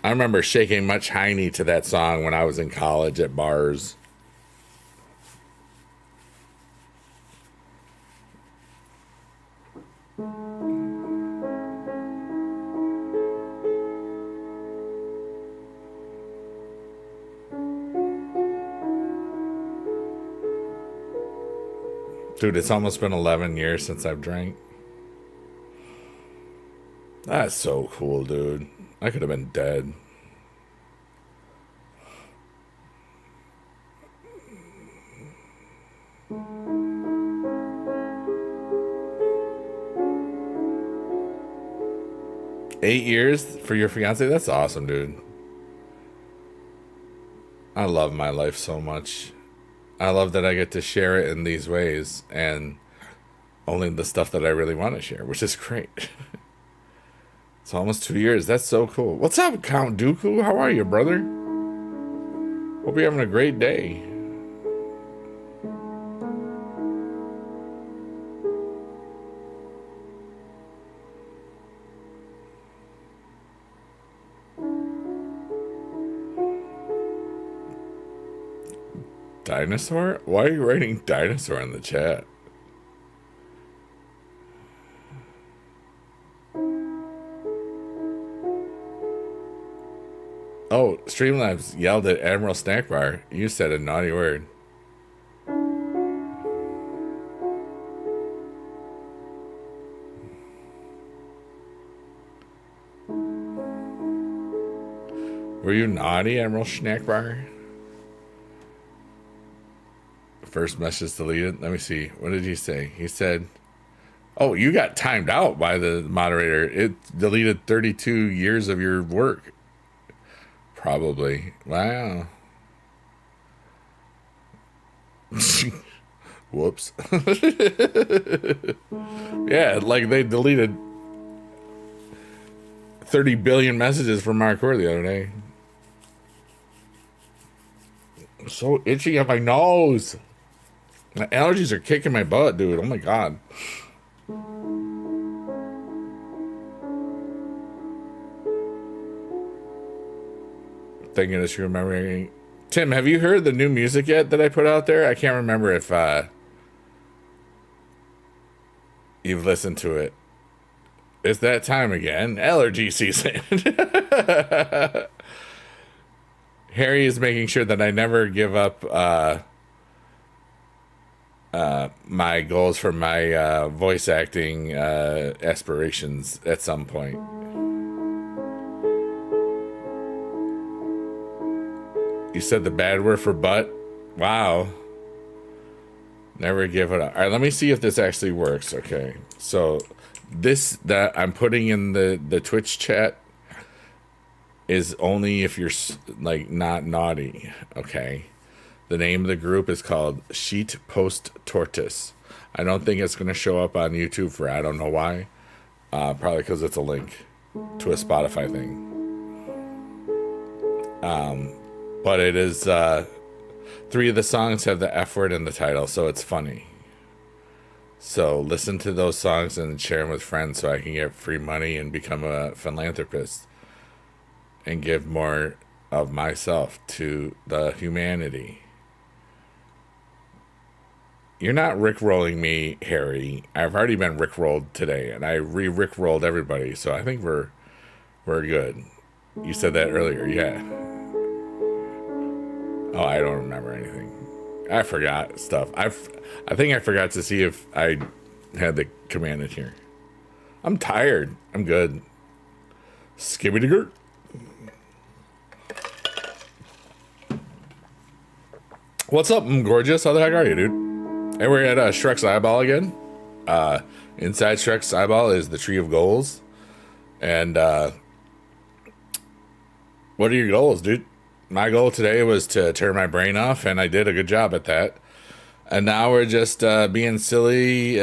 I remember shaking much hiney to that song when I was in college at bars. Dude, it's almost been 11 years since I've drank. That's so cool, dude. I could have been dead. Eight years for your fiance? That's awesome, dude. I love my life so much. I love that I get to share it in these ways, and only the stuff that I really want to share, which is great. It's almost 2 years. That's so cool. What's up, Count Dooku? How are you, brother? Hope you're having a great day. Dinosaur? Why are you writing dinosaur in the chat? Oh, Streamlabs yelled at Admiral Snackbar. You said a naughty word. Were you naughty, Admiral Snackbar? First message deleted. Let me see. What did he say? He said, oh, you got timed out by the moderator. It deleted 32 years of your work. Probably. Wow. Whoops. Yeah, like they deleted 30 billion messages from Mark Core the other day. I'm so itchy on my nose. My allergies are kicking my butt, dude. Oh my god. Thank goodness you remember. Tim, have you heard the new music yet that I put out there? I can't remember if you've listened to it. It's that time again. Allergy season. Harry is making sure that I never give up my goals for my voice acting aspirations at some point. You said the bad word for butt? Wow. Never give it up. All right, let me see if this actually works. Okay. So this that I'm putting in the Twitch chat is only if you're like not naughty. Okay. The name of the group is called Sheet Post Tortoise. I don't think it's going to show up on YouTube for I don't know why. Probably because it's a link to a Spotify thing. But it is 3 of the songs have the F word in the title, so it's funny. So listen to those songs and share them with friends so I can get free money and become a philanthropist and give more of myself to the humanity. You're not rickrolling me, Harry. I've already been rickrolled today, and I rickrolled everybody, so I think we're good. You said that earlier, yeah. Oh, I don't remember anything. I forgot stuff. I think I forgot to see if I had the command in here. I'm tired. I'm good. Skibbity-gurt. What's up, gorgeous? How the heck are you, dude? Hey, we're at Shrek's Eyeball again. Inside Shrek's Eyeball is the Tree of Goals. And what are your goals, dude? My goal today was to turn my brain off, and I did a good job at that. And now we're just being silly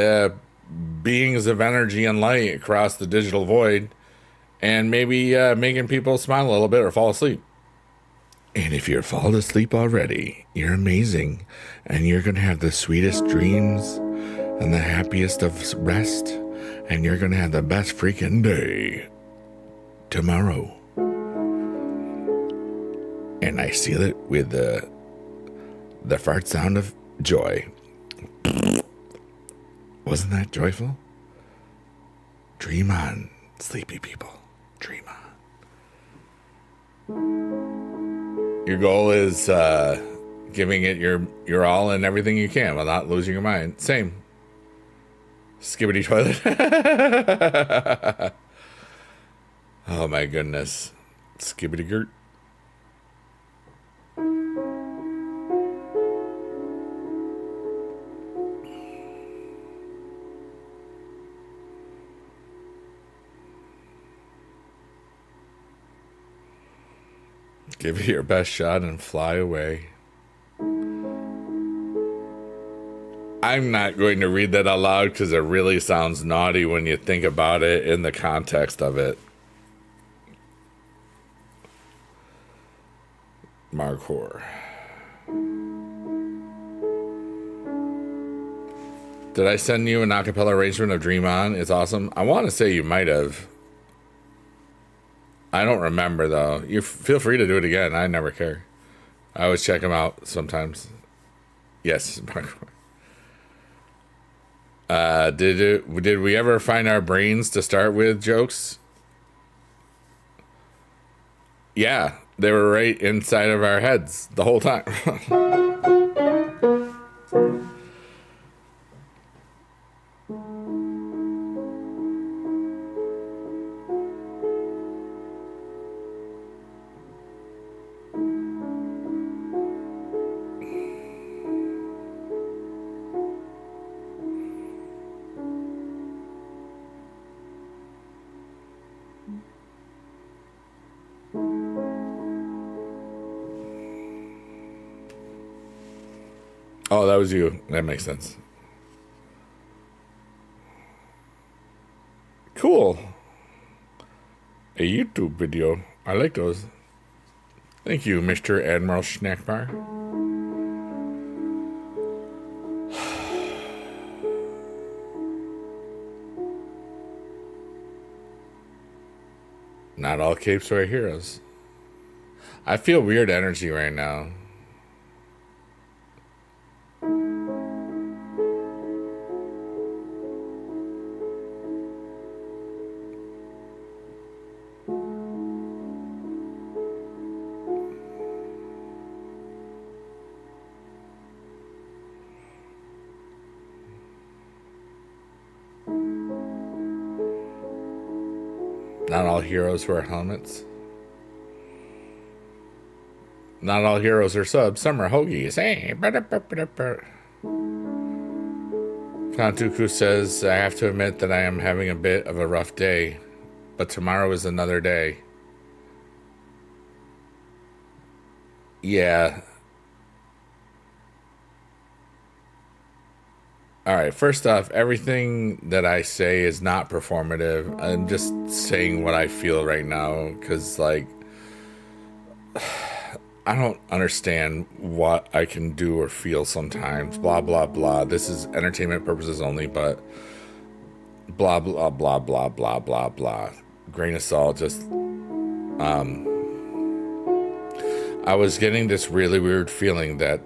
beings of energy and light across the digital void, and maybe making people smile a little bit or fall asleep. And if you're falling asleep already, you're amazing, and you're going to have the sweetest dreams and the happiest of rest, and you're going to have the best freaking day tomorrow. And I seal it with the fart sound of joy. Wasn't that joyful? Dream on, sleepy people. Dream on. Your goal is giving it your all and everything you can while not losing your mind. Same. Skibbity toilet. Oh my goodness. Skibbity gurt. Give it your best shot and fly away. I'm not going to read that out loud because it really sounds naughty when you think about it in the context of it. Markhor. Did I send you an acapella arrangement of Dream On? It's awesome. I want to say you might have. I don't remember though. You feel free to do it again. I never care. I always check them out sometimes. Yes. Did we ever find our brains to start with jokes? Yeah, they were right inside of our heads the whole time. Oh, that was you. That makes sense. Cool. A YouTube video. I like those. Thank you, Mr. Admiral Snackbar. Not all capes are heroes. I feel weird energy right now. Not all heroes wear helmets. Not all heroes are subs. Some are hoagies. Hey, Kantuku says, I have to admit that I am having a bit of a rough day, but tomorrow is another day. Yeah. All right, first off, everything that I say is not performative. I'm just saying what I feel right now because, like, I don't understand what I can do or feel sometimes. Blah, blah, blah. This is entertainment purposes only, but blah, blah, blah, blah, blah, blah, blah. Grain of salt, just, I was getting this really weird feeling that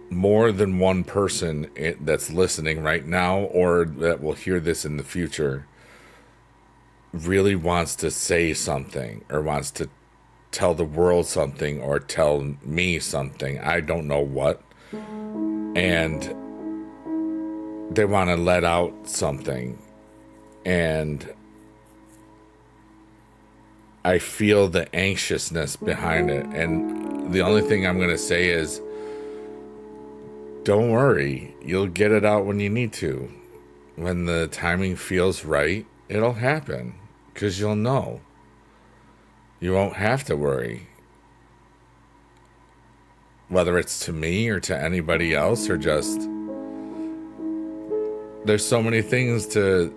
more than one person that's listening right now or that will hear this in the future really wants to say something or wants to tell the world something or tell me something. I don't know what. And they want to let out something. And I feel the anxiousness behind it. And the only thing I'm going to say is, don't worry, you'll get it out when you need to. When the timing feels right, it'll happen, because you'll know. You won't have to worry. Whether it's to me or to anybody else, or just... There's so many things that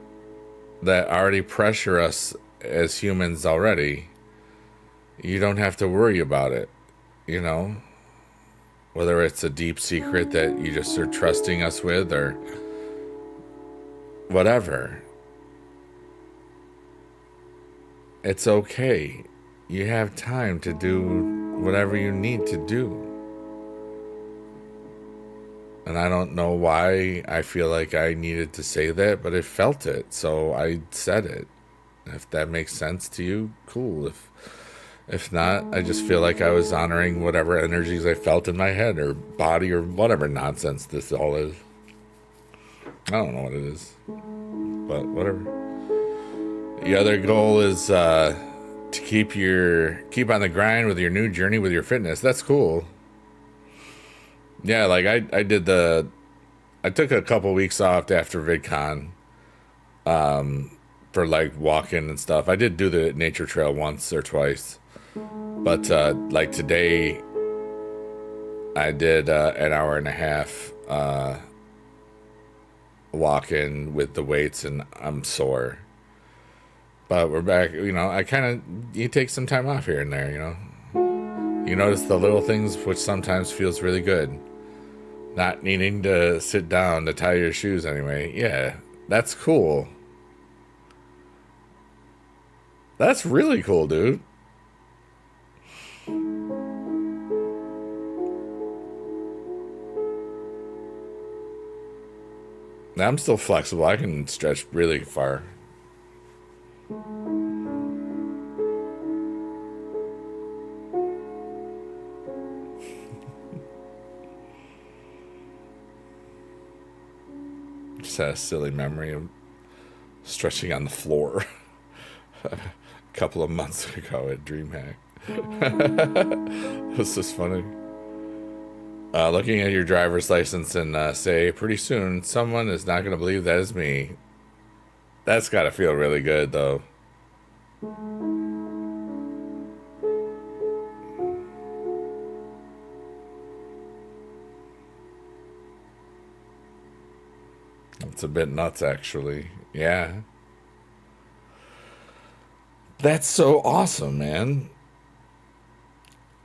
already pressure us as humans already. You don't have to worry about it, you know? Whether it's a deep secret that you just are trusting us with or whatever. It's okay. You have time to do whatever you need to do. And I don't know why I feel like I needed to say that, but I felt it, so I said it. If that makes sense to you, cool. If not, I just feel like I was honoring whatever energies I felt in my head or body or whatever nonsense this all is. I don't know what it is, but whatever. The other goal is to keep on the grind with your new journey with your fitness. That's cool. Yeah, like I took a couple weeks off after VidCon for like walking and stuff. I did do the nature trail once or twice. But like today, I did an hour and a half walking with the weights, and I'm sore. But we're back. You take some time off here and there. You notice the little things, which sometimes feels really good. Not needing to sit down to tie your shoes anyway. Yeah, that's cool. That's really cool, dude. Now I'm still flexible. I can stretch really far. Just had a silly memory of stretching on the floor a couple of months ago at DreamHack. It was just funny. Looking at your driver's license and say, pretty soon someone is not going to believe that is me. That's got to feel really good, though. It's a bit nuts, actually. Yeah. That's so awesome, man.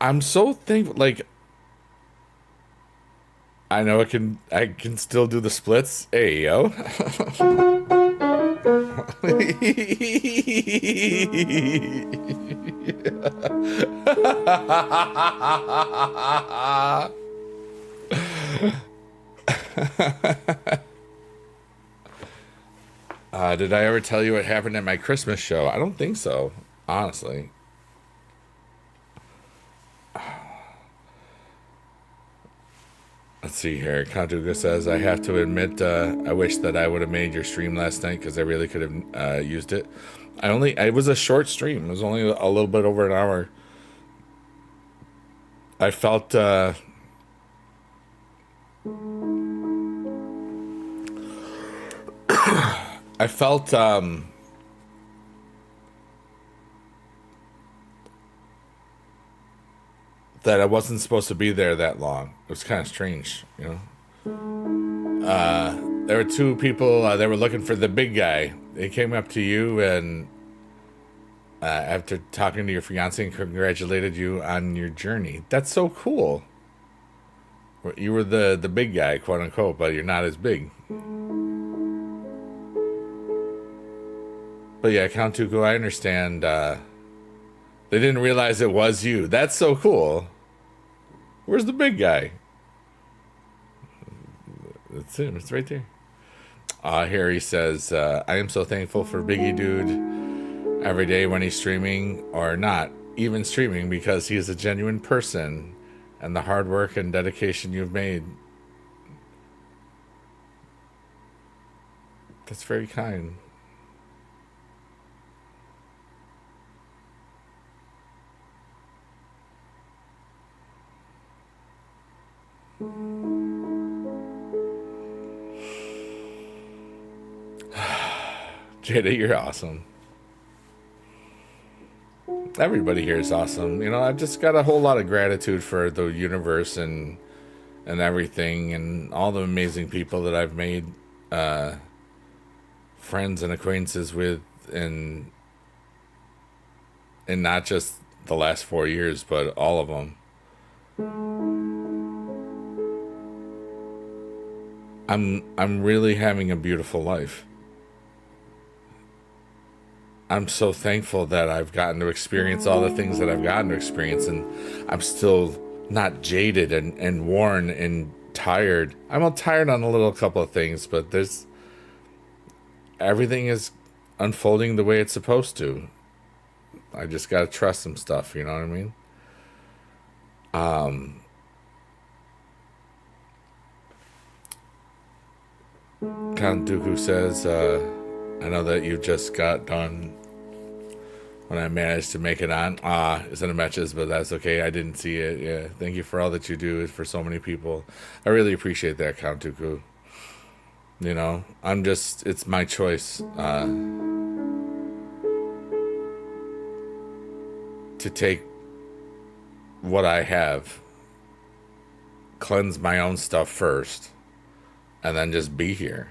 I'm so thankful. Like, I know I can still do the splits. Hey, yo. Did I ever tell you what happened at my Christmas show? I don't think so, honestly. Let's see here. Contuga says, I have to admit, I wish that I would have made your stream last night because I really could have used it. It was a short stream. It was only a little bit over an hour. I felt, I felt, that I wasn't supposed to be there that long. It was kind of strange, There were two people, they were looking for the big guy. They came up to you and after talking to your fiance and congratulated you on your journey. That's so cool. You were the big guy, quote unquote, but you're not as big. But yeah, Count Tuco, I understand. They didn't realize it was you. That's so cool. Where's the big guy? That's him. It's right there. Here he says, I am so thankful for Biggie Dude every day when he's streaming or not even streaming because he is a genuine person and the hard work and dedication you've made. That's very kind. Jada, you're awesome. Everybody here is awesome. I've just got a whole lot of gratitude for the universe and everything and all the amazing people that I've made friends and acquaintances with and not just the last 4 years, but all of them. I'm really having a beautiful life. I'm so thankful that I've gotten to experience all the things that I've gotten to experience, and I'm still not jaded and worn and tired. I'm all tired on a little couple of things, but everything is unfolding the way it's supposed to. I just gotta trust some stuff, you know what I mean? Count Dooku says, I know that you just got done when I managed to make it on. It's in the matches, but that's okay. I didn't see it. Yeah. Thank you for all that you do for so many people. I really appreciate that, Count Dooku. It's my choice to take what I have, cleanse my own stuff first, and then just be here.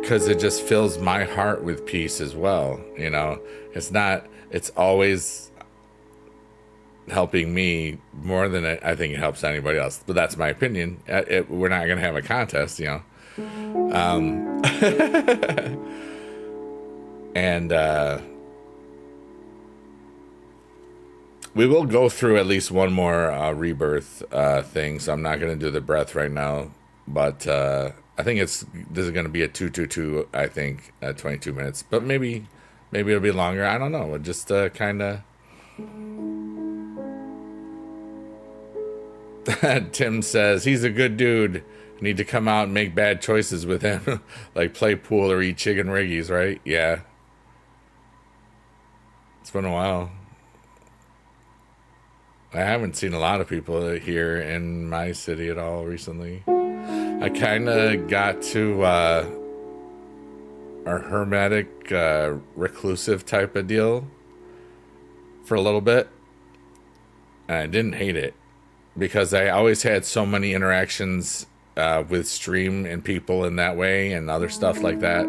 because it just fills my heart with peace as well. You know, it's always helping me more than I think it helps anybody else. But that's my opinion. We're not going to have a contest, you know. And we will go through at least one more rebirth thing. So I'm not going to do the breath right now. But I think this is going to be a 222, I think, 22 minutes. But maybe it'll be longer. I don't know. We'll just kind of... Tim says, he's a good dude. Need to come out and make bad choices with him. Like play pool or eat chicken riggies, right? Yeah. It's been a while. I haven't seen a lot of people here in my city at all recently. I kind of got to a hermetic, reclusive type of deal for a little bit. And I didn't hate it because I always had so many interactions with stream and people in that way and other stuff like that.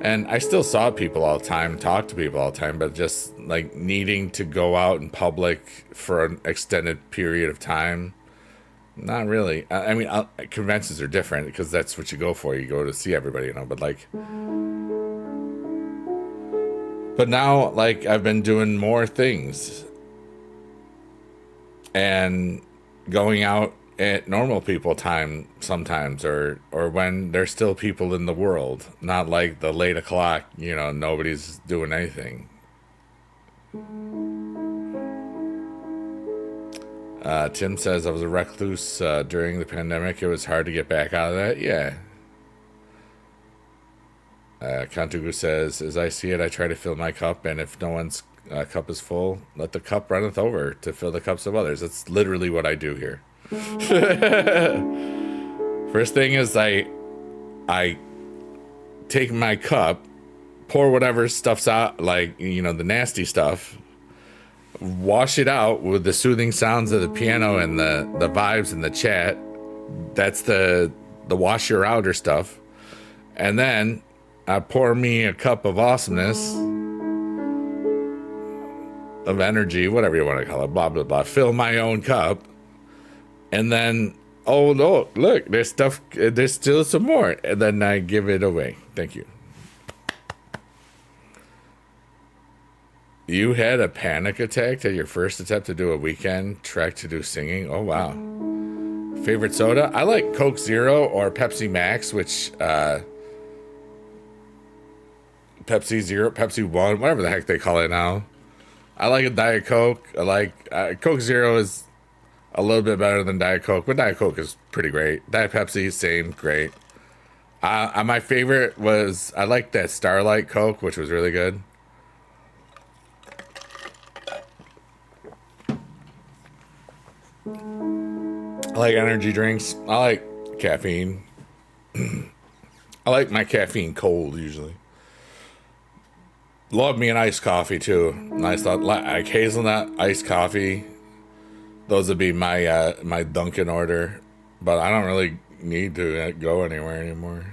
And I still saw people all the time, talked to people all the time, but just like needing to go out in public for an extended period of time. Not really. I mean, conventions are different because that's what you go for. You go to see everybody, you know, but now, like, I've been doing more things and going out at normal people time sometimes, or when there's still people in the world, not like the late o'clock, you know, nobody's doing anything. Tim says, I was a recluse during the pandemic. It was hard to get back out of that. Yeah. Kantugu says, as I see it, I try to fill my cup, and if no one's cup is full, let the cup runneth over to fill the cups of others. That's literally what I do here. First thing is I take my cup, pour whatever stuff's out, like, you know, the nasty stuff, wash it out with the soothing sounds of the piano and the vibes and the chat. That's the wash your outer stuff. And then I pour me a cup of awesomeness, of energy, whatever you want to call it, blah, blah, blah. Fill my own cup. And then, oh, no, look, there's still some more. And then I give it away. Thank you. You had a panic attack at your first attempt to do a weekend trek to do singing? Oh, wow. Favorite soda? I like Coke Zero or Pepsi Max, which, Pepsi Zero, Pepsi One, whatever the heck they call it now. I like a Diet Coke. I like, Coke Zero is a little bit better than Diet Coke, but Diet Coke is pretty great. Diet Pepsi, same, great. My favorite was, I like that Starlight Coke, which was really good. I like energy drinks. I like caffeine. I like my caffeine cold usually. Love me an iced coffee too. Nice, like hazelnut iced coffee. Those would be my my Dunkin' order, but I don't really need to go anywhere anymore.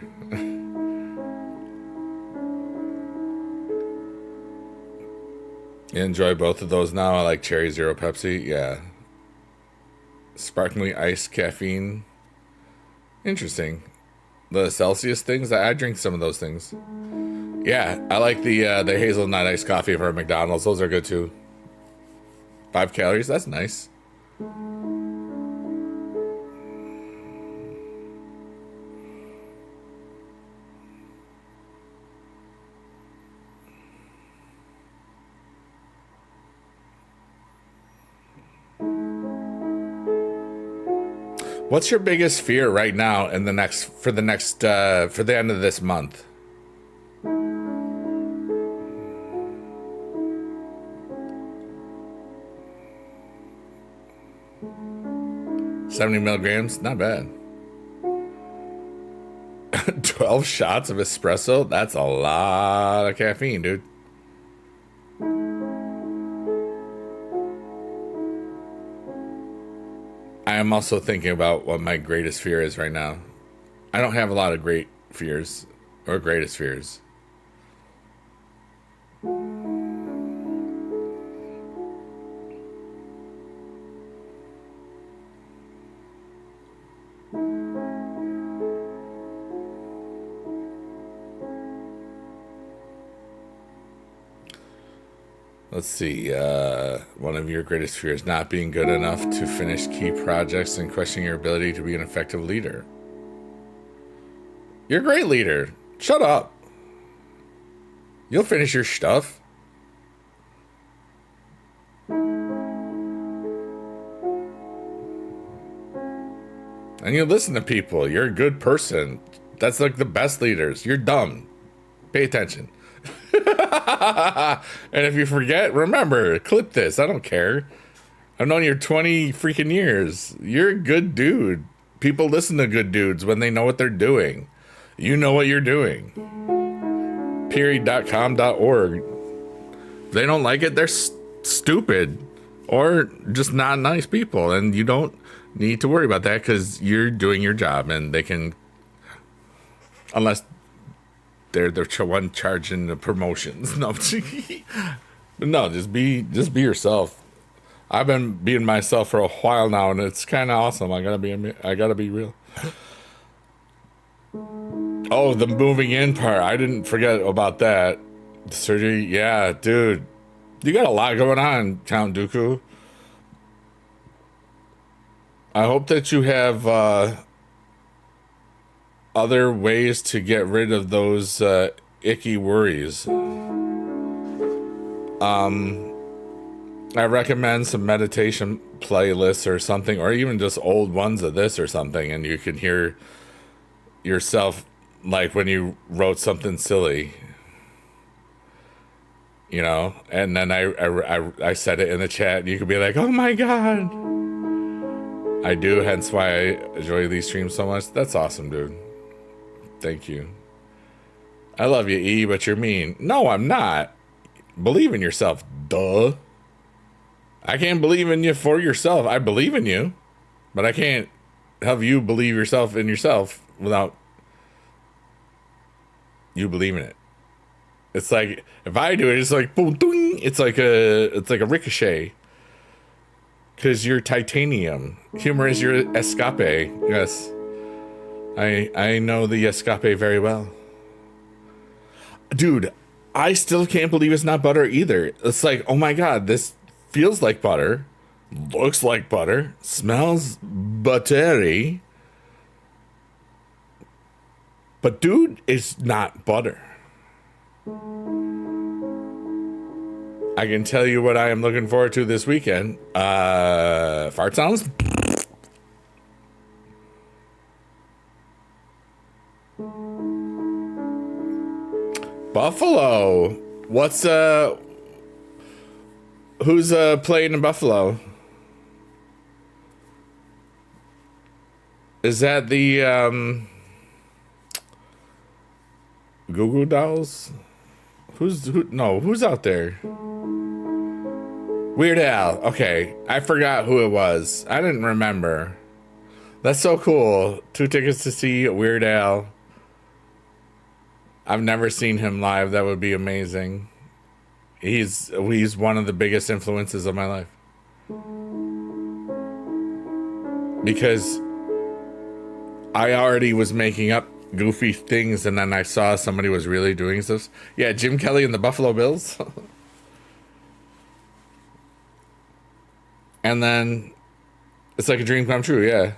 You enjoy both of those now. I like Cherry Zero Pepsi. Yeah. Sparkling iced caffeine. Interesting. The Celsius things, I drink some of those things. Yeah, I like the hazelnut iced coffee from McDonald's. Those are good too. 5 calories, that's nice. What's your biggest fear right now for the end of this month? $70 milligrams, not bad. 12 shots of espresso, that's a lot of caffeine, dude. I am also thinking about what my greatest fear is right now. I don't have a lot of great fears. Or greatest fears. Let's see. One of your greatest fears, not being good enough to finish key projects and questioning your ability to be an effective leader. You're a great leader. Shut up. You'll finish your stuff. And you listen to people. You're a good person. That's like the best leaders. You're dumb. Pay attention. And if you forget, remember, clip this. I don't care. I've known you 20 freaking years. You're a good dude. People listen to good dudes when they know what they're doing. You know what you're doing. Period.com.org. If they don't like it, they're stupid or just not nice people. And you don't need to worry about that because you're doing your job and they can, unless they're the one charging the promotions. No, but no, just be yourself. I've been being myself for a while now, and it's kind of awesome. I gotta be real. Oh, the moving in part. I didn't forget about that. The surgery. Yeah, dude, you got a lot going on, Count Dooku. I hope that you have other ways to get rid of those icky worries. I recommend some meditation playlists or something, or even just old ones of this or something, and you can hear yourself like when you wrote something silly, you know. And then I said it in the chat, and you could be like, "Oh my god!" I do, hence why I enjoy these streams so much. That's awesome, dude. Thank you. I love you, E, but you're mean. No, I'm not. Believe in yourself, duh. I can't believe in you for yourself. I believe in you, but I can't have you believe yourself in yourself without you believing it. It's like if I do it, it's like boom, ding. It's like a ricochet. Cause you're titanium. Humor is your escape. Yes, I know the escape very well, dude. I still can't believe it's not butter either. It's like, oh my god, this feels like butter, looks like butter, smells buttery, but dude, it's not butter. I can tell you what I am looking forward to this weekend. Fart sounds. Buffalo. What's who's playing in Buffalo? Is that the Goo Goo Dolls? Who's out there? Weird Al. Okay, I forgot who it was. I didn't remember. That's so cool. 2 tickets to see Weird Al. I've never seen him live. That would be amazing. He's one of the biggest influences of my life. Because I already was making up goofy things, and then I saw somebody was really doing this. Yeah, Jim Kelly and the Buffalo Bills. And then it's like a dream come true, yeah.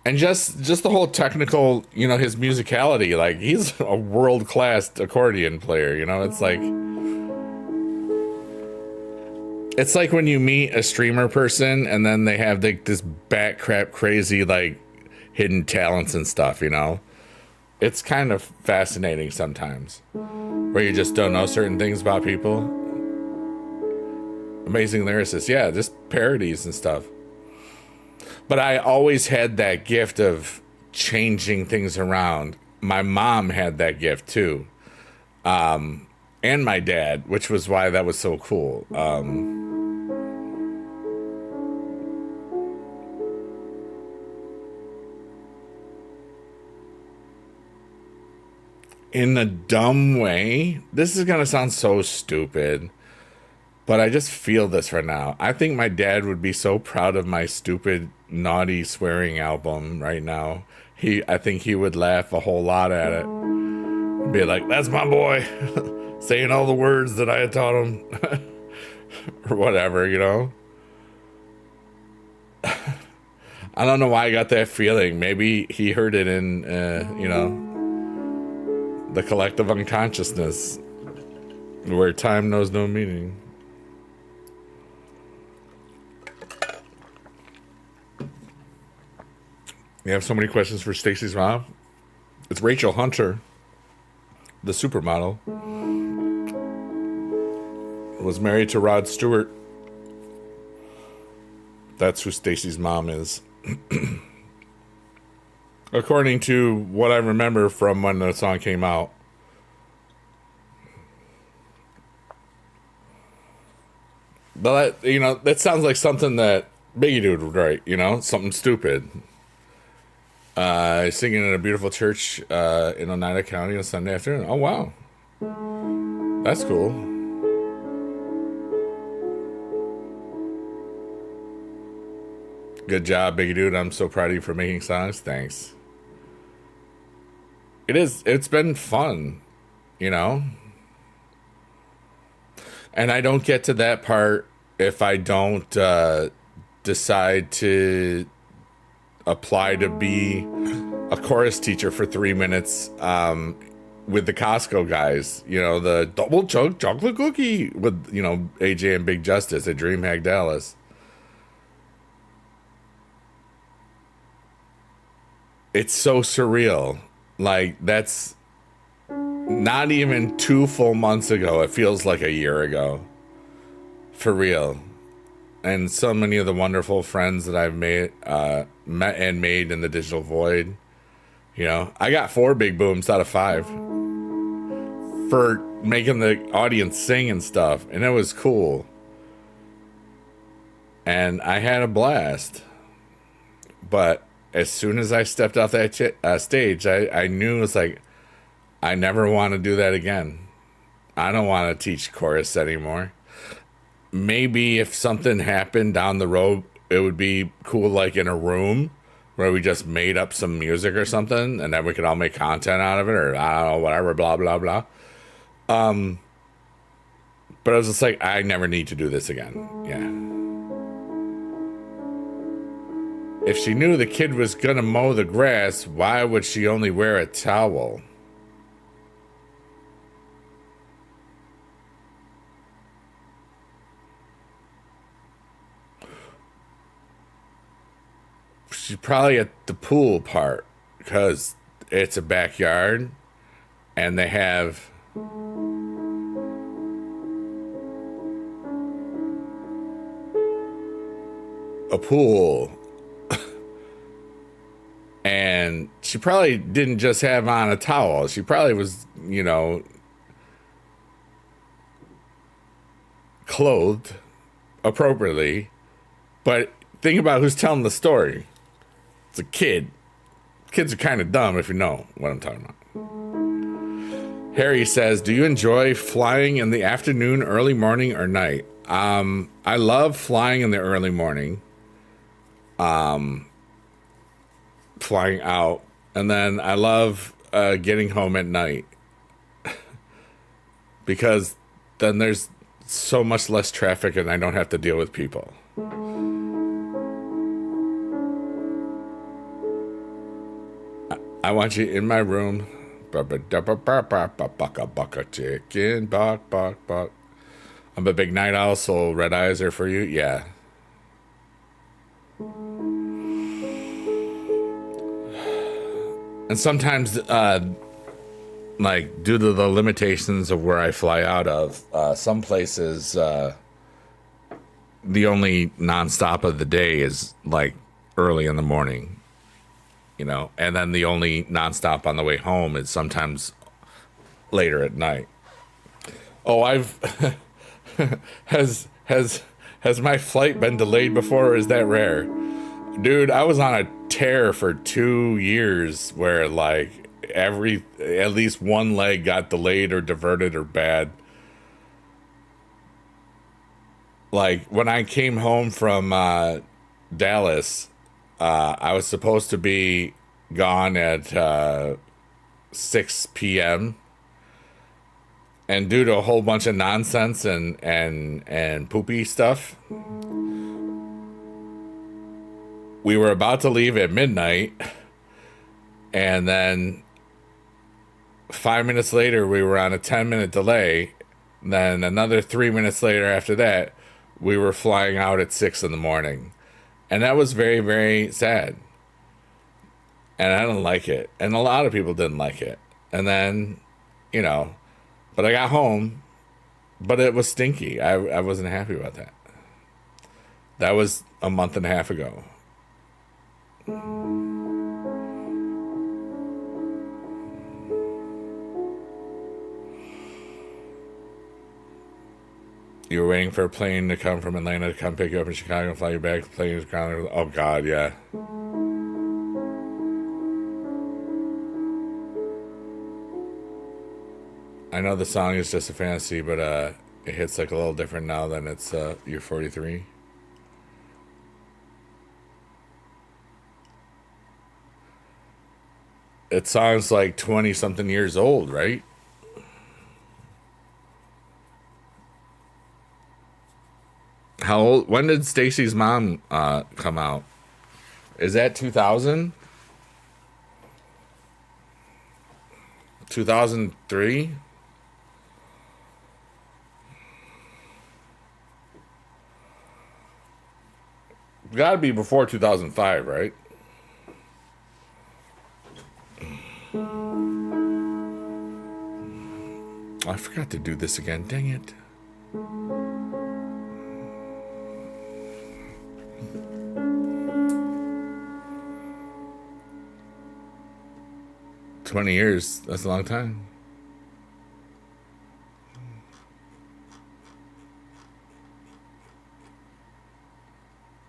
And just the whole technical, you know, his musicality, like he's a world-class accordion player, you know. It's like when you meet a streamer person and then they have like this bat crap crazy like hidden talents and stuff, you know. It's kind of fascinating sometimes where you just don't know certain things about people. Amazing lyricists, yeah, just parodies and stuff. But I always had that gift of changing things around. My mom had that gift too. And my dad, which was why that was so cool. in a dumb way, this is going to sound so stupid, but I just feel this right now. I think my dad would be so proud of my stupid, naughty swearing album right now. I think he would laugh a whole lot at it. Be like, that's my boy, saying all the words that I had taught him. Or whatever, you know? I don't know why I got that feeling. Maybe he heard it in, the collective unconsciousness, where time knows no meaning. You have so many questions for Stacy's mom. It's Rachel Hunter, the supermodel. Was married to Rod Stewart. That's who Stacy's mom is. According to what I remember from when the song came out. But, that sounds like something that Biggie Dude would write, something stupid. Singing at a beautiful church in Oneida County on Sunday afternoon. Oh, wow. That's cool. Good job, Biggie Dude. I'm so proud of you for making songs. Thanks. It's been fun, And I don't get to that part if I don't decide to apply to be a chorus teacher for 3 minutes with the Costco guys. The double chunk chocolate cookie with, AJ and Big Justice at DreamHack Dallas. It's so surreal. Like, that's not even 2 full months ago. It feels like a year ago. For real. And so many of the wonderful friends that I've met and made in the digital void. I got 4 big booms out of 5 for making the audience sing and stuff. And it was cool. And I had a blast. But as soon as I stepped off that stage, I knew it was like, I never want to do that again. I don't want to teach chorus anymore. Maybe if something happened down the road, it would be cool, like in a room where we just made up some music or something, and then we could all make content out of it, or I don't know, whatever, blah, blah, blah. But I was just like, I never need to do this again. Yeah. If she knew the kid was gonna mow the grass, why would she only wear a towel? She's probably at the pool part, because it's a backyard and they have a pool. And she probably didn't just have on a towel. She probably was, clothed appropriately. But think about who's telling the story. It's a kid. Kids are kind of dumb, if you know what I'm talking about. Harry says, do you enjoy flying in the afternoon, early morning, or night? I love flying in the early morning. Flying out, and then I love getting home at night because then there's so much less traffic and I don't have to deal with people. I want you in my room. Chicken, bok, bok, bok. I'm a big night owl, so red eyes are for you. Yeah. And sometimes, like, due to the limitations of where I fly out of, some places, the only nonstop of the day is, like, early in the morning, and then the only nonstop on the way home is sometimes later at night. Oh, has my flight been delayed before, or is that rare? Dude, I was on a tear for 2 years where, like, at least one leg got delayed or diverted or bad. Like when I came home from Dallas, I was supposed to be gone at 6 p.m. And due to a whole bunch of nonsense and poopy stuff, we were about to leave at midnight, and then 5 minutes later we were on a 10-minute delay. Then another 3 minutes later after that, we were flying out at 6 in the morning. And that was very, very sad. And I didn't like it. And a lot of people didn't like it. And then, but I got home, but it was stinky. I wasn't happy about that. That was a month and a half ago. You were waiting for a plane to come from Atlanta to come pick you up in Chicago and fly you back. The plane was grounded. Oh, God, yeah. I know the song is just a fantasy, but it hits like a little different now than it's You're 43. It sounds like 20-something years old, right? How old? When did Stacy's mom come out? Is that 2000? 2003? Gotta be before 2005, right? I forgot to do this again. Dang it. $20 that's a long time.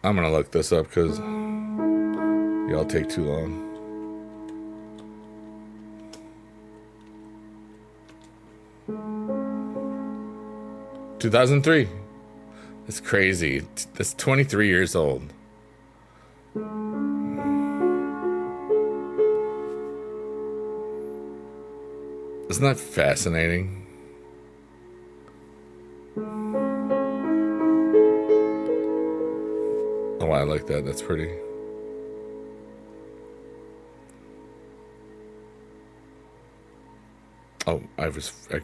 I'm gonna look this up because y'all take too long. $2003. That's crazy. That's 23 years old. Isn't that fascinating? Oh, I like that. That's pretty. Oh, I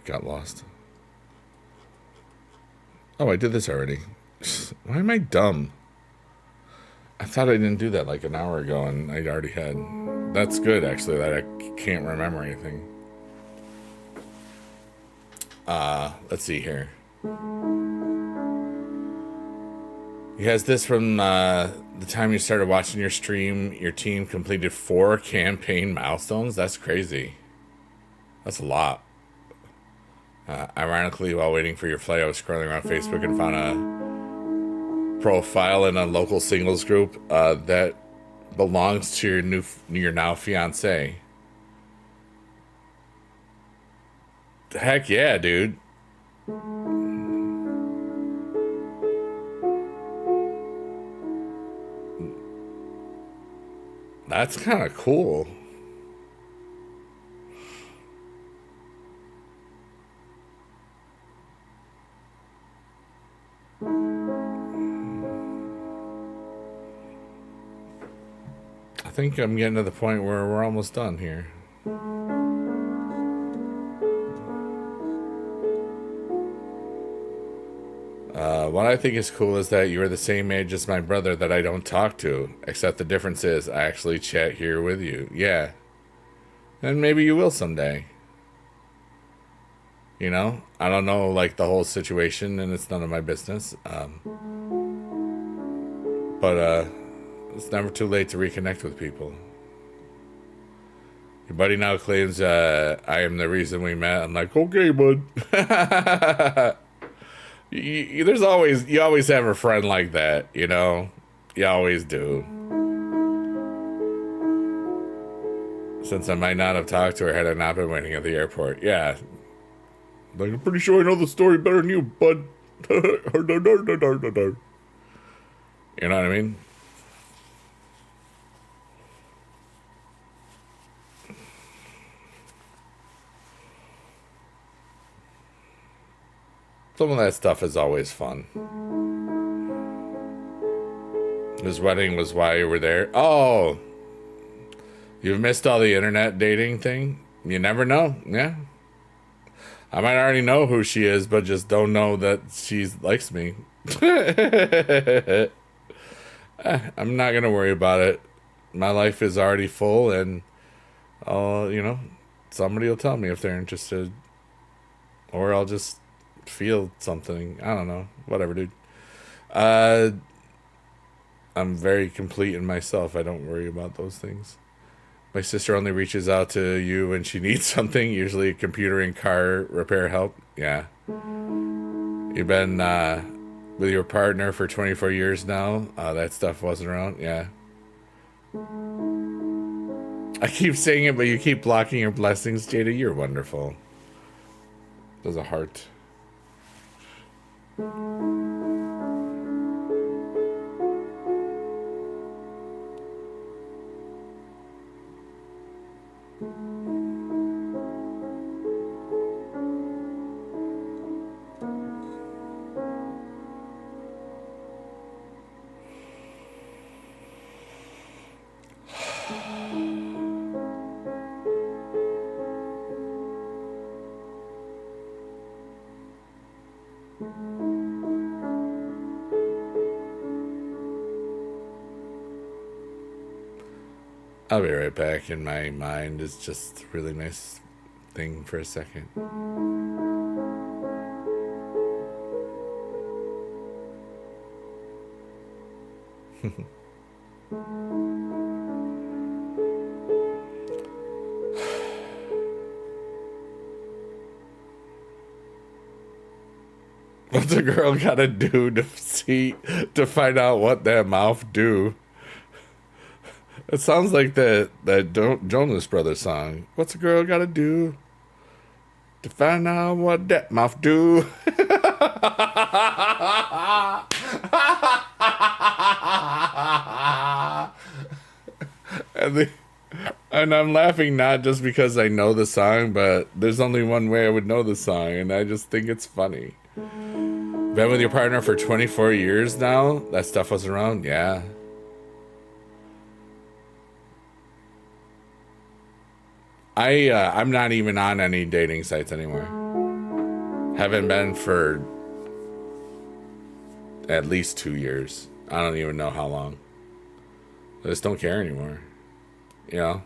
got lost. Oh, I did this already. Why am I dumb? I thought I didn't do that like an hour ago, and I already had. That's good, actually, that I can't remember anything. Let's see here. He has this from the time you started watching your stream. Your team completed 4 campaign milestones. That's crazy. That's a lot. Ironically, while waiting for your flight, I was scrolling around Facebook and found a profile in a local singles group that belongs to your now fiance. Heck yeah, dude. That's kind of cool. I think I'm getting to the point where we're almost done here. What I think is cool is that you're the same age as my brother that I don't talk to, except the difference is I actually chat here with you. Yeah. And maybe you will someday. You know? I don't know, like, the whole situation, and it's none of my business. But it's never too late to reconnect with people. Your buddy now claims I am the reason we met. I'm like, okay, bud. You always have a friend like that, you know? You always do. Since I might not have talked to her had I not been waiting at the airport. Yeah. Like, I'm pretty sure I know the story better than you, bud. You know what I mean? Some of that stuff is always fun. His wedding was why you were there. Oh, you've missed all the internet dating thing? You never know. Yeah. I might already know who she is, but just don't know that she likes me. I'm not going to worry about it. My life is already full, and, somebody will tell me if they're interested. Or I'll just feel something. I don't know. Whatever, dude. I'm very complete in myself. I don't worry about those things. My sister only reaches out to you when she needs something, usually a computer and car repair help. Yeah. You've been with your partner for 24 years now. That stuff wasn't around. Yeah. I keep saying it, but you keep blocking your blessings, Jada. You're wonderful. There's a heart. I'll be right back. In my mind, it's just a really nice thing for a second. What's a girl gotta do to find out what that mouth do? It sounds like that Jonas Brothers song. What's a girl gotta do to find out what that mouth do? And I'm laughing not just because I know the song, but there's only one way I would know the song, and I just think it's funny. Been with your partner for 24 years now? That stuff was around? Yeah. I'm not even on any dating sites anymore. Haven't been for at least 2 years. I don't even know how long. I just don't care anymore. You know?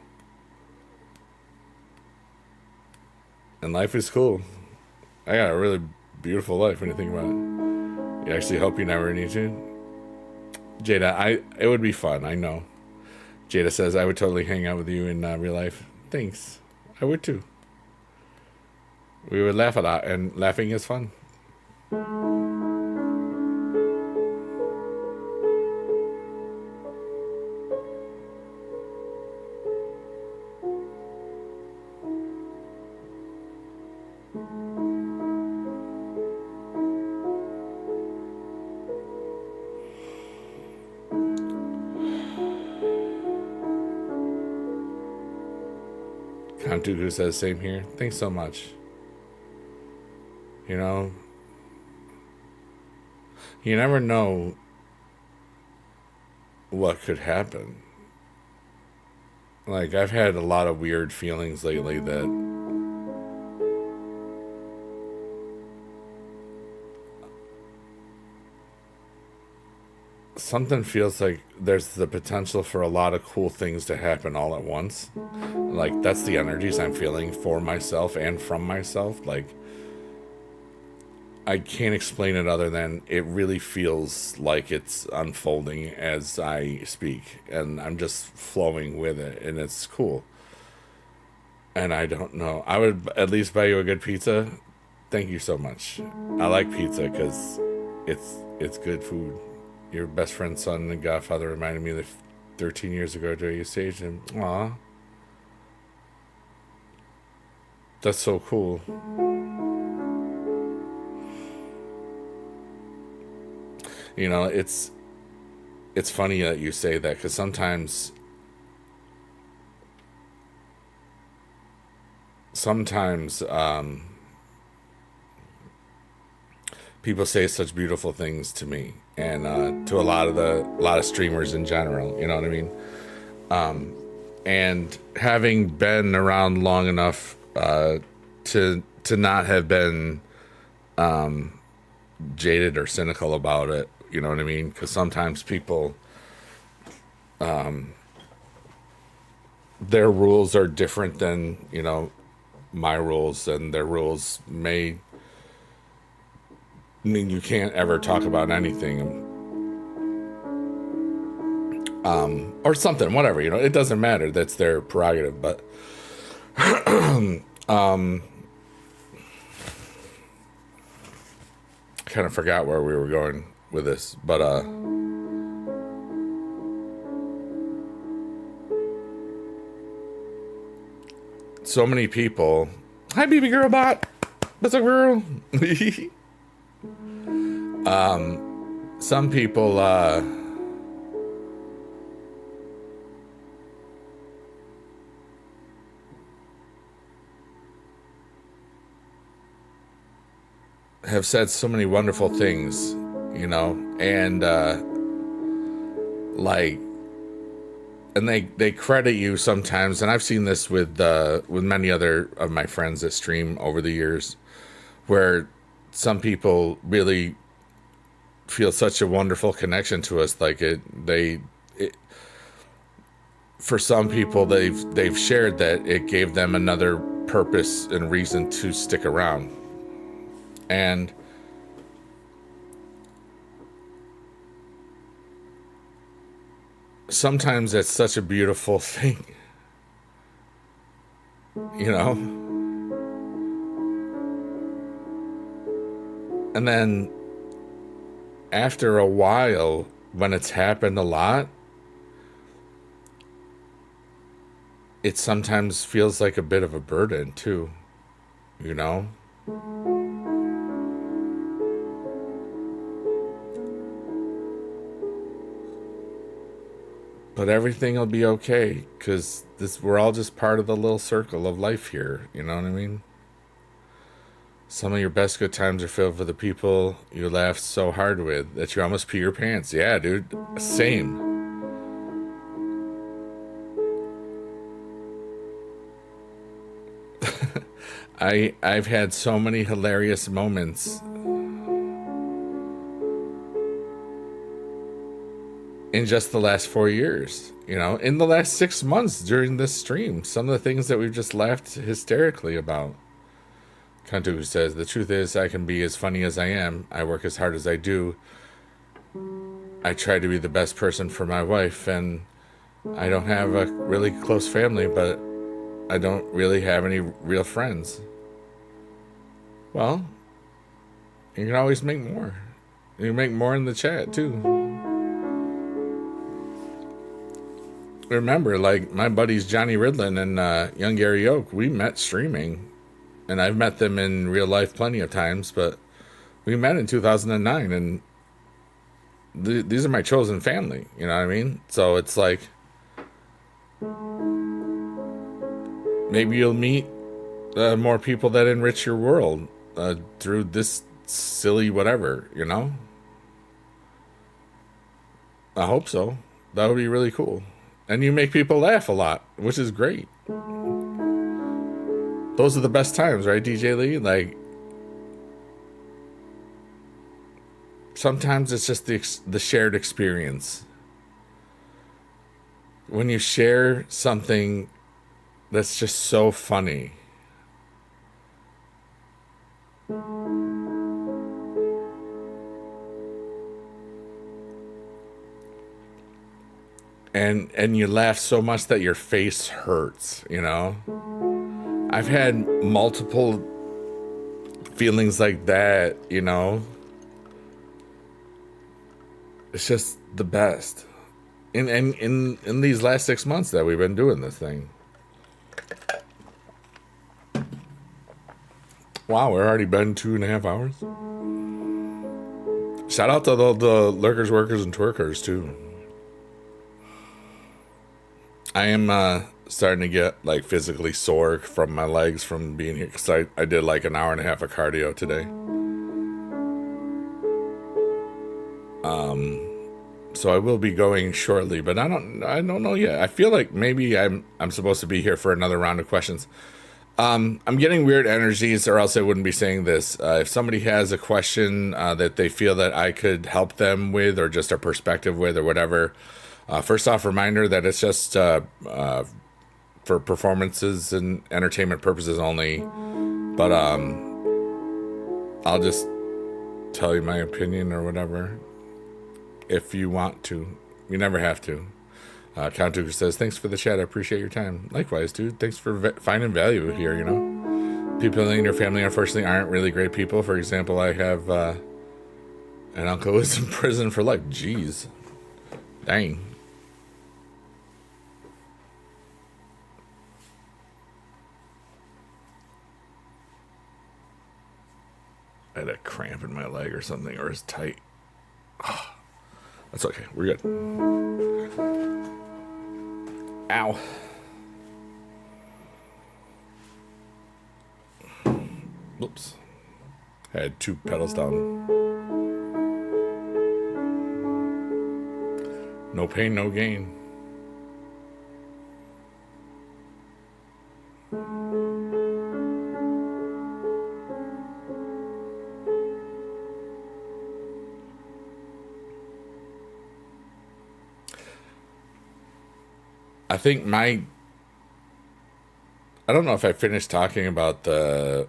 And life is cool. I got a really beautiful life when you think about it. You actually hope you never need to. Jada, it would be fun, I know. Jada says, I would totally hang out with you in real life. Thanks. I would too. We would laugh a lot, and laughing is fun. Dugu says, same here. Thanks so much. You know, you never know what could happen. Like, I've had a lot of weird feelings lately that something feels like there's the potential for a lot of cool things to happen all at once. Like, that's the energies I'm feeling for myself and from myself. Like, I can't explain it other than it really feels like it's unfolding as I speak, and I'm just flowing with it, and it's cool. And I don't know. I would at least buy you a good pizza. Thank you so much. I like pizza because it's good food. Your best friend's son and godfather reminded me that 13 years ago during you staged him. Aw. That's so cool. You know, it's funny that you say that because sometimes people say such beautiful things to me and to a lot of streamers in general. You know what I mean? And having been around long enough to not have been jaded or cynical about it, you know what I mean? Because sometimes people, their rules are different than, you know, my rules, and their rules may mean you can't ever talk about anything, or something, whatever, you know, it doesn't matter. That's their prerogative. But kind of forgot where we were going with this, but so many people. Hi, baby girl bot. What's up, girl? Some people have said so many wonderful things, you know, and like, and they credit you sometimes, and I've seen this with many other of my friends that stream over the years, where some people really feel such a wonderful connection to us. Like for some people, they've shared that it gave them another purpose and reason to stick around. And sometimes it's such a beautiful thing, you know? And then after a while, when it's happened a lot, it sometimes feels like a bit of a burden too, you know? But everything will be okay, because we're all just part of the little circle of life here, you know what I mean? Some of your best good times are filled with the people you laughed so hard with that you almost pee your pants. Yeah, dude, same. I've had so many hilarious moments in just the last 4 years, you know, in the last 6 months during this stream. Some of the things that we've just laughed hysterically about. Kantu says, the truth is, I can be as funny as I am. I work as hard as I do. I try to be the best person for my wife, and I don't have a really close family, but I don't really have any real friends. Well, you can always make more. You can make more in the chat, too. Remember, like, my buddies Johnny Ridlin and young Gary Oak, we met streaming. And I've met them in real life plenty of times, but we met in 2009, and these are my chosen family, you know what I mean? So it's like, maybe you'll meet more people that enrich your world through this silly whatever, you know? I hope so. That would be really cool. And you make people laugh a lot, which is great. Those are the best times, right, DJ Lee? Like, sometimes it's just the shared experience. When you share something that's just so funny. And you laugh so much that your face hurts, you know? I've had multiple feelings like that, you know? It's just the best. In these last 6 months that we've been doing this thing. Wow, we're already been 2.5 hours. Shout out to the lurkers, workers, and twerkers too. I am starting to get like physically sore from my legs from being here because I did like an hour and a half of cardio today. So I will be going shortly, but I don't know yet. I feel like maybe I'm supposed to be here for another round of questions. I'm getting weird energies, or else I wouldn't be saying this. If somebody has a question that they feel that I could help them with, or just a perspective with, or whatever, first off, reminder that it's just for performances and entertainment purposes only. But I'll just tell you my opinion or whatever if you want to. You never have to. Count Duker says, thanks for the chat. I appreciate your time. Likewise, dude. Thanks for finding value here, you know. People in your family, unfortunately, aren't really great people. For example, I have an uncle who's in prison for life. Jeez. Dang. I had a cramp in my leg or something, or it's tight. Oh, that's okay. We're good. Ow. Oops. I had 2 pedals down. No pain, no gain. I think I don't know if I finished talking about the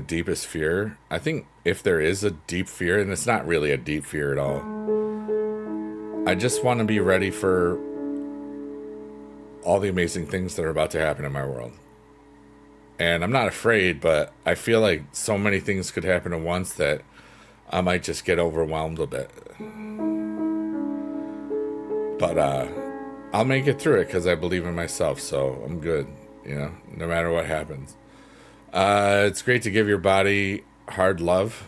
deepest fear. I think if there is a deep fear, and it's not really a deep fear at all, I just want to be ready for all the amazing things that are about to happen in my world. And I'm not afraid, but I feel like so many things could happen at once that I might just get overwhelmed a bit. But I'll make it through it because I believe in myself, so I'm good, you know, no matter what happens. It's great to give your body hard love.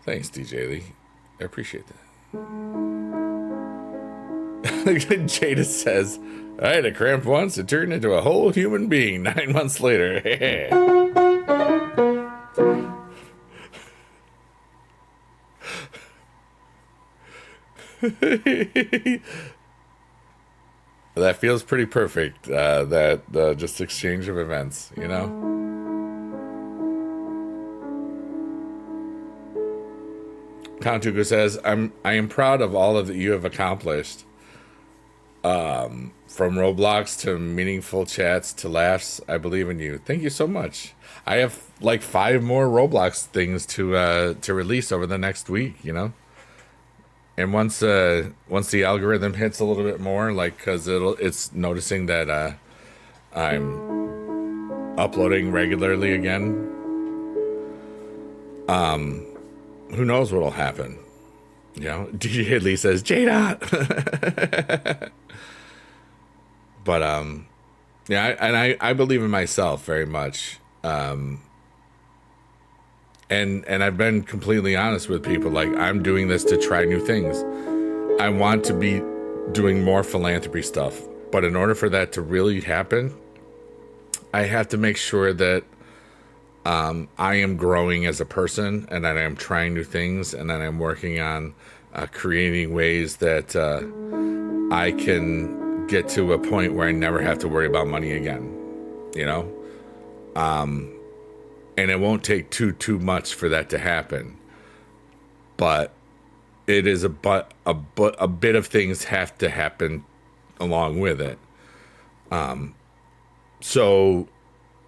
Thanks, DJ Lee. I appreciate that. Jada says, I had a cramp once. It turned into a whole human being 9 months later. That feels pretty perfect. That just exchange of events, you know. Kantuku says, I am proud of all of that you have accomplished. From Roblox to meaningful chats to laughs, I believe in you. Thank you so much. I have like 5 more Roblox things to release over the next week, you know. And once the algorithm hits a little bit more, like, because it's noticing that I'm uploading regularly again, who knows what'll happen? You know, DJ Hidley says Jada. But yeah, I believe in myself very much. And I've been completely honest with people. Like, I'm doing this to try new things. I want to be doing more philanthropy stuff. But in order for that to really happen, I have to make sure that I am growing as a person, and that I'm trying new things, and that I'm working on creating ways that I can get to a point where I never have to worry about money again, you know? And it won't take too much for that to happen. But it is a bit of things have to happen along with it. So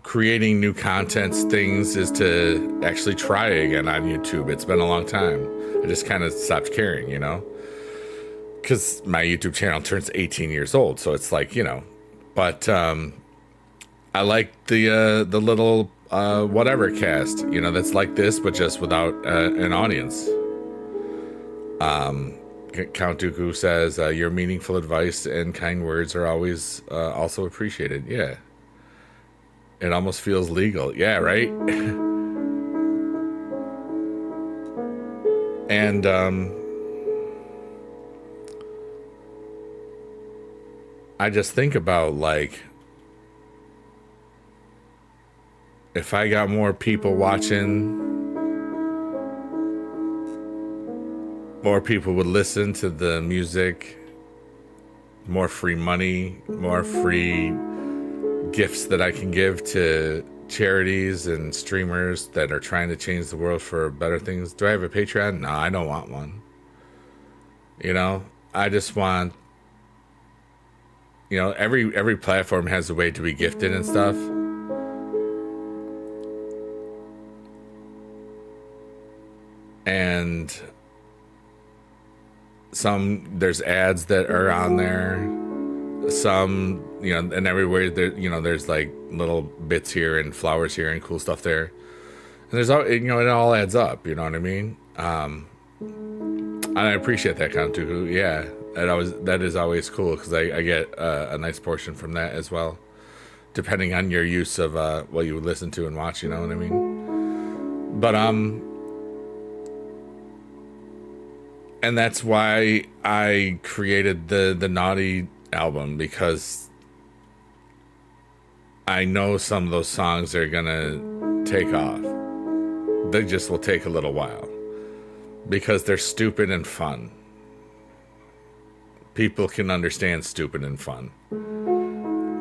creating new contents things is to actually try again on YouTube. It's been a long time. I just kind of stopped caring, you know? Because my YouTube channel turns 18 years old, so it's like, you know. But I like the little whatever cast, you know, that's like this, but just without an audience. Count Dooku says, your meaningful advice and kind words are always also appreciated. Yeah, It almost feels legal. Yeah, right? And I just think about like if I got more people watching, more people would listen to the music, more free money, more free gifts that I can give to charities and streamers that are trying to change the world for better things. Do I have a Patreon? No, I don't want one. You know, I just want, you know, every platform has a way to be gifted and stuff. And there's ads that are on there. Some, you know, and everywhere there, you know, there's like little bits here and flowers here and cool stuff there. And there's all, you know, it all adds up. You know what I mean? And I appreciate that kind of too. Yeah, that is always cool because I get a nice portion from that as well, depending on your use of what you would listen to and watch. You know what I mean? But and that's why I created the Naughty album, because I know some of those songs are gonna take off. They just will take a little while because they're stupid and fun. People can understand stupid and fun.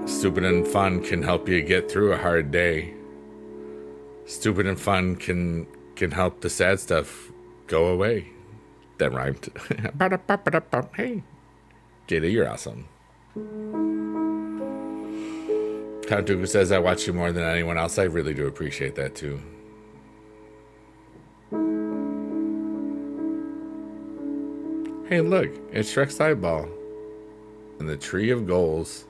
Stupid and fun can help you get through a hard day. Stupid and fun can help the sad stuff go away. That rhymed. Hey, Jada, you're awesome. Count Dooku says, I watch you more than anyone else. I really do appreciate that too. Hey, look, it's Shrek's eyeball. And the tree of goals.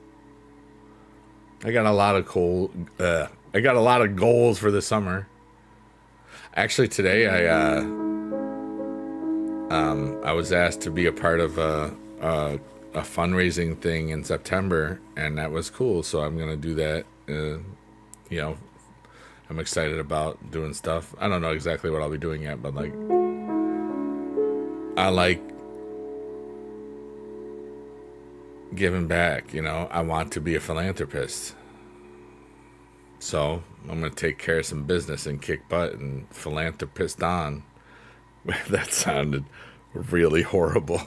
I got a lot of goals for the summer. Actually, today I was asked to be a part of a fundraising thing in September, and that was cool. So I'm gonna do that. You know, I'm excited about doing stuff. I don't know exactly what I'll be doing yet, but like, I like giving back. You know, I want to be a philanthropist. So I'm gonna take care of some business and kick butt and philanthropist on. That sounded really horrible.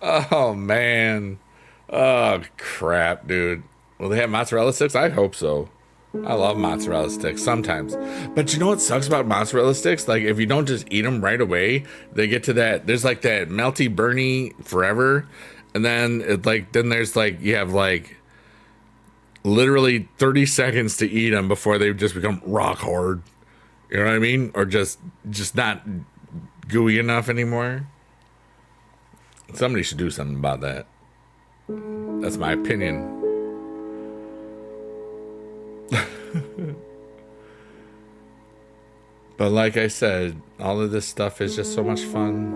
Oh man. Oh crap, dude. Will they have mozzarella sticks? I hope so. I love mozzarella sticks sometimes. But you know what sucks about mozzarella sticks? Like, if you don't just eat them right away, they get to that, there's like that melty burny forever. And then then there's like, you have like literally 30 seconds to eat them before they just become rock hard. You know what I mean? Or just not gooey enough anymore. Somebody should do something about that. That's my opinion. But like I said, all of this stuff is just so much fun.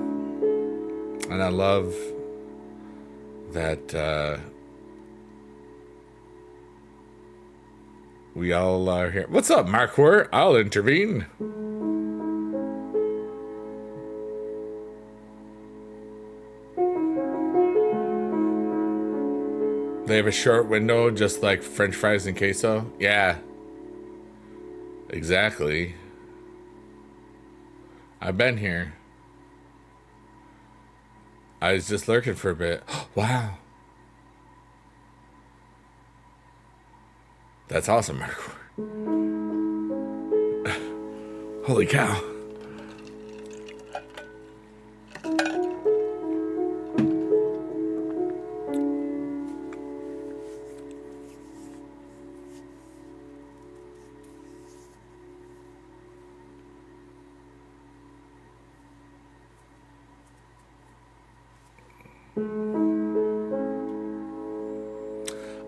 And I love that we all are here. What's up, Markwar? I'll intervene. They have a short window, just like French fries and queso. Yeah. Exactly. I've been here. I was just lurking for a bit. Wow. That's awesome, Mark. Holy cow.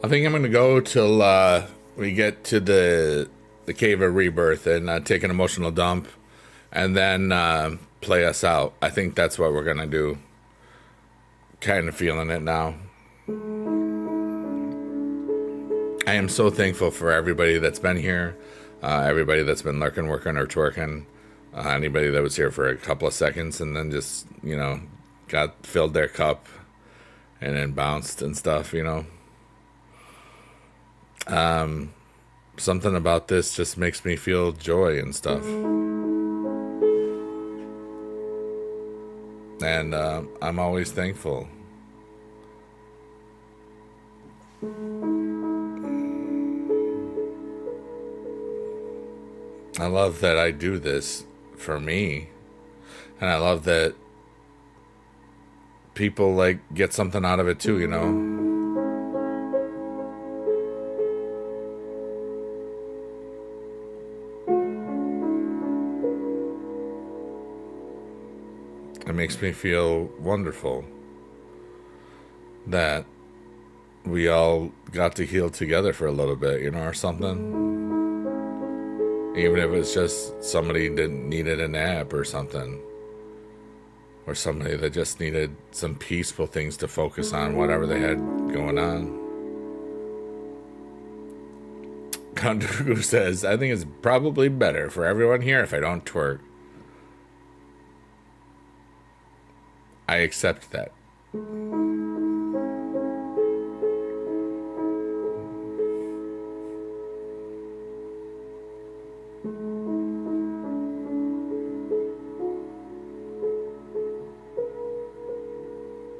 I think I'm gonna go till we get to the the cave of rebirth and take an emotional dump, and then play us out. I think that's what we're gonna do. Kind of feeling it now. I am so thankful for everybody that's been here, everybody that's been lurking, working, or twerking, anybody that was here for a couple of seconds and then just, got filled their cup and then bounced and stuff, Something about this just makes me feel joy and stuff. And I'm always thankful. I love that I do this for me. And I love that people get something out of it too, It makes me feel wonderful that we all got to heal together for a little bit, or something. Even if it's just somebody that needed a nap or something. Or somebody that just needed some peaceful things to focus on, whatever they had going on. Condugu says, I think it's probably better for everyone here if I don't twerk. I accept that.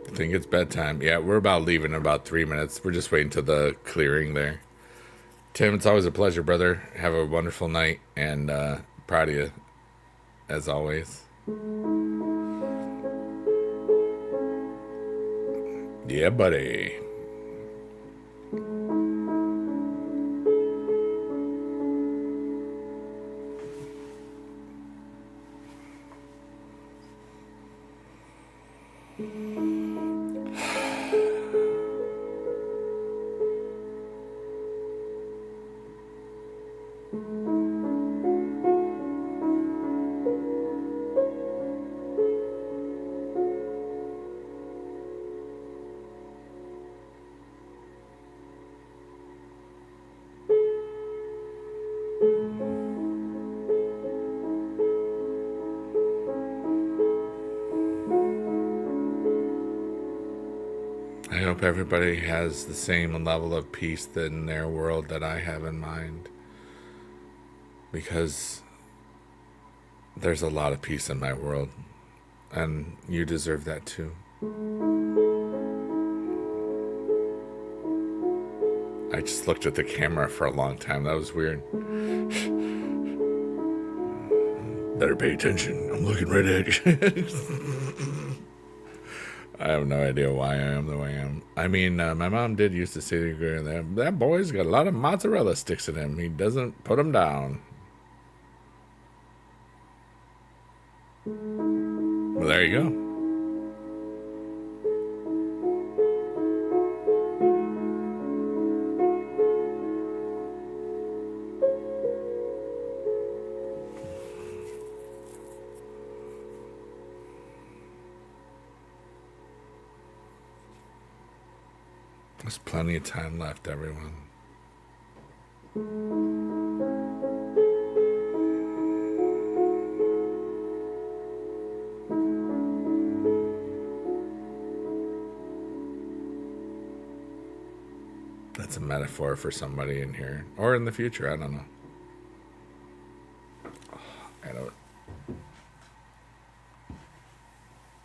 I think it's bedtime. Yeah, we're about leaving in about 3 minutes. We're just waiting to the clearing there. Tim, it's always a pleasure, brother. Have a wonderful night, and proud of you, as always. Yeah, buddy. I hope everybody has the same level of peace in their world that I have in mind. Because there's a lot of peace in my world. And you deserve that too. I just looked at the camera for a long time. That was weird. Better pay attention. I'm looking right at you. I have no idea why I am the way I am. I mean, my mom did used to say that boy's got a lot of mozzarella sticks in him. He doesn't put them down. Well, there you go. There's plenty of time left, everyone. That's a metaphor for somebody in here. Or in the future, I don't know. I don't...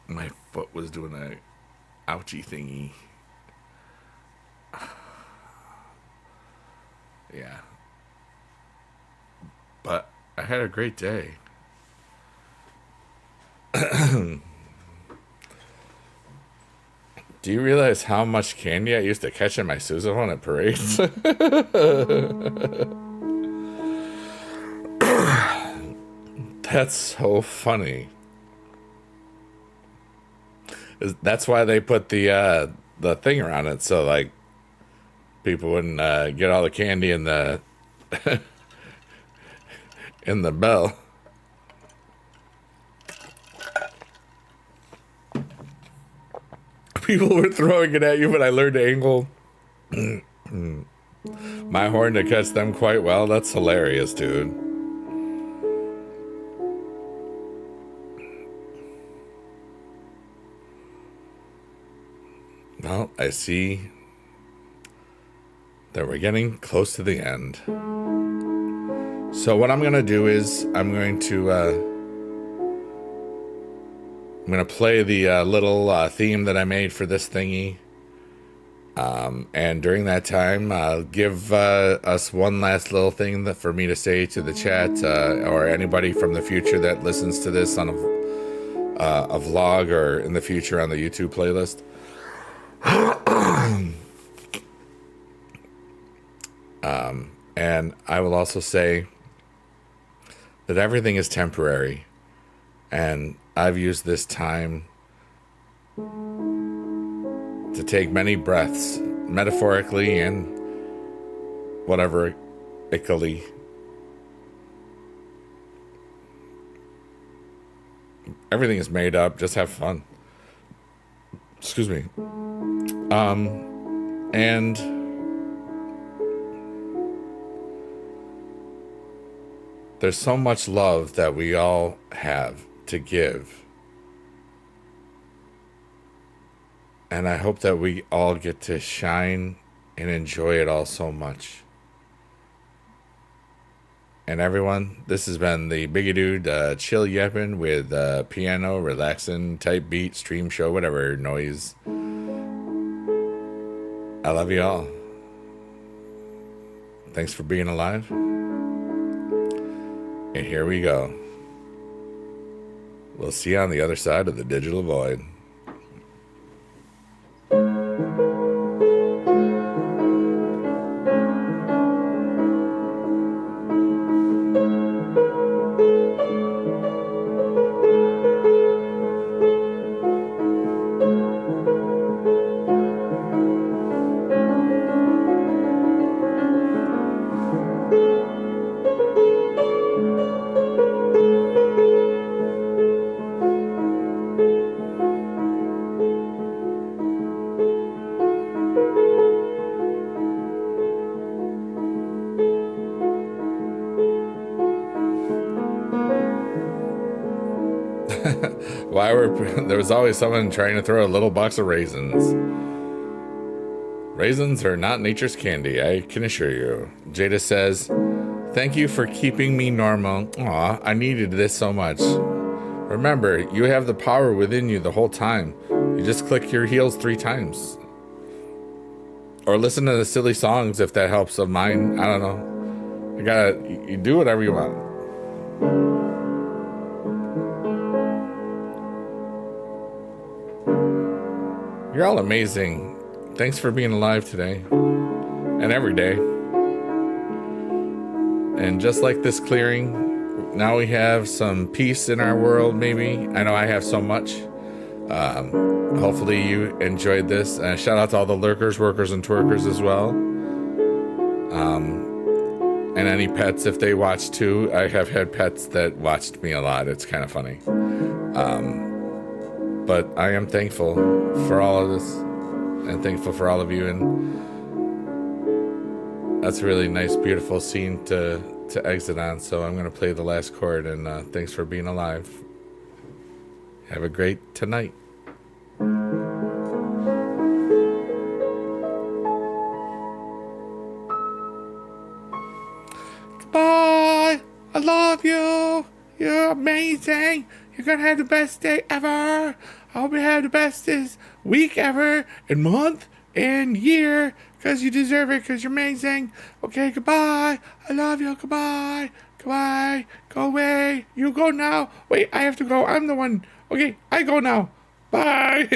My foot was doing a ouchie thingy. Yeah. But I had a great day. Do you realize how much candy I used to catch in my sousaphone at parades? That's so funny. That's why they put the thing around it, so people wouldn't get all the candy in the in the bell. People were throwing it at you, but I learned to angle my horn to catch them quite well. That's hilarious, dude. Well, I see that we're getting close to the end. So what I'm going to do is I'm going to play the little theme that I made for this thingy. And during that time, I'll give us one last little thing that for me to say to the chat or anybody from the future that listens to this on a vlog or in the future on the YouTube playlist. And I will also say that everything is temporary. And I've used this time to take many breaths, metaphorically and whatever, ically. Everything is made up. Just have fun. Excuse me. And there's so much love that we all have to give. And I hope that we all get to shine and enjoy it all so much. And everyone, this has been the Biggie Dude chill yapping with piano, relaxing, type beat, stream show, whatever noise. I love you all. Thanks for being alive. And here we go. We'll see you on the other side of the digital void. There was always someone trying to throw a little box of raisins. Raisins are not nature's candy, I can assure you. Jada says, thank you for keeping me normal. Aw, I needed this so much. Remember, you have the power within you the whole time. You just click your heels 3 times. Or listen to the silly songs if that helps of mine. I don't know. You do whatever you want. You're all amazing. Thanks for being alive today and every day. And just like this clearing, now we have some peace in our world, maybe. I know I have so much. Hopefully you enjoyed this. Shout out to all the lurkers, workers, and twerkers as well. And any pets if they watch too. I have had pets that watched me a lot. It's kind of funny. But I am thankful for all of this and thankful for all of you. And that's a really nice, beautiful scene to exit on. So I'm going to play the last chord, and thanks for being alive. Have a great tonight. Goodbye. I love you. You're amazing. You're going to have the best day ever. I hope you have the bestest week ever, and month, and year, because you deserve it, because you're amazing. Okay, goodbye. I love you. Goodbye. Goodbye. Go away. You go now. Wait, I have to go. I'm the one. Okay, I go now. Bye.